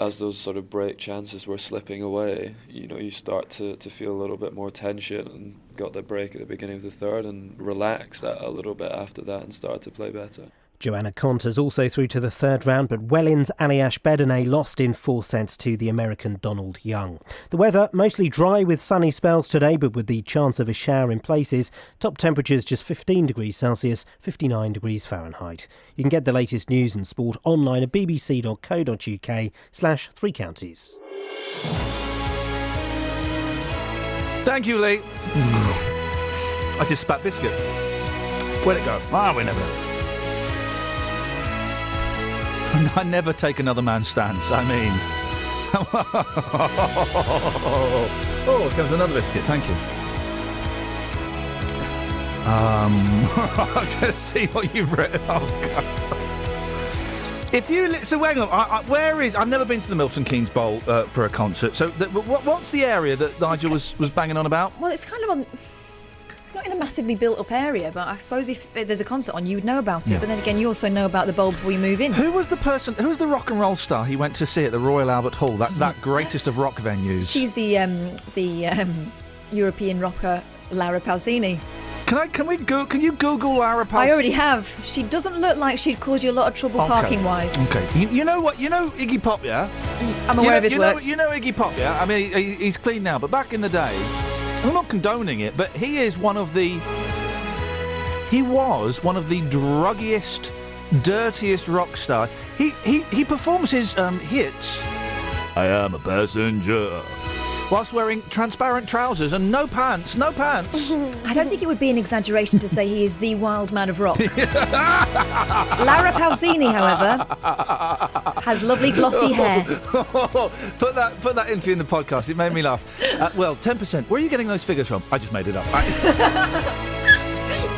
as those sort of break chances were slipping away, you start to feel a little bit more tension, and got the break at the beginning of the third and relaxed a little bit after that and started to play better. Joanna Konta's also through to the third round, but Wellin's Aliash Bedene lost in 4 sets to the American Donald Young. The weather, mostly dry with sunny spells today, but with the chance of a shower in places. Top temperatures just 15 degrees Celsius, 59 degrees Fahrenheit. You can get the latest news and sport online at bbc.co.uk/Three Counties. Thank you, Lee. I just spat biscuit. Where'd it go? We never know. I never take another man's stance, I mean. Oh, here comes another biscuit, thank you. I'll just see what you've written. So hang on, I've never been to the Milton Keynes Bowl for a concert, so what's the area that Nigel was banging on about? Well, it's kind of on... It's not in a massively built-up area, but I suppose if there's a concert on, you would know about it. Yeah. But then again, you also know about the bowl before you move in. Who was the rock and roll star he went to see at the Royal Albert Hall, that greatest of rock venues? She's the European rocker Laura Pausini. Can you Google Laura Pausini? I already have. She doesn't look like she'd cause you a lot of trouble parking-wise. Okay. You know what? You know Iggy Pop, yeah? I'm aware of his work. You know Iggy Pop, yeah? I mean, he's clean now, but back in the day, I'm not condoning it, but he was one of the druggiest, dirtiest rock stars. He performs his hits, I Am a Passenger, whilst wearing transparent trousers and no pants. I don't think it would be an exaggeration to say he is the wild man of rock. Laura Pausini, however, Has lovely glossy hair. Put that into in the podcast. It made me laugh. Well, 10%. Where are you getting those figures from? I just made it up.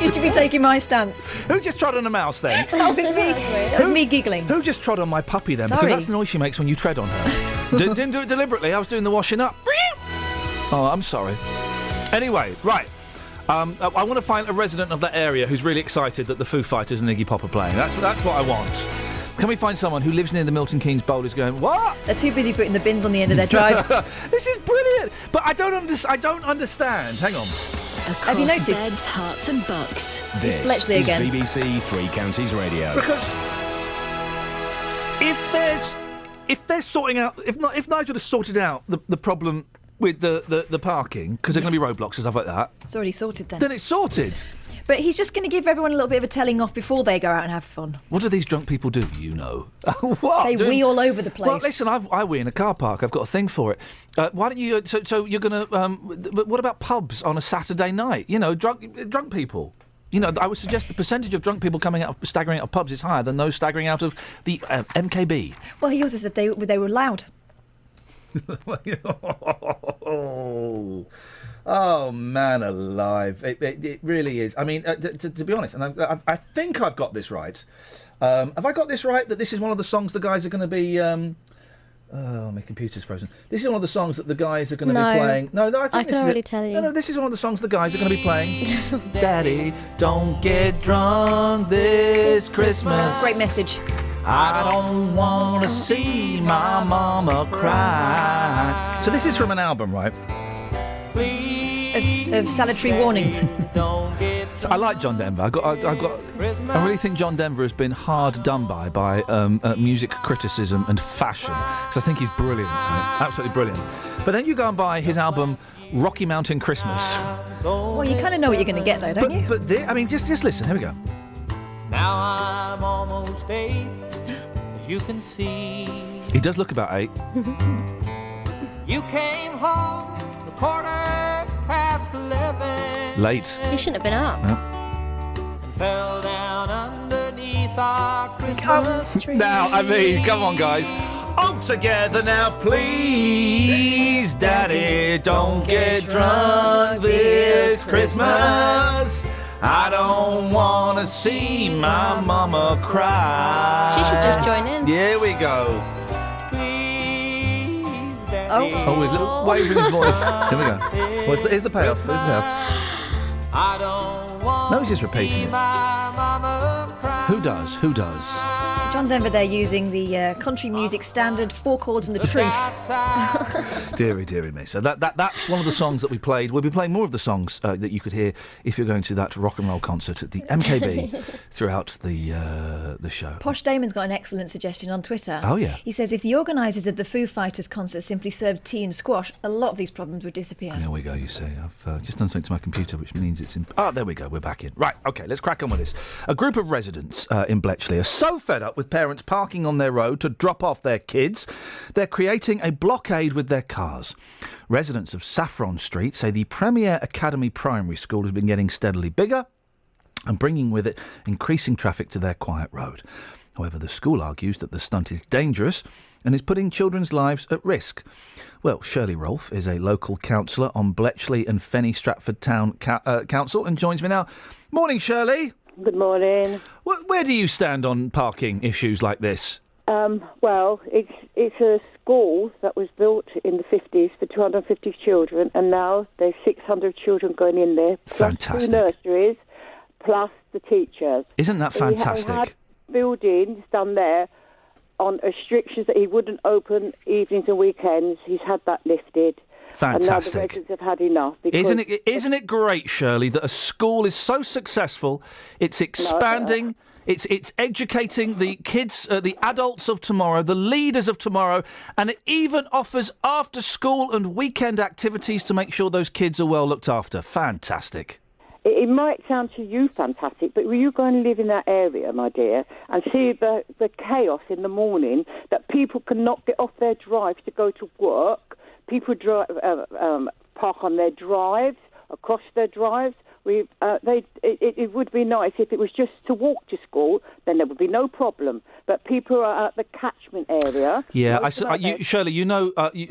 You should be taking my stance. Who just trod on a mouse then? Oh, it's me. It was me giggling. Who just trod on my puppy then? Sorry. Because that's the noise she makes when you tread on her. Didn't do it deliberately. I was doing the washing up. Oh, I'm sorry. Anyway, right. I want to find a resident of that area who's really excited that the Foo Fighters and Iggy Pop are playing. That's what I want. Can we find someone who lives near the Milton Keynes Bowl who's going, what? They're too busy putting the bins on the end of their drive. This is brilliant. But I don't understand. Hang on. Have you noticed? Beds, Hearts and Bucks. This It's Bletchley is again. BBC Three Counties Radio. Because if they're sorting out, if Nigel has sorted out the problem with the parking, because there are going to be roadblocks and stuff like that. It's already sorted then. Then it's sorted. But he's just going to give everyone a little bit of a telling off before they go out and have fun. What do these drunk people do? You know. What? They wee all over the place. Well, listen, I wee in a car park. I've got a thing for it. Why don't you? So you're going to? What about pubs on a Saturday night? You know, drunk people. You know, I would suggest the percentage of drunk people staggering out of pubs is higher than those staggering out of the MKB. Well, he also said they were loud. Oh, man alive. It really is. I mean, to be honest, and I think I've got this right. Have I got this right, that this is one of the songs the guys are going to be... oh, my computer's frozen. This is one of the songs that the guys are going to be playing. No, I think I can already tell you. No, this is one of the songs the guys are going to be playing. Daddy, don't get drunk this Christmas. Great message. I don't want to see my mama cry. So this is from an album, right? Of salutary warnings. I like John Denver. I really think John Denver has been hard done by music criticism and fashion, because I think he's brilliant, right? Absolutely brilliant. But then you go and buy his album Rocky Mountain Christmas. Well, you kind of know what you're going to get, though, don't you? But I mean, just listen. Here we go. Now I'm almost 8, as you can see. He does look about 8. You came home a 11:15. Late. You shouldn't have been up. And fell down underneath our Christmas tree. Now, I mean, come on, guys. All together now, please. Daddy, don't get drunk this Christmas. I don't want to see my mama cry. She should just join in. Here we go. Oh, his little wave in his voice. Here we go. Here's the payoff. Here's the payoff. I don't want No, he's just repeating it. Who does? Who does? John Denver there using the country music standard 4 chords and the truth. Dearie, dearie me. So that's one of the songs that we played. We'll be playing more of the songs that you could hear if you're going to that rock and roll concert at the MKB throughout the show. Posh Damon's got an excellent suggestion on Twitter. Oh, yeah. He says if the organisers of the Foo Fighters concert simply served tea and squash, a lot of these problems would disappear. There we go, you see. I've just done something to my computer, which means it's in... Oh, there we go, we're back in. Right, OK, let's crack on with this. A group of residents in Bletchley are so fed up with parents parking on their road to drop off their kids, they're creating a blockade with their cars. Residents of Saffron Street say the Premier Academy Primary School has been getting steadily bigger and bringing with it increasing traffic to their quiet road. However, the school argues that the stunt is dangerous and is putting children's lives at risk. Well, Shirley Rolfe is a local councillor on Bletchley and Fenny Stratford Town Council and joins me now. Morning, Shirley. Good morning. Where do you stand on parking issues like this? Well, it's a school that was built in the 50s for 250 children, and now there's 600 children going in there, plus Fantastic. 2 nurseries, plus the teachers. Isn't that fantastic? He had buildings done there on restrictions that he wouldn't open evenings and weekends. He's had that lifted. Fantastic. And now the residents have had enough. Isn't it great, Shirley, that a school is so successful, it's expanding, it's educating the kids, the adults of tomorrow, the leaders of tomorrow, and it even offers after-school and weekend activities to make sure those kids are well looked after. Fantastic. It might sound to you fantastic, but will you go and live in that area, my dear, and see the chaos in the morning, that people cannot get off their drives to go to work? People park on their drives, across their drives, It would be nice if it was just to walk to school, then there would be no problem. But people are at the catchment area. Yeah, Shirley,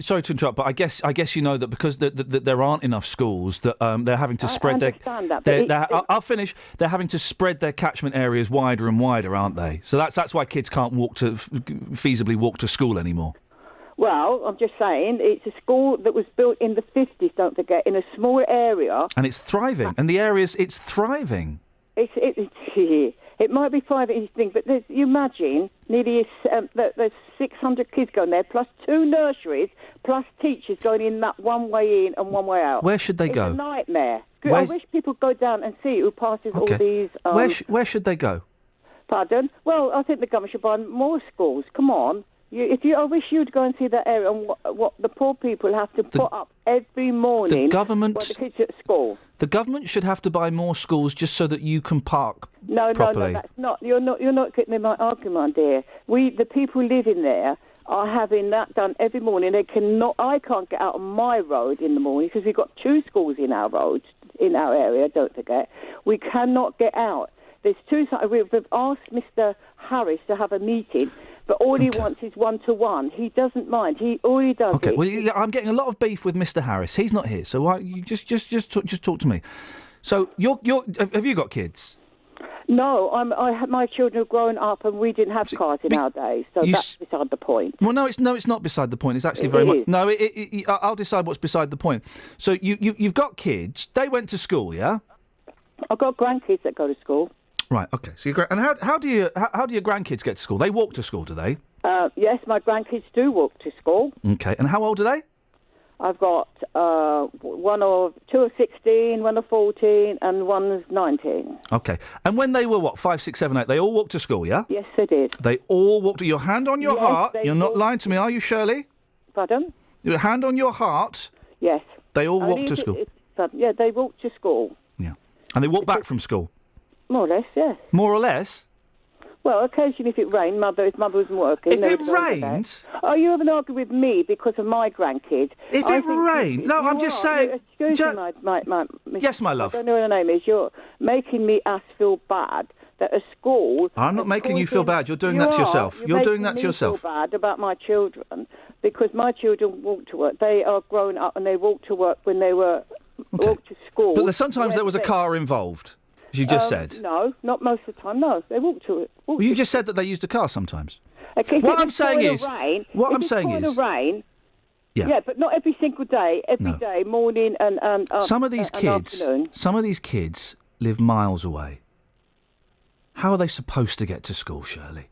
sorry to interrupt, but I guess you know that because there aren't enough schools that they're having to spread I'll finish. They're having to spread their catchment areas wider and wider, aren't they? So that's why kids can't feasibly walk to school anymore. Well, I'm just saying, it's a school that was built in the 50s, don't forget, in a small area. And it's thriving. And it's thriving. It might be thriving, but you imagine, nearly there's 600 kids going there, plus 2 nurseries, plus teachers going in that one way in and one way out. Where should they go? It's a nightmare. I wish people go down and see who passes all these... Where should they go? Pardon? Well, I think the government should buy more schools. Come on. I wish you'd go and see that area and what the poor people have to put up every morning. The government, while the kids are at school. The government should have to buy more schools just so that you can park No, properly. that's not. You're not getting my argument, dear. The people living there are having that done every morning. I can't get out on my road in the morning because we've got 2 schools in our road, in our area. Don't forget, we cannot get out. There's 2. We've asked Mr. Harris to have a meeting. But all he wants is 1-to-1. He doesn't mind. All he does. Okay. Well, I'm getting a lot of beef with Mr. Harris. He's not here, so why you just talk to me. So have you got kids? No, my children have grown up, and we didn't have cars in our days, so that's beside the point. Well, no, it's not beside the point. It's actually very much. No, I'll decide what's beside the point. So you've got kids. They went to school, yeah? I've got grandkids that go to school. Right. Okay. So how do your grandkids get to school? They walk to school, do they? Yes, my grandkids do walk to school. Okay. And how old are they? I've got 2 are 16, 1 are 14, and 1 is 19. Okay. And when they were 5, 6, 7, 8, they all walked to school, yeah? Yes, they did. They all walked. Your hand on your heart. You're not lying to me, are you, Shirley? Pardon? Your hand on your heart. Yes. They all walked to school. Yeah, they walk to school. Yeah. And they walk back from school. More or less, yes. More or less? Well, occasionally if it rained, if Mother wasn't working... If it rained? Oh, you haven't argued with me because of my grandkids. If it rained? No, I'm just saying... Excuse me, Yes, my love. I don't know what her name is. You're making us feel bad that a school... I'm not making you feel bad. You're doing that to yourself. You're doing that to yourself. I feel bad about my children because my children walk to work. They are grown up and they walk to work when they were... walk to school. But sometimes there was a car involved. As you just said. No, not most of the time. No, they walk to it. Well, you just said that they used a car sometimes. Okay, what I'm saying is, rain, rain. Yeah, but not every single day. Every day, morning and some of these kids live miles away. How are they supposed to get to school, Shirley?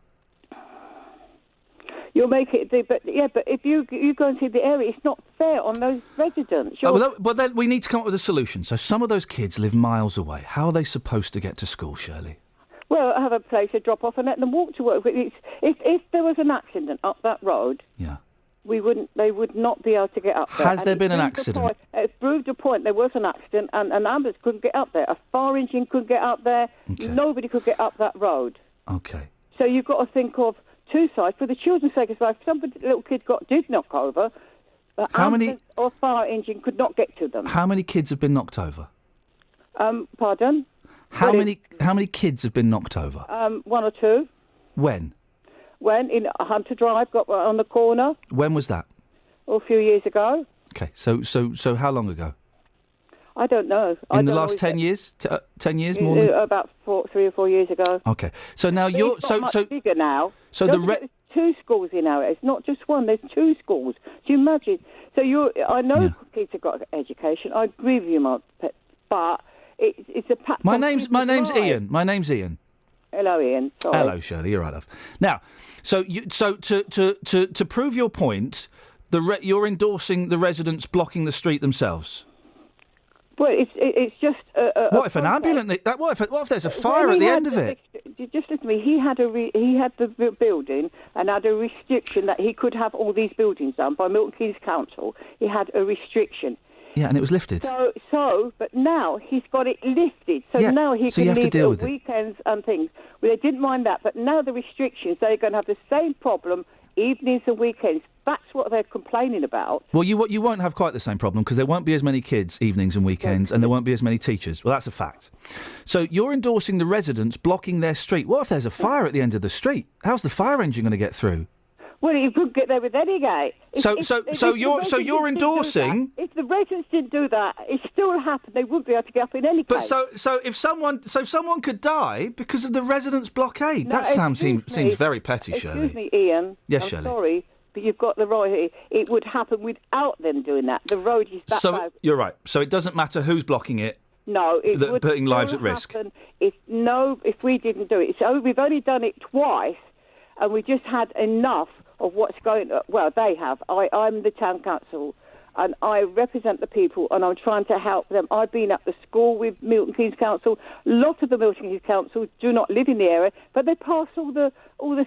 You'll make it, but if you go and see the area, it's not fair on those residents. Well, then we need to come up with a solution. So some of those kids live miles away. How are they supposed to get to school, Shirley? Well, have a place to drop off and let them walk to work. If there was an accident up that road, they would not be able to get up there. Has there been an accident? It's proved a point there was an accident and an ambulance couldn't get up there. A fire engine couldn't get up there. Okay. Nobody could get up that road. Okay. So you've got to think of 2 sides for the children's sake as well. If some little kid did knock over, ambulance or fire engine could not get to them. How many kids have been knocked over? Pardon? How many kids have been knocked over? 1 or 2. When? When in Hunter Drive, got on the corner. When was that? A few years ago. Okay, so how long ago? I don't know. In the last 10 years? 10 years more than? About 3 or 4 years ago. Okay, so now you're much bigger now. So there's 2 schools in our area. It's not just one. There's 2 schools. Do you imagine? So I know kids have got education. I agree with you, but it's a pattern. My name's Iain. My name's Iain. Hello, Iain. Sorry. Hello, Shirley. You're right, love. Now, so to prove your point, you're endorsing the residents blocking the street themselves. Well, it's just. What if an ambulance? What if there's a fire at the end of it? Just listen to me. He had the building and had a restriction that he could have all these buildings done by Milton Keynes Council. He had a restriction. Yeah, and it was lifted. But now he's got it lifted. So now he can leave weekends and things. Well, they didn't mind that, but now the restrictions, they're going to have the same problem evenings and weekends. that's what they're complaining about. Well, you won't have quite the same problem because there won't be as many kids evenings and weekends, and there won't be as many teachers. Well, that's a fact. So you're endorsing the residents blocking their street. What if there's a fire at the end of the street? How's the fire engine going to get through? Well, you couldn't get there with any gate. So you're endorsing. If the residents didn't do that, it still happened. They wouldn't be able to get up in any case. But so if someone could die because of the residents' blockade, that seems very petty, Shirley. Excuse me, Ian. Yes, I'm Shirley. sorry, but you've got the right here. It would happen without them doing that. The road is that bad. You're right. So it doesn't matter who's blocking it. No, it would putting lives still at risk. happen if we didn't do it. So we've only done it twice, and we just had enough of what's going on. Well, they have. I'm the town council, and I represent the people, and I'm trying to help them. I've been at the school with Milton Keynes Council. A lot of the Milton Keynes Council do not live in the area, but they pass all the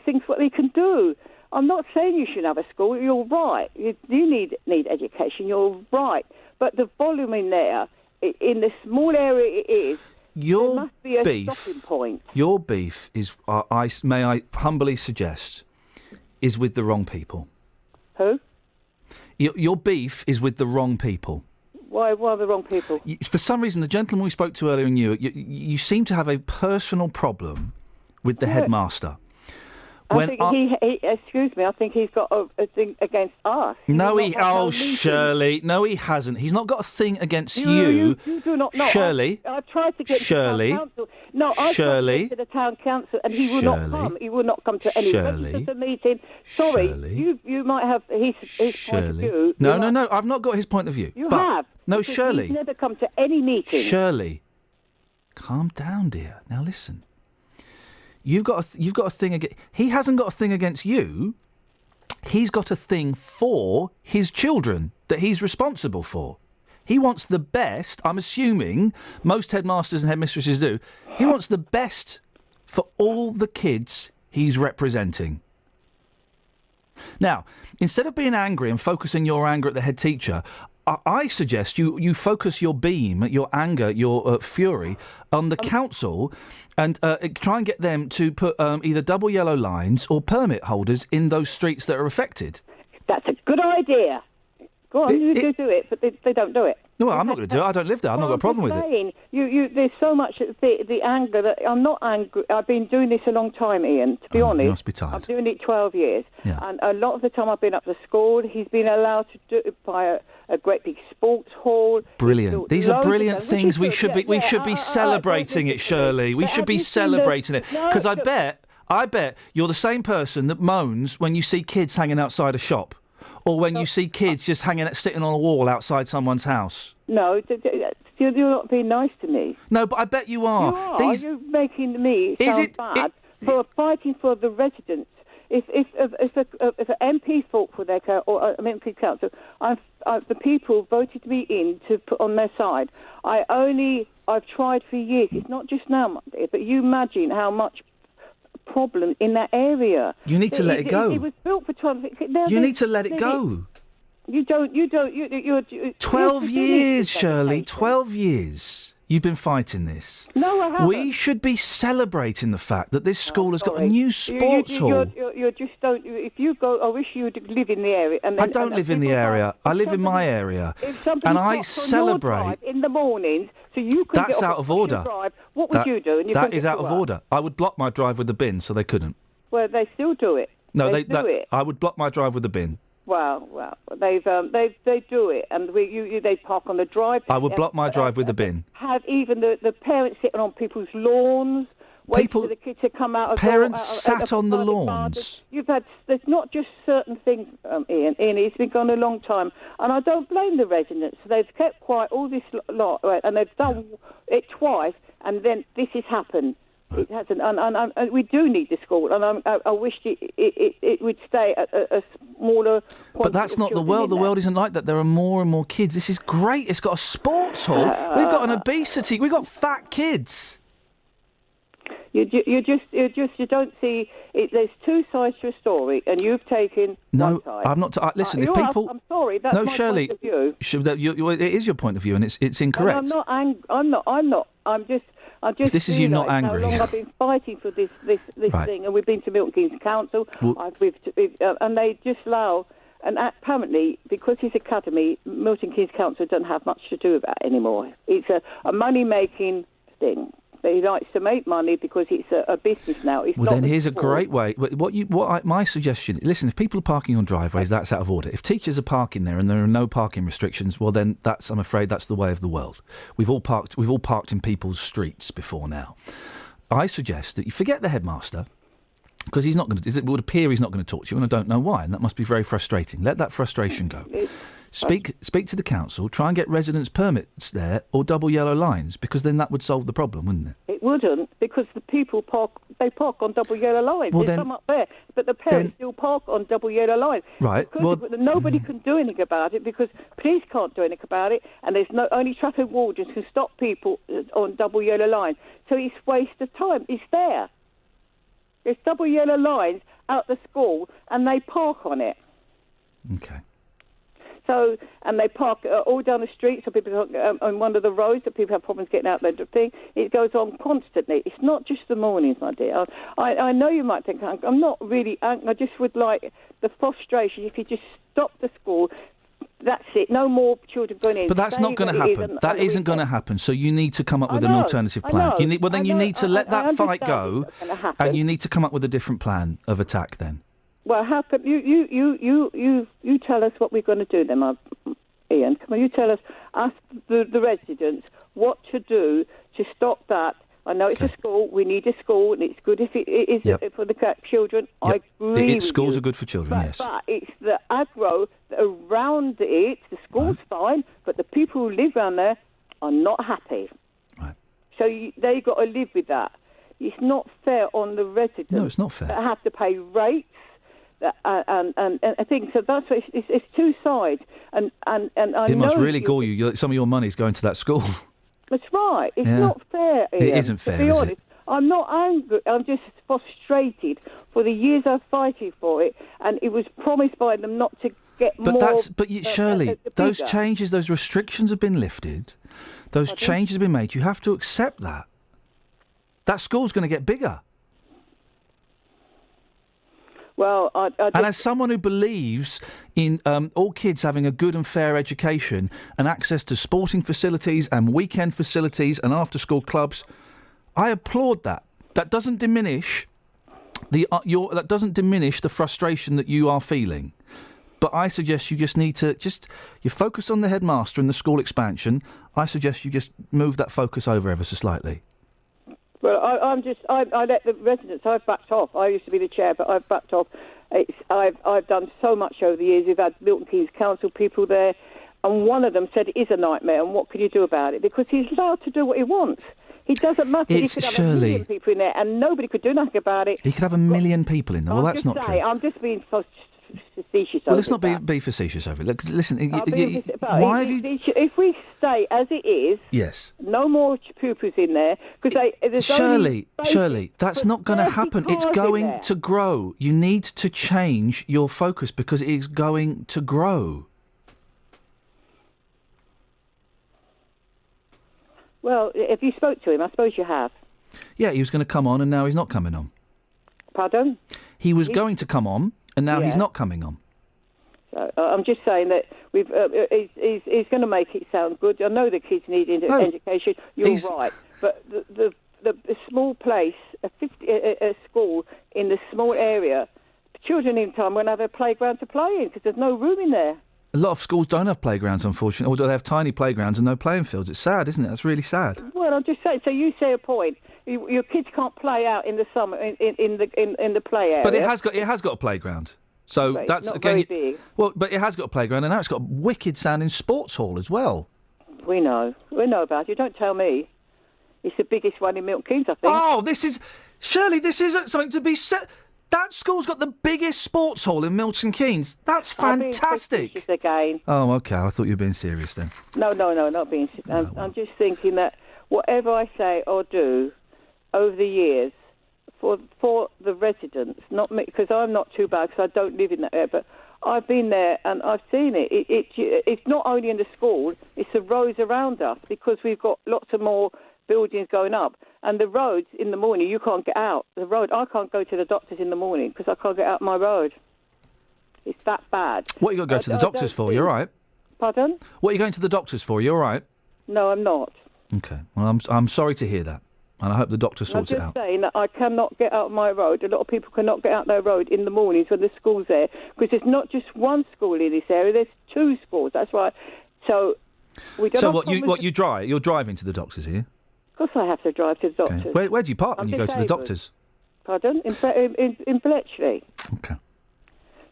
things what they can do. I'm not saying you should have a school. You're right. You need education. You're right. But the volume in there, in the small area it is, there must be a stopping point. Your beef is, may I humbly suggest, is with the wrong people. Who? Your beef is with the wrong people. Why the wrong people? For some reason, the gentleman we spoke to earlier, and you seem to have a personal problem with the headmaster. Excuse me, I think he's got a thing against us. Shirley, no, he hasn't. He's not got a thing against you. You do not know. Shirley, I've tried to get Shirley, to the town council. No, I've tried to get to the town council, and he will not come. He will not come to any register meeting. Sorry, you might have his point of view. No, I've not got his point of view. You have. No, Shirley. He's never come to any meeting. Shirley, calm down, dear. Now listen. You've got a thing against. He hasn't got a thing against you. He's got a thing for his children that he's responsible for. He wants the best. I'm assuming most headmasters and headmistresses do. He wants the best for all the kids he's representing. Now, instead of being angry and focusing your anger at the head teacher, I suggest you focus your beam, your anger, your fury on the council and try and get them to put either double yellow lines or permit holders in those streets that are affected. That's a good idea. Go on, you do it, but they don't do it. No, I'm not going to do it. I don't live there. I've not got a problem with it. There's so much the anger that I'm not angry. I've been doing this a long time, Ian. To be honest, you must be tired. I'm doing it 12 years, yeah. And a lot of the time I've been up to school. He's been allowed to do it by a great big sports hall. Brilliant. These are brilliant things. We should be celebrating it, Shirley. We should be celebrating it because I bet you're the same person that moans when you see kids hanging outside a shop. Or when you see kids just sitting on a wall outside someone's house. No, you're not being nice to me. No, but I bet you are. You're making me sound bad for fighting for the residents. If an MP fought for their or an MP council, the people voted me in to put on their side. I've tried for years. It's not just now, but you imagine how much problem in that area. You need to let it go. It was built for 12 years. You need to let it go. You're 12 years, Shirley. 12 years. You've been fighting this. No, I haven't. We should be celebrating the fact that this school has got a new sports hall. You just don't. If you go, I wish you would live in the area. I don't live in the area. I live in my area, and I celebrate in the mornings. So you can That's out of order. Drive. What would you do? That is out of order. I would block my drive with the bin, so they couldn't. Well, they still do it. No, they do it. I would block my drive with the bin. Well, they do it, and they park on the drive. I would block my drive with the bin. Have even the parents sitting on people's lawns, waiting for the kids to come out. Parents sat on the lawns. There's not just certain things, Ian. It's been gone a long time, and I don't blame the residents. They've kept quiet all this lot, and they've done it twice, and then this has happened. It hasn't, and we do need the school, and I wish it would stay at a smaller. But that's not the world. The world isn't like that. There are more and more kids. This is great. It's got a sports hall. We've got an obesity. We've got fat kids. You don't see it. There's two sides to a story, and you've taken one side. I've not. Listen, if people. I'm sorry. That's my Shirley, point of view. It is your point of view, and it's incorrect. And I'm not. I'm just. This is you not angry. How long I've been fighting for this right. thing, and we've been to Milton Keynes Council, and they just allow And apparently, because his academy, Milton Keynes Council doesn't have much to do with that anymore. It's a money-making thing. He likes to make money because it's a business now. It's Well, not then a here's a sport. great way. My suggestion. Listen, if people are parking on driveways, that's out of order. If teachers are parking there and there are no parking restrictions, well, then I'm afraid that's the way of the world. We've all parked in people's streets before now. I suggest that you forget the headmaster, because he's not going to. It would appear he's not going to talk to you, and I don't know why, and that must be very frustrating. Let that frustration go. Speak to the council. Try and get residence permits there or double yellow lines, because then that would solve the problem, wouldn't it? It wouldn't, because the people park on double yellow lines. Well, There's then- some up there, but the parents still park on double yellow lines. Right. Because nobody can do anything about it, because police can't do anything about it, and there's only traffic wardens can stop people on double yellow lines. So it's a waste of time. It's there. There's double yellow lines out the school, and they park on it. Okay. So, and they park all down the street, so people on one of the roads that people have problems getting out there. Thing, it goes on constantly. It's not just the mornings, my dear. I know you might think I'm not really angry. I just would like the frustration. If you just stop the school, that's it. No more children going in. But that's not going to happen. That isn't going to happen. So you need to come up with an alternative plan. You need to let that fight go, and you need to come up with a different plan of attack then. Well, how come you tell us what we're going to do then, Iain? Come on, you tell us the residents what to do to stop that. I know it's a school. We need a school, and it's good if it is for the children. Yep. I agree. Schools are good for children. Yes. But it's the aggro around it. The school's fine, but the people who live around there are not happy. Right. So they got to live with that. It's not fair on the residents. No, it's not fair. That have to pay rates. And I think so. That's what it's two sides, and I It must know really gall you. Some of your money's going to that school. That's right. It's not fair. Iain, It isn't fair, to be is honest. it? I'm not angry. I'm just frustrated for the years I've fighting for it, and it was promised by them not to get more. Shirley, those bigger. changes, those restrictions have been lifted. Those changes have been made. You have to accept that. That school's going to get bigger. Well, and as someone who believes in all kids having a good and fair education and access to sporting facilities and weekend facilities and after-school clubs, I applaud that. That doesn't diminish the frustration that you are feeling. But I suggest you just need to you focus on the headmaster and the school expansion. I suggest you just move that focus over ever so slightly. Well, I let the residents. I've backed off. I used to be the chair, but I've backed off. I've done so much over the years. We've had Milton Keynes Council people there, and one of them said it is a nightmare. And what can you do about it? Because he's allowed to do what he wants. It doesn't matter. He could have a million people in there, and nobody could do nothing about it. He could have a million people in there. Well, that's not true. I'm just being facetious. Well, let's not be facetious over it. Look, listen, why have you? If we stay as it is, yes, no more pupils in there because Shirley, that's not going to happen. It's going to grow. You need to change your focus because it is going to grow. Well, if you spoke to him, I suppose you have. Yeah, he was going to come on, and now he's not coming on. Pardon? He was going to come on, and now he's not coming on. So, I'm just saying that he's going to make it sound good. I know the kids need education. You're right, but the small place, a school in the small area, children in time won't have a playground to play in because there's no room in there. A lot of schools don't have playgrounds, unfortunately, or they have tiny playgrounds and no playing fields. It's sad, isn't it? That's really sad. Well, I'm just saying. So you say a point. Your kids can't play out in the summer in the play area. But it has got a playground. So Right, that's not again. very big. Well, but it has got a playground, and now it's got a wicked sounding sports hall as well. We know about it. Don't tell me. It's the biggest one in Milton Keynes, I think. Oh, this is something to be said. That school's got the biggest sports hall in Milton Keynes. That's fantastic. Again. Oh, okay. I thought you were being serious then. No, not being. I'm just thinking that whatever I say or do over the years for the residents, not me, because I'm not too bad because I don't live in that area, but I've been there and I've seen it. It's not only in the school; it's the roads around us because we've got lots of more buildings going up. And the roads in the morning, you can't get out. The road, I can't go to the doctors in the morning because I can't get out my road. It's that bad. What you got to go to the doctors for? You're all right. Pardon? What are you going to the doctors for? You're all right. No, I'm not. Okay. Well, I'm sorry to hear that, and I hope the doctor sorts it out. I'm just saying that I cannot get out of my road. A lot of people cannot get out their road in the mornings when the school's there, because there's not just one school in this area. There's 2 schools. That's why. So we don't. So you drive? You're driving to the doctors, are you? Of course, I have to drive to the doctors. Okay. Where do you park when you go to the doctors? Pardon? In Bletchley. Okay.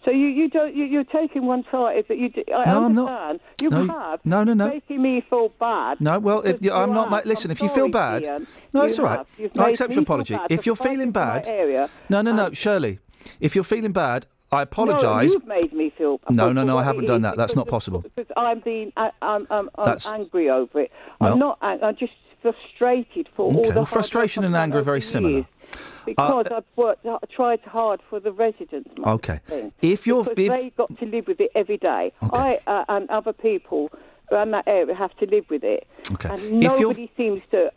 So you're taking one side, but I No, understand. I'm not. You No, have. no. You're making me feel bad. No, well, if Because I'm you not. have. Listen, I'm if you feel sorry, bad, Iain. no, You it's all right. have. You've I made accept me your feel apology. bad If for you're fighting feeling for my bad, area. no, Shirley. If you're feeling bad, I apologise. No, you've made me feel. No, I haven't done that. That's not possible. Because I'm That's- angry over it. Well- I'm not. I'm just frustrated for all the Well, frustration and anger are very similar. Because I've tried hard for the residents. Okay. Thing. If they got to live with it every day. Okay. I and other people around that area have to live with it. Okay. And nobody seems to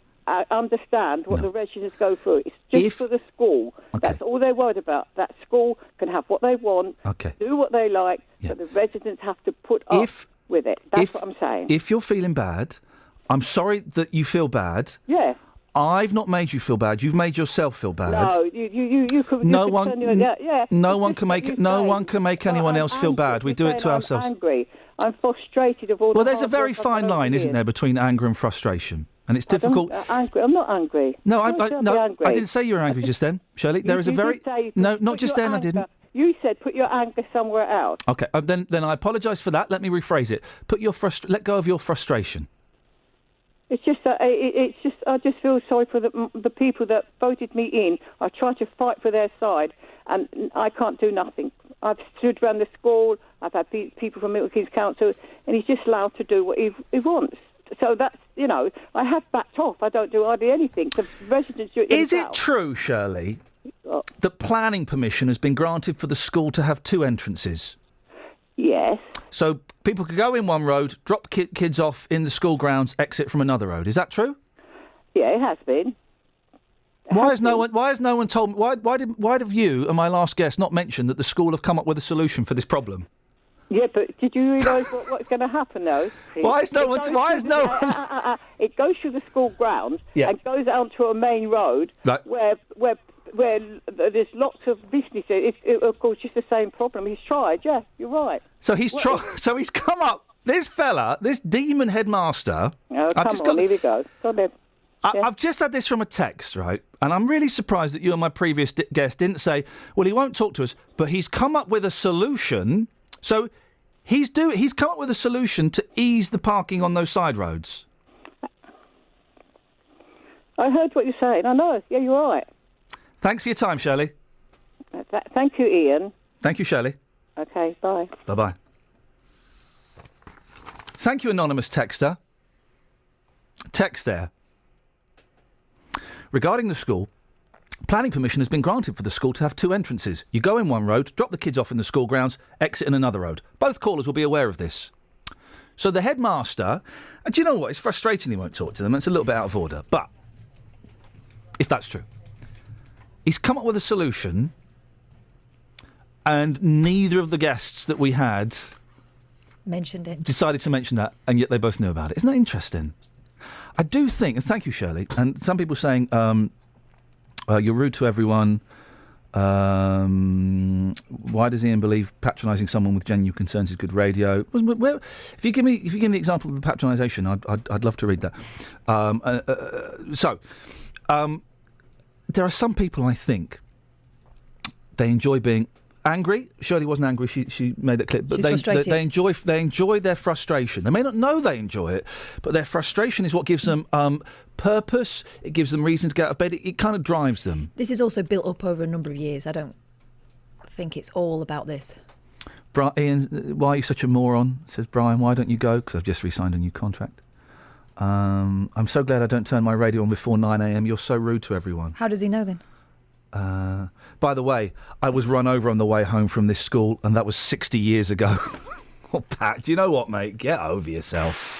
understand what the residents go through. It's just for the school. Okay. That's all they're worried about. That school can have what they want, do what they like, but the residents have to put up with it. That's what I'm saying. If you're feeling bad, I'm sorry that you feel bad. Yeah. I've not made you feel bad. You've made yourself feel bad. No, you could. No you one. could turn your- No one can make. No one can make anyone else feel bad. We do it to ourselves. I'm angry. I'm frustrated of all. Well, the there's a hard very work I've fine done over line, the isn't years. there, between anger and frustration, and it's difficult. Angry. I'm not angry. No, Don't say no, angry. I didn't say you were angry just then, Shirley. There is a You very did say no, not put just your then. I anger- didn't. You said put your anger somewhere else. Okay, then I apologise for that. Let me rephrase it. Let go of your frustration. It's just that I just feel sorry for the people that voted me in. I tried to fight for their side, and I can't do nothing. I've stood around the school. I've had people from Milton Keynes Council, and he's just allowed to do what he wants. So that's, I have backed off. I don't do hardly anything. The residents do it Is it themselves. true, Shirley, that planning permission has been granted for the school to have 2 entrances? Yes. So people could go in one road, drop kids off in the school grounds, exit from another road. Is that true? Yeah, it has been. Why has no one told me? Why have you and my last guest not mentioned that the school have come up with a solution for this problem? Yeah, but did you realise what's going to happen, though? Why is no one? It goes through the school grounds and goes out to a main road where there's lots of businesses. It's of course just the same problem. He's tried. Yeah, you're right. So he's tried. So he's come up. This fella, this demon headmaster. Oh, come on, here we go. I've just had this from a text, right? And I'm really surprised that you and my previous guest didn't say, well, he won't talk to us, but he's come up with a solution. So he's come up with a solution to ease the parking on those side roads. I heard what you're saying. I know. Yeah, you're right. Thanks for your time, Shirley. Thank you, Iain. Thank you, Shirley. Okay, bye. Bye-bye. Thank you, anonymous texter. Text there. Regarding the school, planning permission has been granted for the school to have 2 entrances. You go in one road, drop the kids off in the school grounds, exit in another road. Both callers will be aware of this. So the headmaster, and do you know what? It's frustrating he won't talk to them. It's a little bit out of order. But if that's true, he's come up with a solution, and neither of the guests that we had mentioned it. Decided to mention that, and yet they both knew about it. Isn't that interesting? I do think, and thank you, Shirley, and some people saying you're rude to everyone. Why does Iain believe patronising someone with genuine concerns is good radio? If you give me an example of the patronisation, I'd love to read that. There are some people, I think, they enjoy being angry. Shirley wasn't angry. She made that clip, but they enjoy their frustration. They may not know they enjoy it, but their frustration is what gives them purpose. It gives them reason to get out of bed. It kind of drives them. This is also built up over a number of years. I don't think it's all about this. Iain, why are you such a moron? Says Brian. Why don't you go? Because I've just re-signed a new contract. I'm so glad I don't turn my radio on before 9 a.m. You're so rude to everyone. How does he know then? By the way, I was run over on the way home from this school, and that was 60 years ago. Well, Pat, do you know what, mate? Get over yourself.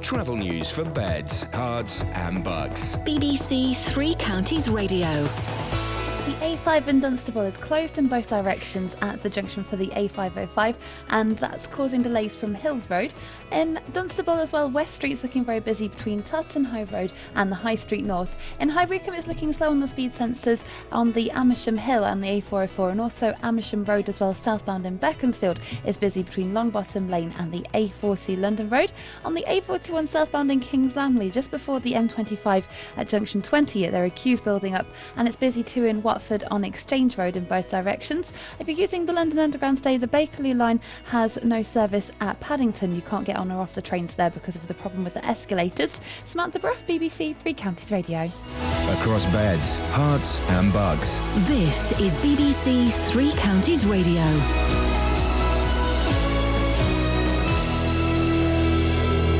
Travel news for beds, cards and bugs. BBC Three Counties Radio. The A5 in Dunstable is closed in both directions at the junction for the A505, and that's causing delays from Hills Road. In Dunstable as well, West Street's looking very busy between Tutton Hove Road and the High Street North. In High Wycombe, it's looking slow on the speed sensors on the Amersham Hill and the A404, and also Amersham Road as well, southbound in Beaconsfield, is busy between Longbottom Lane and the A40 London Road. On the A41 southbound in Kings Langley, just before the M25 at junction 20, there are queues building up, and it's busy too in Watford on Exchange Road in both directions. If you're using the London Underground today, the Bakerloo line has no service at Paddington. You can't get on or off the trains there because of the problem with the escalators. Samantha Bruff, BBC Three Counties Radio. Across beds, hearts and bugs. This is BBC Three Counties Radio.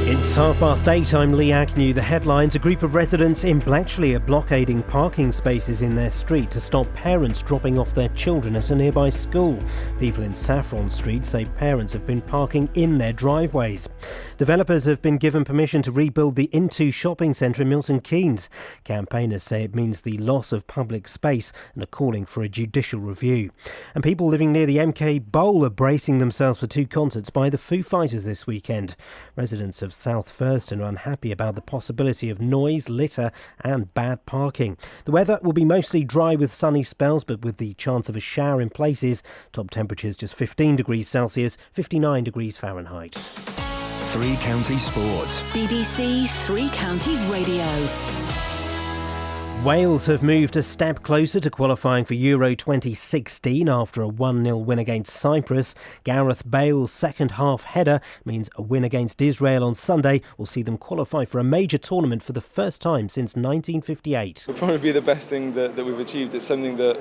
It's 8:30. I'm Lee Agnew. The headlines: a group of residents in Bletchley are blockading parking spaces in their street to stop parents dropping off their children at a nearby school. People in Saffron Street say parents have been parking in their driveways. Developers have been given permission to rebuild the Into shopping centre in Milton Keynes. Campaigners say it means the loss of public space and are calling for a judicial review. And people living near the MK Bowl are bracing themselves for 2 concerts by the Foo Fighters this weekend. Residents of South Thurston are unhappy about the possibility of noise, litter and bad parking. The weather will be mostly dry with sunny spells, but with the chance of a shower in places. Top temperatures just 15 degrees Celsius, 59 degrees Fahrenheit. Three Counties Sports. BBC Three Counties Radio. Wales have moved a step closer to qualifying for Euro 2016 after a 1-0 win against Cyprus. Gareth Bale's second half header means a win against Israel on Sunday will see them qualify for a major tournament for the first time since 1958. It'll probably be the best thing that we've achieved. It's something that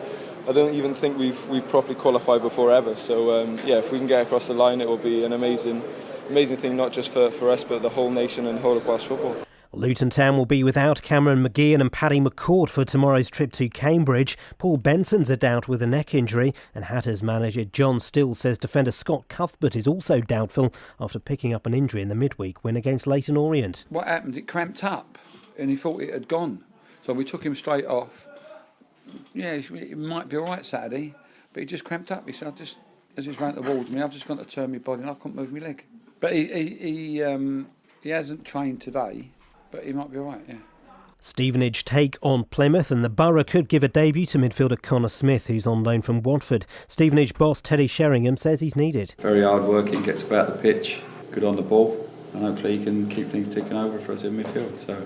I don't even think we've properly qualified before ever. So if we can get across the line, it will be an amazing thing, not just for us but the whole nation and whole of Welsh football. Luton Town will be without Cameron McGeehan and Paddy McCourt for tomorrow's trip to Cambridge. Paul Benson's a doubt with a neck injury, and Hatters manager John Still says defender Scott Cuthbert is also doubtful after picking up an injury in the midweek win against Leyton Orient. What happened? It cramped up and he thought it had gone. So we took him straight off. Yeah, it might be all right Saturday, but he just cramped up. He said, as he's ran towards me, I've just got to turn my body and I couldn't move my leg. But he hasn't trained today. But he might be all right, yeah. Stevenage take on Plymouth, and the Borough could give a debut to midfielder Connor Smith, who's on loan from Watford. Stevenage boss Teddy Sheringham says he's needed. Very hard working, gets about the pitch, good on the ball, and hopefully he can keep things ticking over for us in midfield. So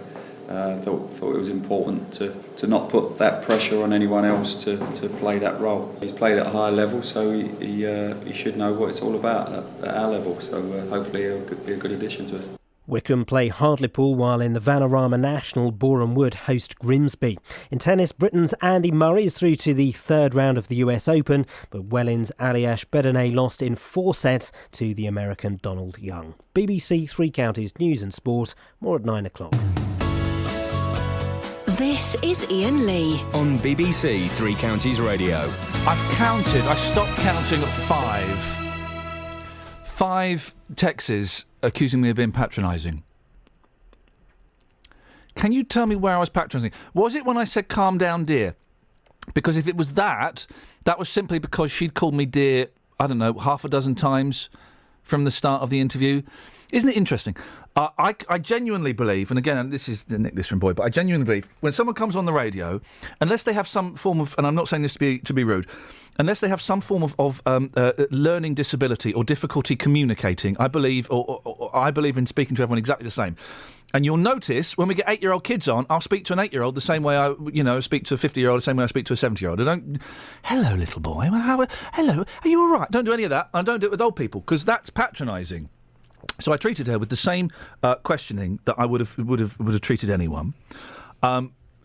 I thought it was important to not put that pressure on anyone else to play that role. He's played at a high level, so he should know what it's all about at our level. So hopefully he'll be a good addition to us. Wycombe play Hartlepool, while in the Vanarama National, Boreham Wood host Grimsby. In tennis, Britain's Andy Murray is through to the third round of the US Open, but Wellin's Aliash Bedene lost in 4 sets to the American Donald Young. BBC Three Counties News and Sport, more at 9 o'clock. This is Iain Lee on BBC Three Counties Radio. I stopped counting at 5. 5 texts accusing me of being patronising. Can you tell me where I was patronising? Was it when I said calm down, dear? Because if it was that was simply because she'd called me dear, I don't know, half a dozen times from the start of the interview. Isn't it interesting? I genuinely believe, and again, this is Nick this from Boyd, but I genuinely believe when someone comes on the radio, unless they have some form of, and I'm not saying this to be rude, unless they have some form of learning disability or difficulty communicating, I believe, or I believe in speaking to everyone exactly the same. And you'll notice when we get 8-year-old kids on, I'll speak to an 8-year-old the same way I, speak to a 50-year-old the same way I speak to a 70-year-old. I don't, hello, little boy, hello, are you all right? Don't do any of that. I don't do it with old people because that's patronising. So I treated her with the same questioning that I would have treated anyone.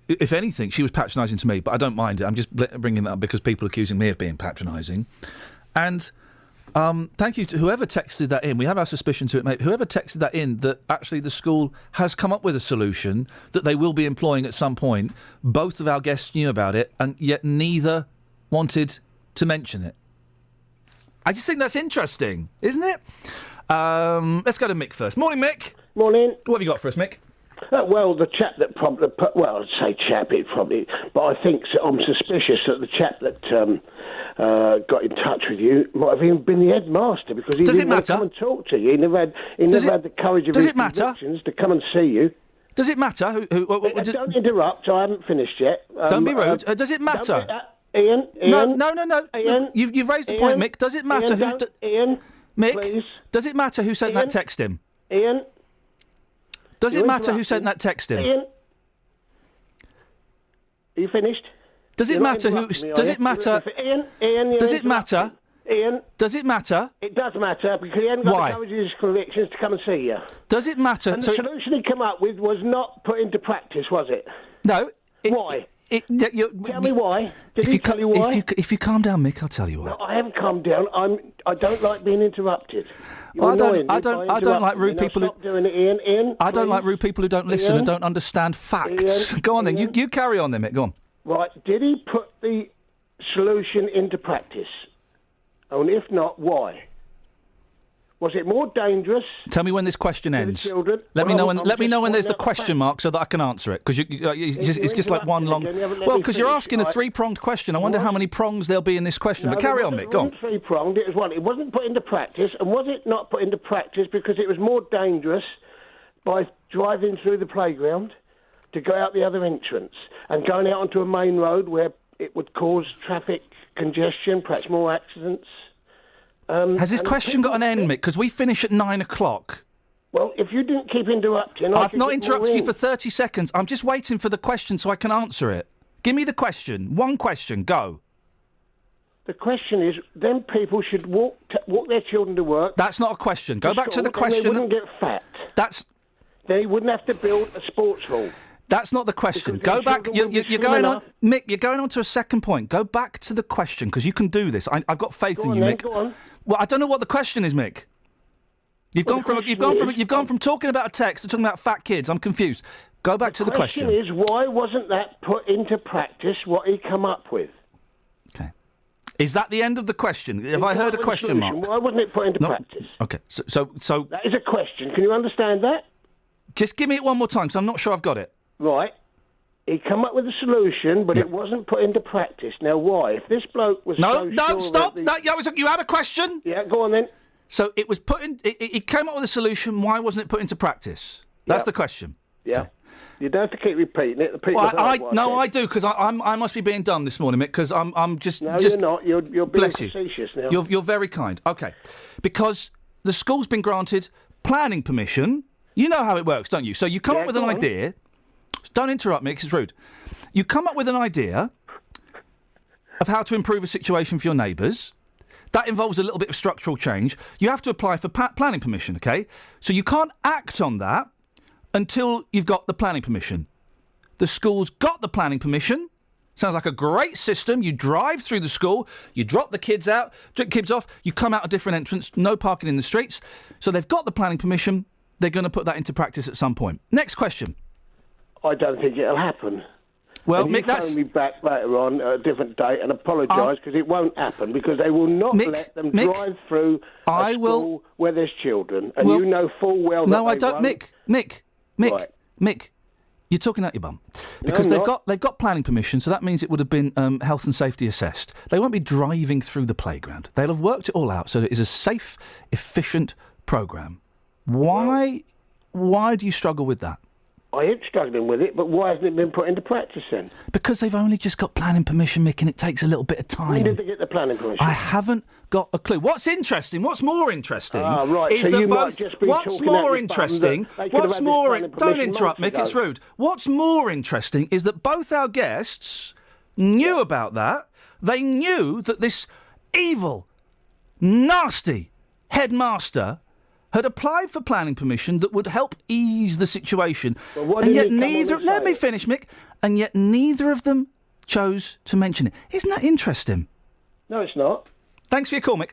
If anything, she was patronising to me, but I don't mind it. I'm just bringing that up because people are accusing me of being patronising. And thank you to whoever texted that in. We have our suspicion to it, mate. Whoever texted that in, that actually the school has come up with a solution that they will be employing at some point. Both of our guests knew about it, and yet neither wanted to mention it. I just think that's interesting, isn't it? Let's go to Mick first. Morning, Mick. Morning. What have you got for us, Mick? Well, the chap that probably, well, I'd say chap, it probably, but I think I'm suspicious that the chap that got in touch with you might have even been the headmaster, because he didn't want to come and talk to you. He never had the courage of his convictions to come and see you. Does it matter? Don't interrupt. I haven't finished yet. Don't be rude. Does it matter? Ian. No. Ian, you've raised the point, Mick. Does it matter Ian, Mick, please. Does it matter who sent that text in? Ian. Does it matter who sent that text in? Ian. Are you finished? Does it matter who? Does it matter? Ian. Does it matter? Ian. Does it matter? It does matter, because he hadn't got the courage of his convictions to come and see you. Does it matter? And the solution he came up with was not put into practice, was it? No. Why? Tell me why. Did he tell you why? If you calm down, Mick, I'll tell you why. No, I haven't calmed down. I don't like being interrupted. I don't like rude people who. Stop doing it, Ian. I don't like rude people who don't listen and don't understand facts. Go on then. You carry on then, Mick. Go on. Right. Did he put the solution into practice? And if not, why? Was it more dangerous? Tell me when this question ends. Children? Let me know when there's the question mark so that I can answer it, because it's just like one long. Well, because you're asking a three-pronged question. I wonder how many prongs there'll be in this question. But carry on, Mick. Go on. It wasn't three-pronged. It was one. It wasn't put into practice, and was it not put into practice because it was more dangerous by driving through the playground to go out the other entrance and going out onto a main road where it would cause traffic congestion, perhaps more accidents? Has this question got an end, Mick? Because we finish at 9 o'clock. Well, if you didn't keep interrupting... I've not interrupted you for 30 seconds. I'm just waiting for the question so I can answer it. Give me the question. One question. Go. The question is, then people should walk their children to work. That's not a question. Go back to the question. They wouldn't get fat. They wouldn't have to build a sports hall. That's not the question. Go back. You're going on, Mick. You're going on to a second point. Go back to the question, because you can do this. I've got faith in you, Mick. Go on. Well, I don't know what the question is, Mick. You've gone from talking about a text to talking about fat kids. I'm confused. Go back to the question. The question is, why wasn't that put into practice? What he come up with? Okay. Is that the end of the question? Have I heard a question mark? Why wasn't it put into practice? Okay. So that is a question. Can you understand that? Just give me it one more time, because I'm not sure I've got it. Right. He come up with a solution, but it wasn't put into practice. Now, why? If this bloke was stop! You had a question. Yeah, go on then. So it was put in. He came up with a solution. Why wasn't it put into practice? That's the question. Yeah. Okay. You don't have to keep repeating it. I do, because I must be being dumb this morning, Mick, because I'm just. No, you're not. You're being facetious now. You're very kind. Okay, because the school's been granted planning permission. You know how it works, don't you? So you come up with an idea. Don't interrupt me, because it's rude. You come up with an idea of how to improve a situation for your neighbours. That involves a little bit of structural change. You have to apply for planning permission, OK? So you can't act on that until you've got the planning permission. The school's got the planning permission. Sounds like a great system. You drive through the school, you drop the kids off, you come out a different entrance, no parking in the streets. So they've got the planning permission. They're going to put that into practice at some point. Next question. I don't think it'll happen. Well, Mick, phone me back later on at a different date and apologise, because it won't happen, because they will not let them drive through a school where there's children, and you know full well that no, I don't. Won't. Mick, you're talking out your bum, because they've got planning permission, so that means it would have been health and safety assessed. They won't be driving through the playground. They'll have worked it all out, so it is a safe, efficient programme. Why do you struggle with that? I am struggling with it, but why hasn't it been put into practice then? Because they've only just got planning permission, Mick, and it takes a little bit of time. When did they get the planning permission? I haven't got a clue. What's interesting, what's more interesting, right. is so that both... What's more interesting... Don't interrupt, Mick, it's rude. What's more interesting is that both our guests knew about that. They knew that this evil, nasty headmaster had applied for planning permission that would help ease the situation. And yet neither... Let me finish, Mick. And yet neither of them chose to mention it. Isn't that interesting? No, it's not. Thanks for your call, Mick.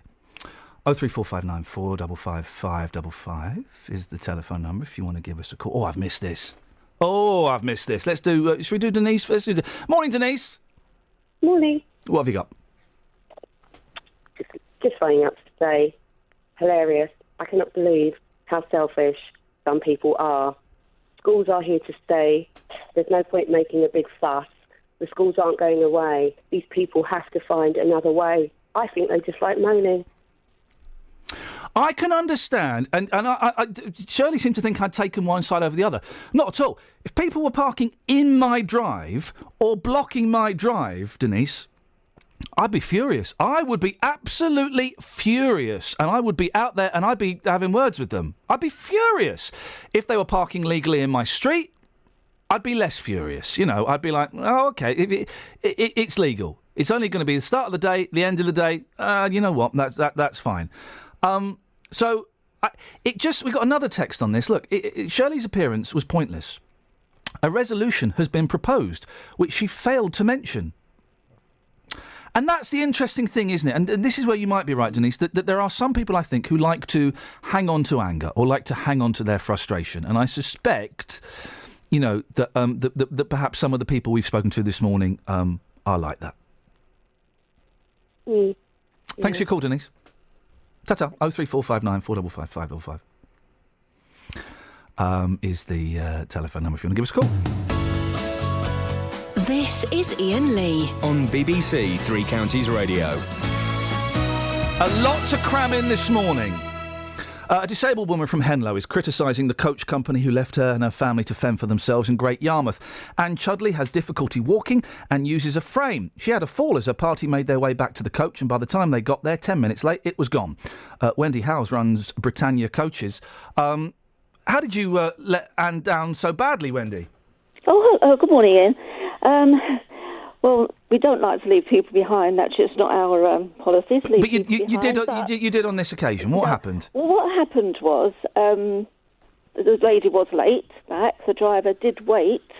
03459 455 555 is the telephone number if you want to give us a call. Oh, I've missed this. Let's do... should we do Denise first? Morning, Denise. Morning. What have you got? Just phoning up to say, hilarious. I cannot believe how selfish some people are Schools are here to stay. There's no point making a big fuss. The schools aren't going away. These people have to find another way. I think they just like moaning. I can understand, and I Shirley seemed to think I'd taken one side over the other. Not at all. If people were parking in my drive or blocking my drive, Denise, I'd be furious. I would be absolutely furious, and I would be out there and I'd be having words with them. I'd be furious. If they were parking legally in my street, I'd be less furious. You know, I'd be like, oh, okay, it's legal. It's only going to be the start of the day, the end of the day. You know what? That's fine. We got another text on this. Look, Shirley's appearance was pointless. A resolution has been proposed, which she failed to mention. And that's the interesting thing, isn't it? And this is where you might be right, Denise, that there are some people, I think, who like to hang on to anger or like to hang on to their frustration. And I suspect, you know, that perhaps some of the people we've spoken to this morning are like that. Mm. Thanks for your call, Denise. Ta-ta. 03459 455 555 is the telephone number if you want to give us a call. This is Iain Lee on BBC Three Counties Radio. A lot to cram in this morning. A disabled woman from Henlow is criticising the coach company who left her and her family to fend for themselves in Great Yarmouth. Anne Chudley has difficulty walking and uses a frame. She had a fall as her party made their way back to the coach, and by the time they got there, 10 minutes late, it was gone. Wendy Howes runs Britannia Coaches. How did you let Anne down so badly, Wendy? Oh, good morning, Ian. Well, we don't like to leave people behind. That's just not our policy. But you did on this occasion. What happened? Well, what happened was the lady was late back. The driver did wait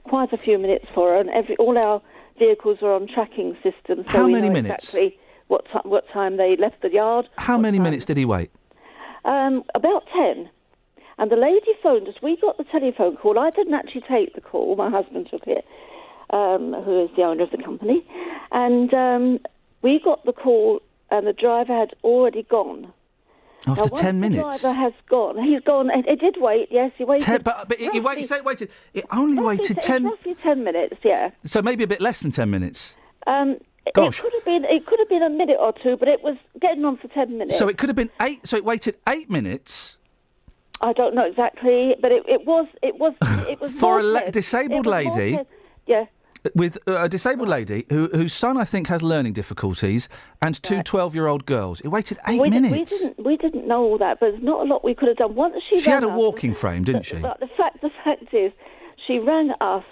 quite a few minutes for her, and all our vehicles were on tracking systems. So How we many know minutes? Exactly what time they left the yard. How many minutes did he wait? About 10. And the lady phoned us. We got the telephone call. I didn't actually take the call. My husband took it. Who is the owner of the company, and we got the call, and the driver had already gone. After 10 minutes? The driver has gone. He's gone. It did wait, yes, he waited. You say it waited. It only waited 10... Roughly 10 minutes, yeah. So maybe a bit less than 10 minutes? Gosh. It could have been a minute or two, but it was getting on for 10 minutes. So it could have been 8... So it waited 8 minutes... I don't know exactly, but it was for a disabled lady... Yeah. With a disabled lady whose son, I think, has learning difficulties, and two 12-year-old girls. It waited 8 minutes. We didn't know all that, but there's not a lot we could have done. Once she had a walking frame, didn't she? But the fact is, she rang us.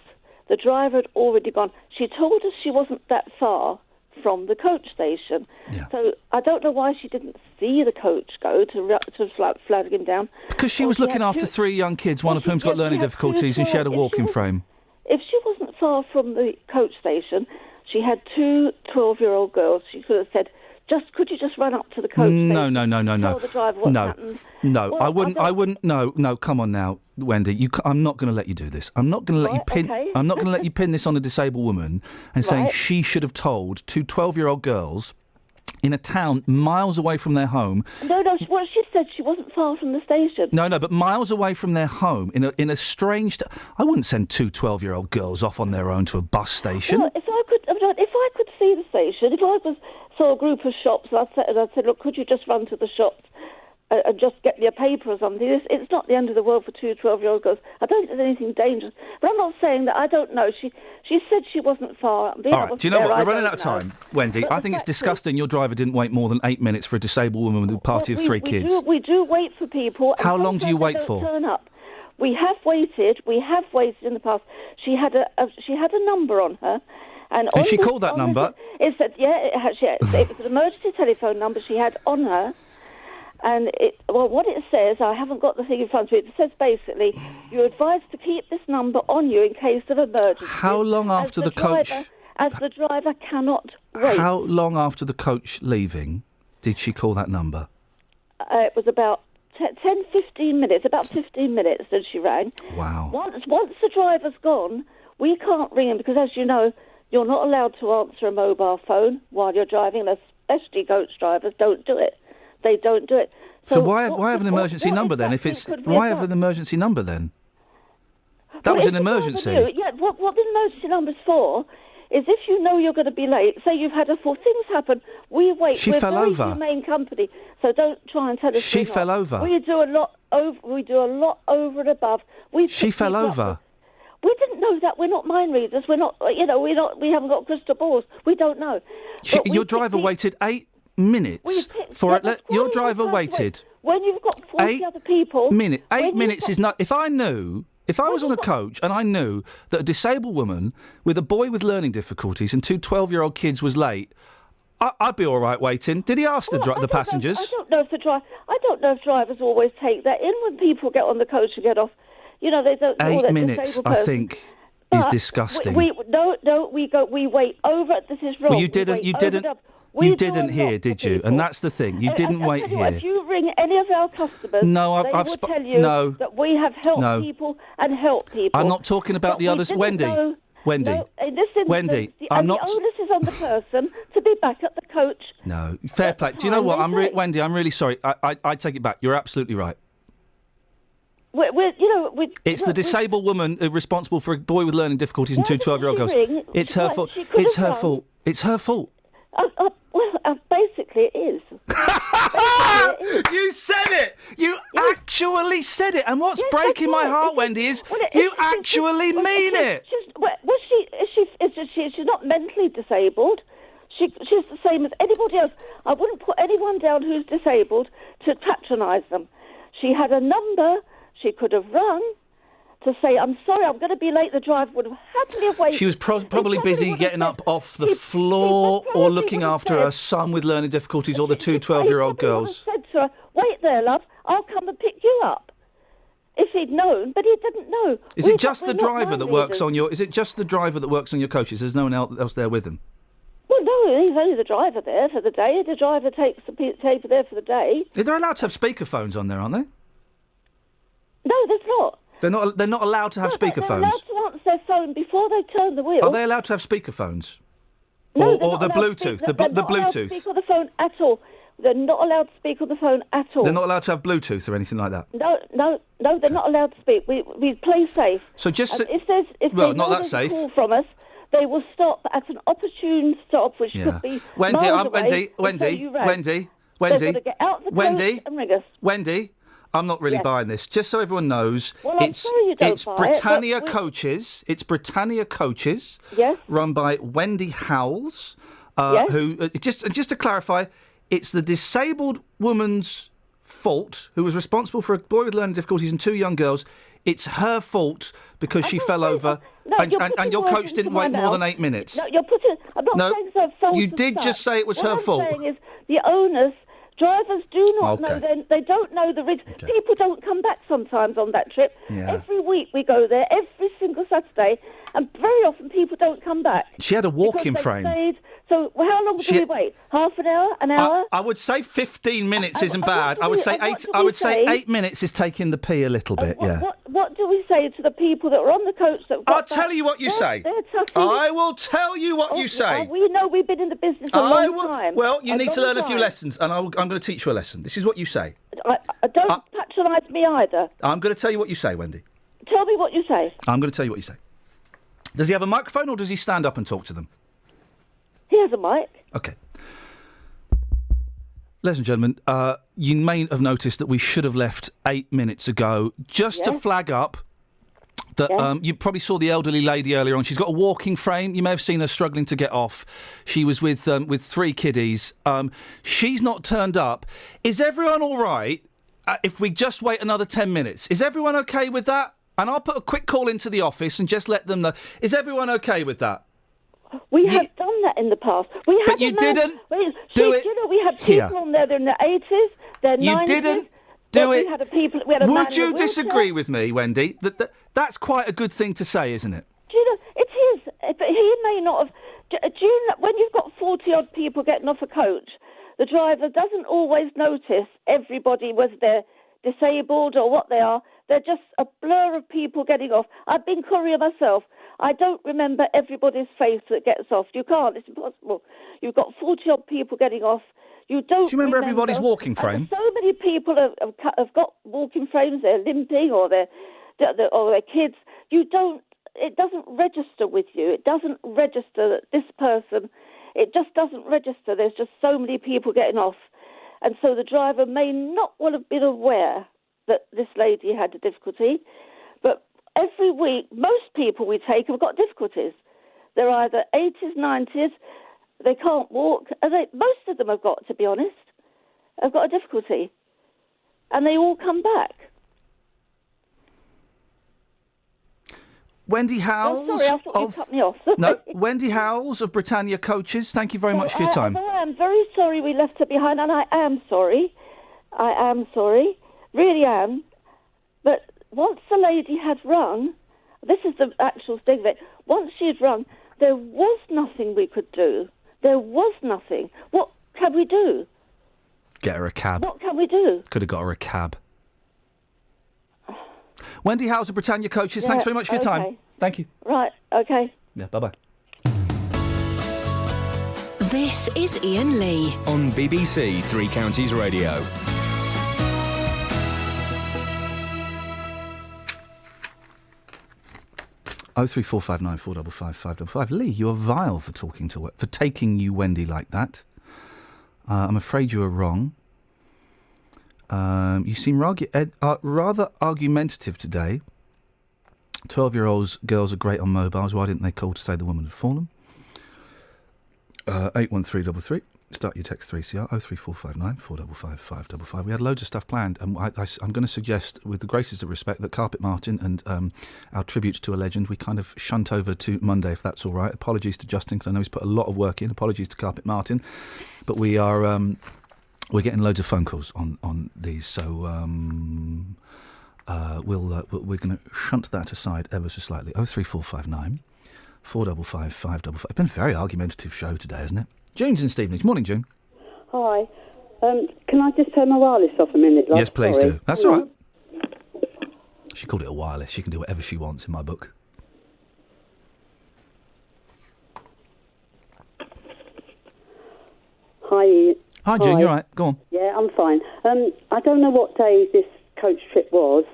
The driver had already gone. She told us she wasn't that far from the coach station. Yeah. So I don't know why she didn't see the coach go to flag him down. Because she was looking after 3 young kids, one of whom's got learning difficulties, and she had a walking frame. If she wasn't far from the coach station, she had 2 12-year-old girls. She could have said, could you just run up to the coach station? No. Tell the driver what's happened? No, Well, I wouldn't. No, come on now, Wendy. I'm not going to let you do this. I'm not going to let you pin. Okay. I'm not going to let you pin this on a disabled woman and saying she should have told 2 12-year-old girls in a town miles away from their home. No. What she said, she wasn't far from the station. No, but miles away from their home in a strange... I wouldn't send 2 12-year-old girls off on their own to a bus station. Well, if I could see the station, if I saw a group of shops, and I'd say, look, could you just run to the shops and just get me a paper or something? It's not the end of the world for 2 12-year-old girls. I don't think there's anything dangerous. But I'm not saying that. I don't know. She said she wasn't far. All right, do you know what? We're running out of time, Wendy. I think it's disgusting your driver didn't wait more than 8 minutes for a disabled woman with a party of 3 kids. We do wait for people. How long do you wait for? Turn up. We have waited in the past. She had a number on her. And she called that number? It said, it was an emergency telephone number she had on her. And what it says, I haven't got the thing in front of me, it says basically, you're advised to keep this number on you in case of emergency. How long after the coach... As the driver cannot wait. How long after the coach leaving did she call that number? It was about 15 minutes, about 15 minutes that she rang. Wow. Once the driver's gone, we can't ring him because, as you know, you're not allowed to answer a mobile phone while you're driving, especially coach drivers don't do it. They don't do it. So why have an emergency number then? Why have an emergency number then? That was Well, an if you emergency. never knew- Yeah, what the emergency number's for is if you know you're going to be late, say you've had things happen, we wait. She We're fell very over. humane company, so don't try and tell us She we're fell not. over. We do a lot over and above. She fell over. We didn't know that. We're not mind readers. We haven't got crystal balls. We don't know. Your driver waited 8 minutes for it. Your driver waited. When you've got 40 other people... 8 minutes is not... If I was on a coach and I knew that a disabled woman with a boy with learning difficulties and two 12-year-old kids was late, I'd be all right waiting. Did he ask the passengers? I don't know if drivers always take that in when people get on the coach and get off. You know, they don't. 8 minutes, I think, is disgusting. We wait over. This is wrong. Well, you didn't hear, did you? And that's the thing. You didn't wait here. If you ring any of our customers, No, they will tell you that we have helped people and helped people. I'm not talking about the others. Wendy. No, in this instance, Wendy, the I'm not. onus is on the person to be back at the coach. No, fair play. Do you know what? Wendy, I'm really sorry. I take it back. You're absolutely right. It's the disabled woman responsible for a boy with learning difficulties and two 12-year-old girls. It's her fault. It's her fault. It's her fault. Basically, it is. You said it. You actually said it. And what's breaking my heart, Wendy, is you actually mean it. She's not mentally disabled. She's the same as anybody else. I wouldn't put anyone down who's disabled to patronise them. She had a number she could have rung to say, I'm sorry, I'm going to be late. The driver would have happily have waited. She was probably busy getting up off the floor or looking after her son with learning difficulties or the two 12-year-old girls. Said to her, wait there, love, I'll come and pick you up. If he'd known, but he didn't know. Is it just the driver that works on your? Is it just the driver that works on your coaches? There's no one else there with him. Well, no, he's only the driver there for the day. The driver takes the paper there for the day. They're allowed to have speakerphones on there, aren't they? No, there's not. They're not allowed to have speakerphones. They're allowed to answer their phone before they turn the wheel. Are they allowed to have speakerphones? No, or the Bluetooth? The They're not allowed to Bluetooth. speak on the phone at all. They're not allowed to speak on the phone at all. They're not allowed to have Bluetooth or anything like that. No, they're not allowed to speak. We play safe. So just And if they not know that there's safe. a call from us, they will stop at an opportune stop, which could be Wendy, miles away. Wendy, They've got to get out the coach and ring us. Wendy, I'm not really buying this. Just so everyone knows, Well, I'm sorry you don't it's buy it, Britannia but Coaches. It's Britannia Coaches. Yes. Run by Wendy Howells. Who just to clarify, it's the disabled woman's fault who was responsible for a boy with learning difficulties and two young girls. It's her fault because she fell over, and your coach didn't wait more than 8 minutes. No, you're putting. I'm not saying it's her fault. You did just say it was her fault. What I'm saying is the onus. Drivers do not know. They don't know the risk. People don't come back sometimes on that trip. Yeah. Every week we go there, every single Saturday, and very often people don't come back. She had a walking because frame. Stayed. So how long do we wait? Half an hour? An hour? I would say 15 minutes isn't bad. I would say 8 minutes is taking the pee a little bit. What do we say to the people that are on the coach? I'll tell you what you say. I will tell you what you say. We know we've been in the business a long time. Well, you need to learn a few lessons, and I'm going to teach you a lesson. This is what you say. Don't patronise me either. I'm going to tell you what you say, Wendy. Tell me what you say. I'm going to tell you what you say. Does he have a microphone, or does he stand up and talk to them? He has a mic. Okay. Ladies and gentlemen, you may have noticed that we should have left 8 minutes ago, just to flag up that you probably saw the elderly lady earlier on. She's got a walking frame. You may have seen her struggling to get off. She was with 3 kiddies. She's not turned up. Is everyone all right if we just wait another 10 minutes? Is everyone okay with that? And I'll put a quick call into the office and just let them know. Is everyone okay with that? We have done that in the past. But you didn't do it. You know, we had people on there. They're in their 80s. Their 90s. You didn't do it. We had a man Would you in a wheelchair. disagree with me, Wendy? That's quite a good thing to say, isn't it? Do you know, it is. But he may not have. Do you know, when you've got 40-odd people getting off a coach, the driver doesn't always notice everybody, whether they're disabled or what they are. They're just a blur of people getting off. I've been courier myself. I don't remember everybody's face that gets off. You can't. It's impossible. You've got 40-odd people getting off. You don't. Do you remember everybody's walking frame? So many people have got walking frames. They're limping, or their kids. you don't. It doesn't register with you. It doesn't register that this person. It just doesn't register. There's just so many people getting off, and so the driver may not well have been aware that this lady had a difficulty. But every week, most people we take have got difficulties. They're either 80s, 90s. They can't walk. Most of them have got, to be honest, have got a difficulty, and they all come back. Wendy Howells. Oh, sorry, I thought you cut me off. No, Wendy Howells of Britannia Coaches. Thank you very much for your time. I am very sorry we left her behind, and I am sorry. I am sorry. Really am. But once the lady had rung, this is the actual thing of it, once she had rung, there was nothing we could do. There was nothing. What can we do? Get her a cab. What can we do? Could have got her a cab. Wendy Howells of Britannia Coaches, thanks very much for your time. Thank you. Right, okay. Yeah, bye-bye. This is Iain Lee on BBC Three Counties Radio. Oh 3459455 555. Lee, you are vile for taking you Wendy like that. I'm afraid you are wrong. You seem rather argumentative today. 12-year-olds, girls are great on mobiles. Why didn't they call to say the woman had fallen? 81333. Start your text 3CR 03459 455 555. We had loads of stuff planned, and I'm going to suggest, with the greatest of respect, that Carpet Martin and our tributes to a legend we kind of shunt over to Monday, if that's all right. Apologies to Justin, because I know he's put a lot of work in. Apologies to Carpet Martin, but we are we're getting loads of phone calls on these, so we're going to shunt that aside ever so slightly. 03459 455 555. It's been a very argumentative show today, hasn't it? June's in Stevenage. Morning, June. Hi. Can I just turn my wireless off a minute? Yes, please do. That's all right. She called it a wireless. She can do whatever she wants in my book. Hi. Hi, June. You all right? Go on. Yeah, I'm fine. I don't know what day this coach trip was,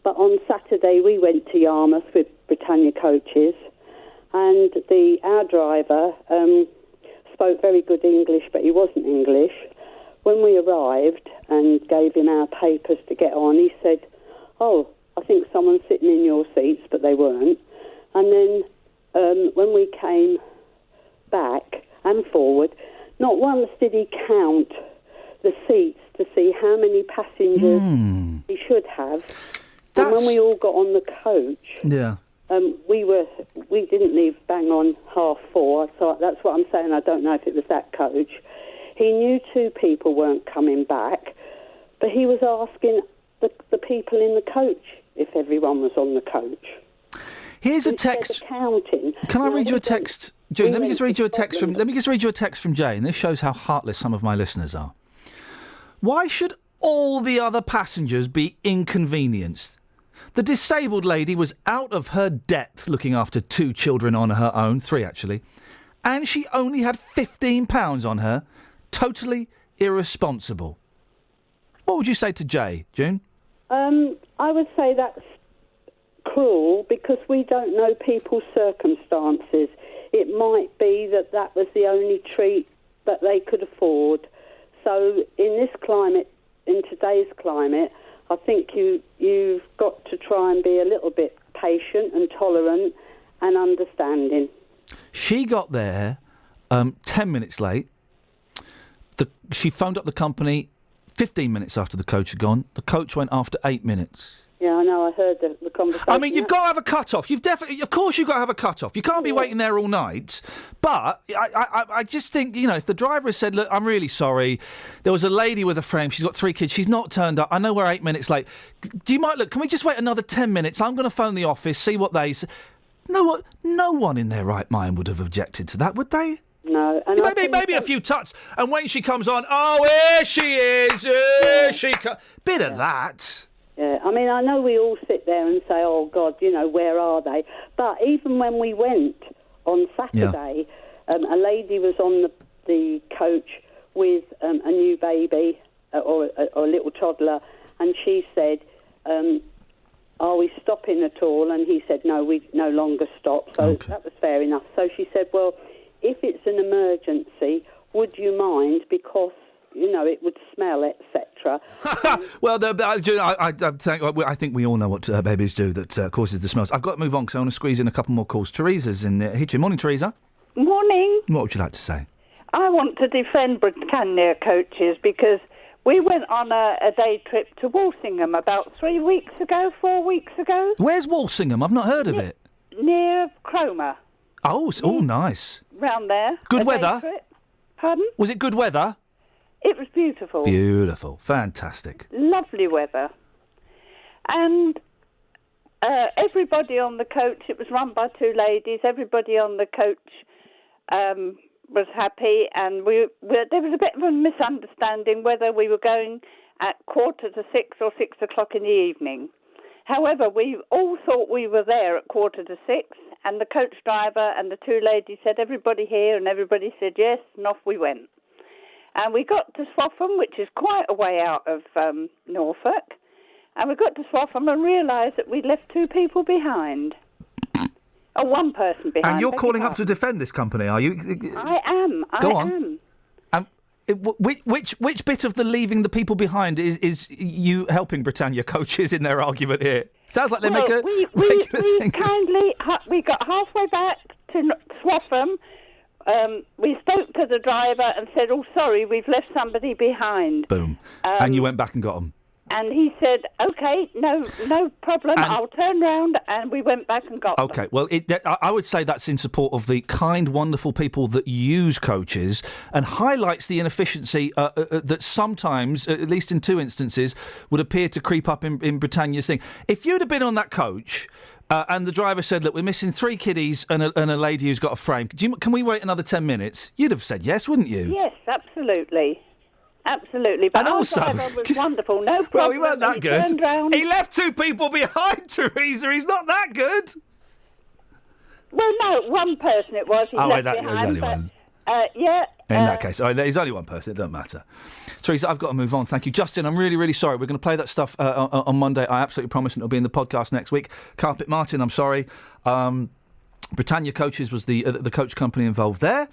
but on Saturday we went to Yarmouth with Britannia Coaches, and our driver spoke very good English, but he wasn't English. When we arrived and gave him our papers to get on, he said, "Oh, I think someone's sitting in your seats," but they weren't. And then when we came back and forward, not once did he count the seats to see how many passengers he should have. And when we all got on the coach, we didn't leave bang on 4:30. So that's what I'm saying. I don't know if it was that coach. He knew 2 people weren't coming back, but he was asking the people in the coach if everyone was on the coach. Here's a text. Counting. Can I read you a text, June? Let me just read you a text from Jane. This shows how heartless some of my listeners are. Why should all the other passengers be inconvenienced? The disabled lady was out of her depth looking after 2 children on her own, 3 actually, and she only had £15 on her. Totally irresponsible. What would you say to Jay, June? I would say that's cruel because we don't know people's circumstances. It might be that was the only treat that they could afford. So in this climate, in today's climate, I think you've got to try and be a little bit patient and tolerant and understanding. She got there 10 minutes late. She phoned up the company 15 minutes after the coach had gone. The coach went after 8 minutes. Yeah, I know. I heard the conversation. I mean, you've got to have a cut-off. Of course you've got to have a cut-off. You can't be waiting there all night. But I just think, if the driver has said, look, I'm really sorry. There was a lady with a frame. She's got 3 kids. She's not turned up. I know we're 8 minutes late. Can we just wait another 10 minutes? I'm going to phone the office, see what they say. No one in their right mind would have objected to that, would they? No. And maybe a few tuts. And when she comes on, oh, here she is. Here she comes. Bit of that. Yeah, I mean, I know we all sit there and say, oh, God, where are they? But even when we went on Saturday, a lady was on the coach with a new baby or a little toddler, and she said are we stopping at all? And he said, no, we no longer stop. So that was fair enough. So she said, well, if it's an emergency, would you mind? Because, you know, it would smell, etc. Well, I think we all know what babies do that causes the smells. I've got to move on because I want to squeeze in a couple more calls. Teresa's in there. Hitchin. Morning, Teresa. Morning. What would you like to say? I want to defend Britannia coaches because we went on a day trip to Walsingham about 4 weeks ago. Where's Walsingham? I've not heard of it. Near Cromer. Oh, nice. Round there. Good A weather? day trip. Pardon? Was it good weather? It was beautiful. Beautiful. Fantastic. Lovely weather. And everybody on the coach, it was run by two ladies, everybody on the coach was happy, and there was a bit of a misunderstanding whether we were going at 5:45 or 6 o'clock in the evening. However, we all thought we were there at 5:45, and the coach driver and the two ladies said, everybody here, and everybody said yes, and off we went. And we got to Swaffham, which is quite a way out of Norfolk, and we got to Swaffham and realised that we'd left two people behind. Oh, one person behind. And you're calling up to defend this company, are you? I am. Go on. Which bit of the leaving the people behind is you helping Britannia coaches in their argument here? Sounds like they make a regular thing. We got halfway back to Swaffham. We spoke to the driver and said, "Oh, sorry, we've left somebody behind." Boom. And you went back and got them. And he said, "Okay, no problem. I'll turn round." And we went back and got them. Okay, well, I would say that's in support of the kind, wonderful people that use coaches and highlights the inefficiency that sometimes, at least in two instances, would appear to creep up in Britannia's thing. If you'd have been on that coach and the driver said, "Look, we're missing 3 kiddies and a lady who's got a frame. Can we wait another 10 minutes?" You'd have said yes, wouldn't you? Yes, absolutely. Absolutely, but and also, our driver was wonderful. No problem. Well, he weren't that good. Turned round. He left 2 people behind, Teresa. He's not that good. Well, no, one person it was. He left that behind, was only one. Yeah. In that case, there's only one person. It doesn't matter. Teresa, I've got to move on. Thank you, Justin. I'm really, really sorry. We're going to play that stuff on Monday. I absolutely promise, and it'll be in the podcast next week. Carpet Martin, I'm sorry. Britannia Coaches was the coach company involved there.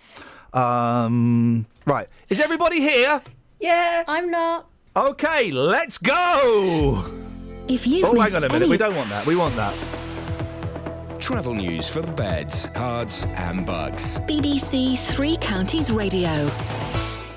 Right, is everybody here? Yeah. I'm not. OK, let's go! If you've hang on a minute. We don't want that. We want that. Travel news for beds, cards and bugs. BBC Three Counties Radio.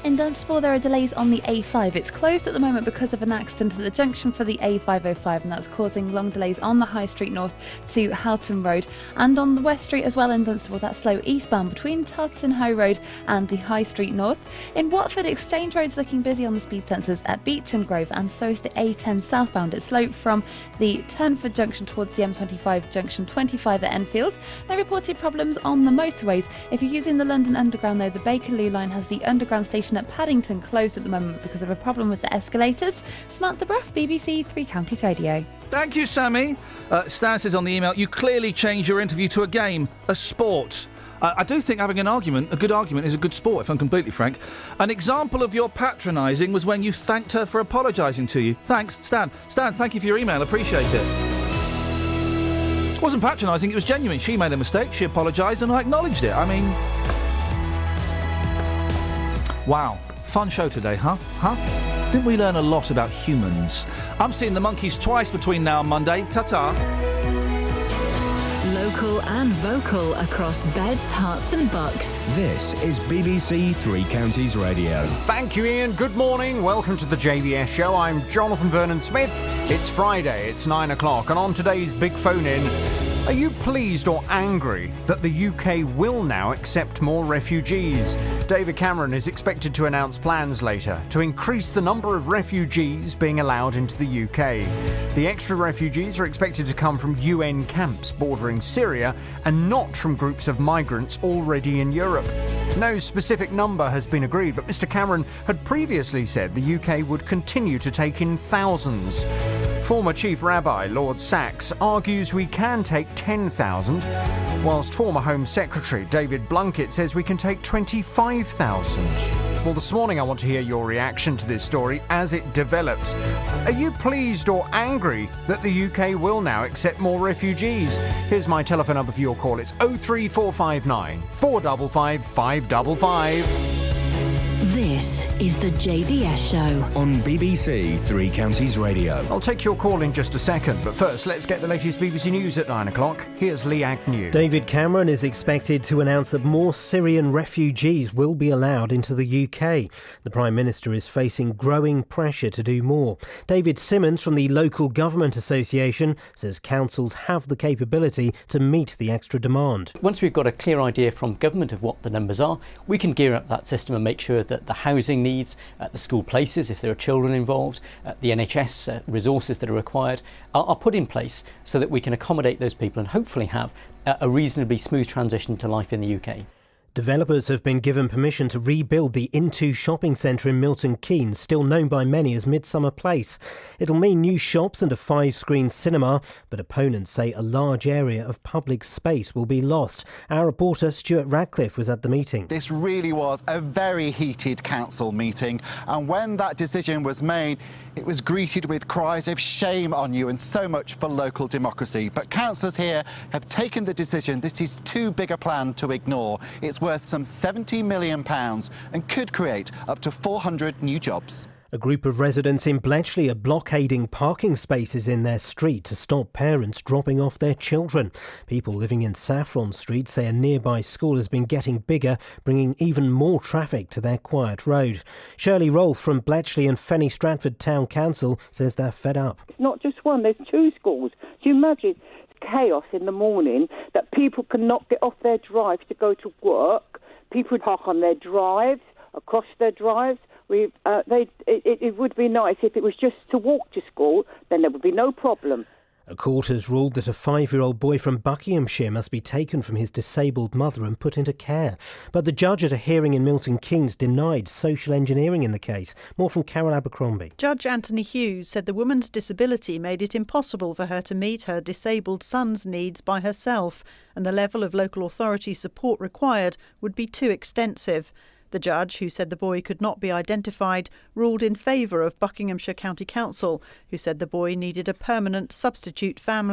In Dunstable, there are delays on the A5. It's closed at the moment because of an accident at the junction for the A505, and that's causing long delays on the High Street North to Houghton Road. And on the West Street as well in Dunstable, that's slow eastbound between Totton Hoe Road and the High Street North. In Watford, Exchange Road's looking busy on the speed sensors at Beach and Grove, and so is the A10 southbound. It's slow from the Turnford junction towards the M25 junction 25 at Enfield. No reported problems on the motorways. If you're using the London Underground, though, the Bakerloo line has the Underground station at Paddington closed at the moment because of a problem with the escalators. Samantha Bruff, BBC Three Counties Radio. Thank you, Sammy. Stan says on the email, you clearly changed your interview to a game, a sport. I do think having a good argument is a good sport, if I'm completely frank. An example of your patronising was when you thanked her for apologising to you. Thanks, Stan. Stan, thank you for your email. Appreciate it. It wasn't patronising, it was genuine. She made a mistake, she apologised, and I acknowledged it. I mean... Wow. Fun show today, huh? Didn't we learn a lot about humans? I'm seeing the monkeys twice between now and Monday. Ta-ta. Local and vocal across beds, hearts and bucks. This is BBC Three Counties Radio. Thank you, Iain. Good morning. Welcome to the JVS show. I'm Jonathan Vernon-Smith. It's Friday. It's 9 o'clock. And on today's Big Phone In, are you pleased or angry that the UK will now accept more refugees? David Cameron is expected to announce plans later to increase the number of refugees being allowed into the UK. The extra refugees are expected to come from UN camps bordering Syria and not from groups of migrants already in Europe. No specific number has been agreed, but Mr Cameron had previously said the UK would continue to take in thousands. Former Chief Rabbi Lord Sachs argues we can take 10,000, whilst former Home Secretary David Blunkett says we can take 25,000. Well, this morning I want to hear your reaction to this story as it develops. Are you pleased or angry that the UK will now accept more refugees? Here's my telephone number for your call. It's 03459 455 555. This is the JVS Show on BBC Three Counties Radio. I'll take your call in just a second, but first let's get the latest BBC News at 9 o'clock. Here's Lee Agnew. David Cameron is expected to announce that more Syrian refugees will be allowed into the UK. The Prime Minister is facing growing pressure to do more. David Simmons from the Local Government Association says councils have the capability to meet the extra demand. Once we've got a clear idea from government of what the numbers are, we can gear up that system and make sure that the housing needs, the school places, if there are children involved, the NHS resources that are required are put in place so that we can accommodate those people and hopefully have a reasonably smooth transition to life in the UK. Developers have been given permission to rebuild the Into shopping centre in Milton Keynes, still known by many as Midsummer Place. It'll mean new shops and a 5-screen cinema, but opponents say a large area of public space will be lost. Our reporter Stuart Radcliffe was at the meeting. This really was a very heated council meeting, and when that decision was made, it was greeted with cries of shame on you and so much for local democracy. But councillors here have taken the decision this is too big a plan to ignore. It's worth some £70 million and could create up to 400 new jobs. A group of residents in Bletchley are blockading parking spaces in their street to stop parents dropping off their children. People living in Saffron Street say a nearby school has been getting bigger, bringing even more traffic to their quiet road. Shirley Rolfe from Bletchley and Fenny Stratford Town Council says they're fed up. It's not just one, there's 2 schools. Do you imagine chaos in the morning that people cannot get off their drives to go to work? People park on their drives, across their drives. It would be nice if it was just to walk to school, then there would be no problem. A court has ruled that a 5-year-old boy from Buckinghamshire must be taken from his disabled mother and put into care. But the judge at a hearing in Milton Keynes denied social engineering in the case. More from Carol Abercrombie. Judge Anthony Hughes said the woman's disability made it impossible for her to meet her disabled son's needs by herself, and the level of local authority support required would be too extensive. The judge, who said the boy could not be identified, ruled in favour of Buckinghamshire County Council, who said the boy needed a permanent substitute family.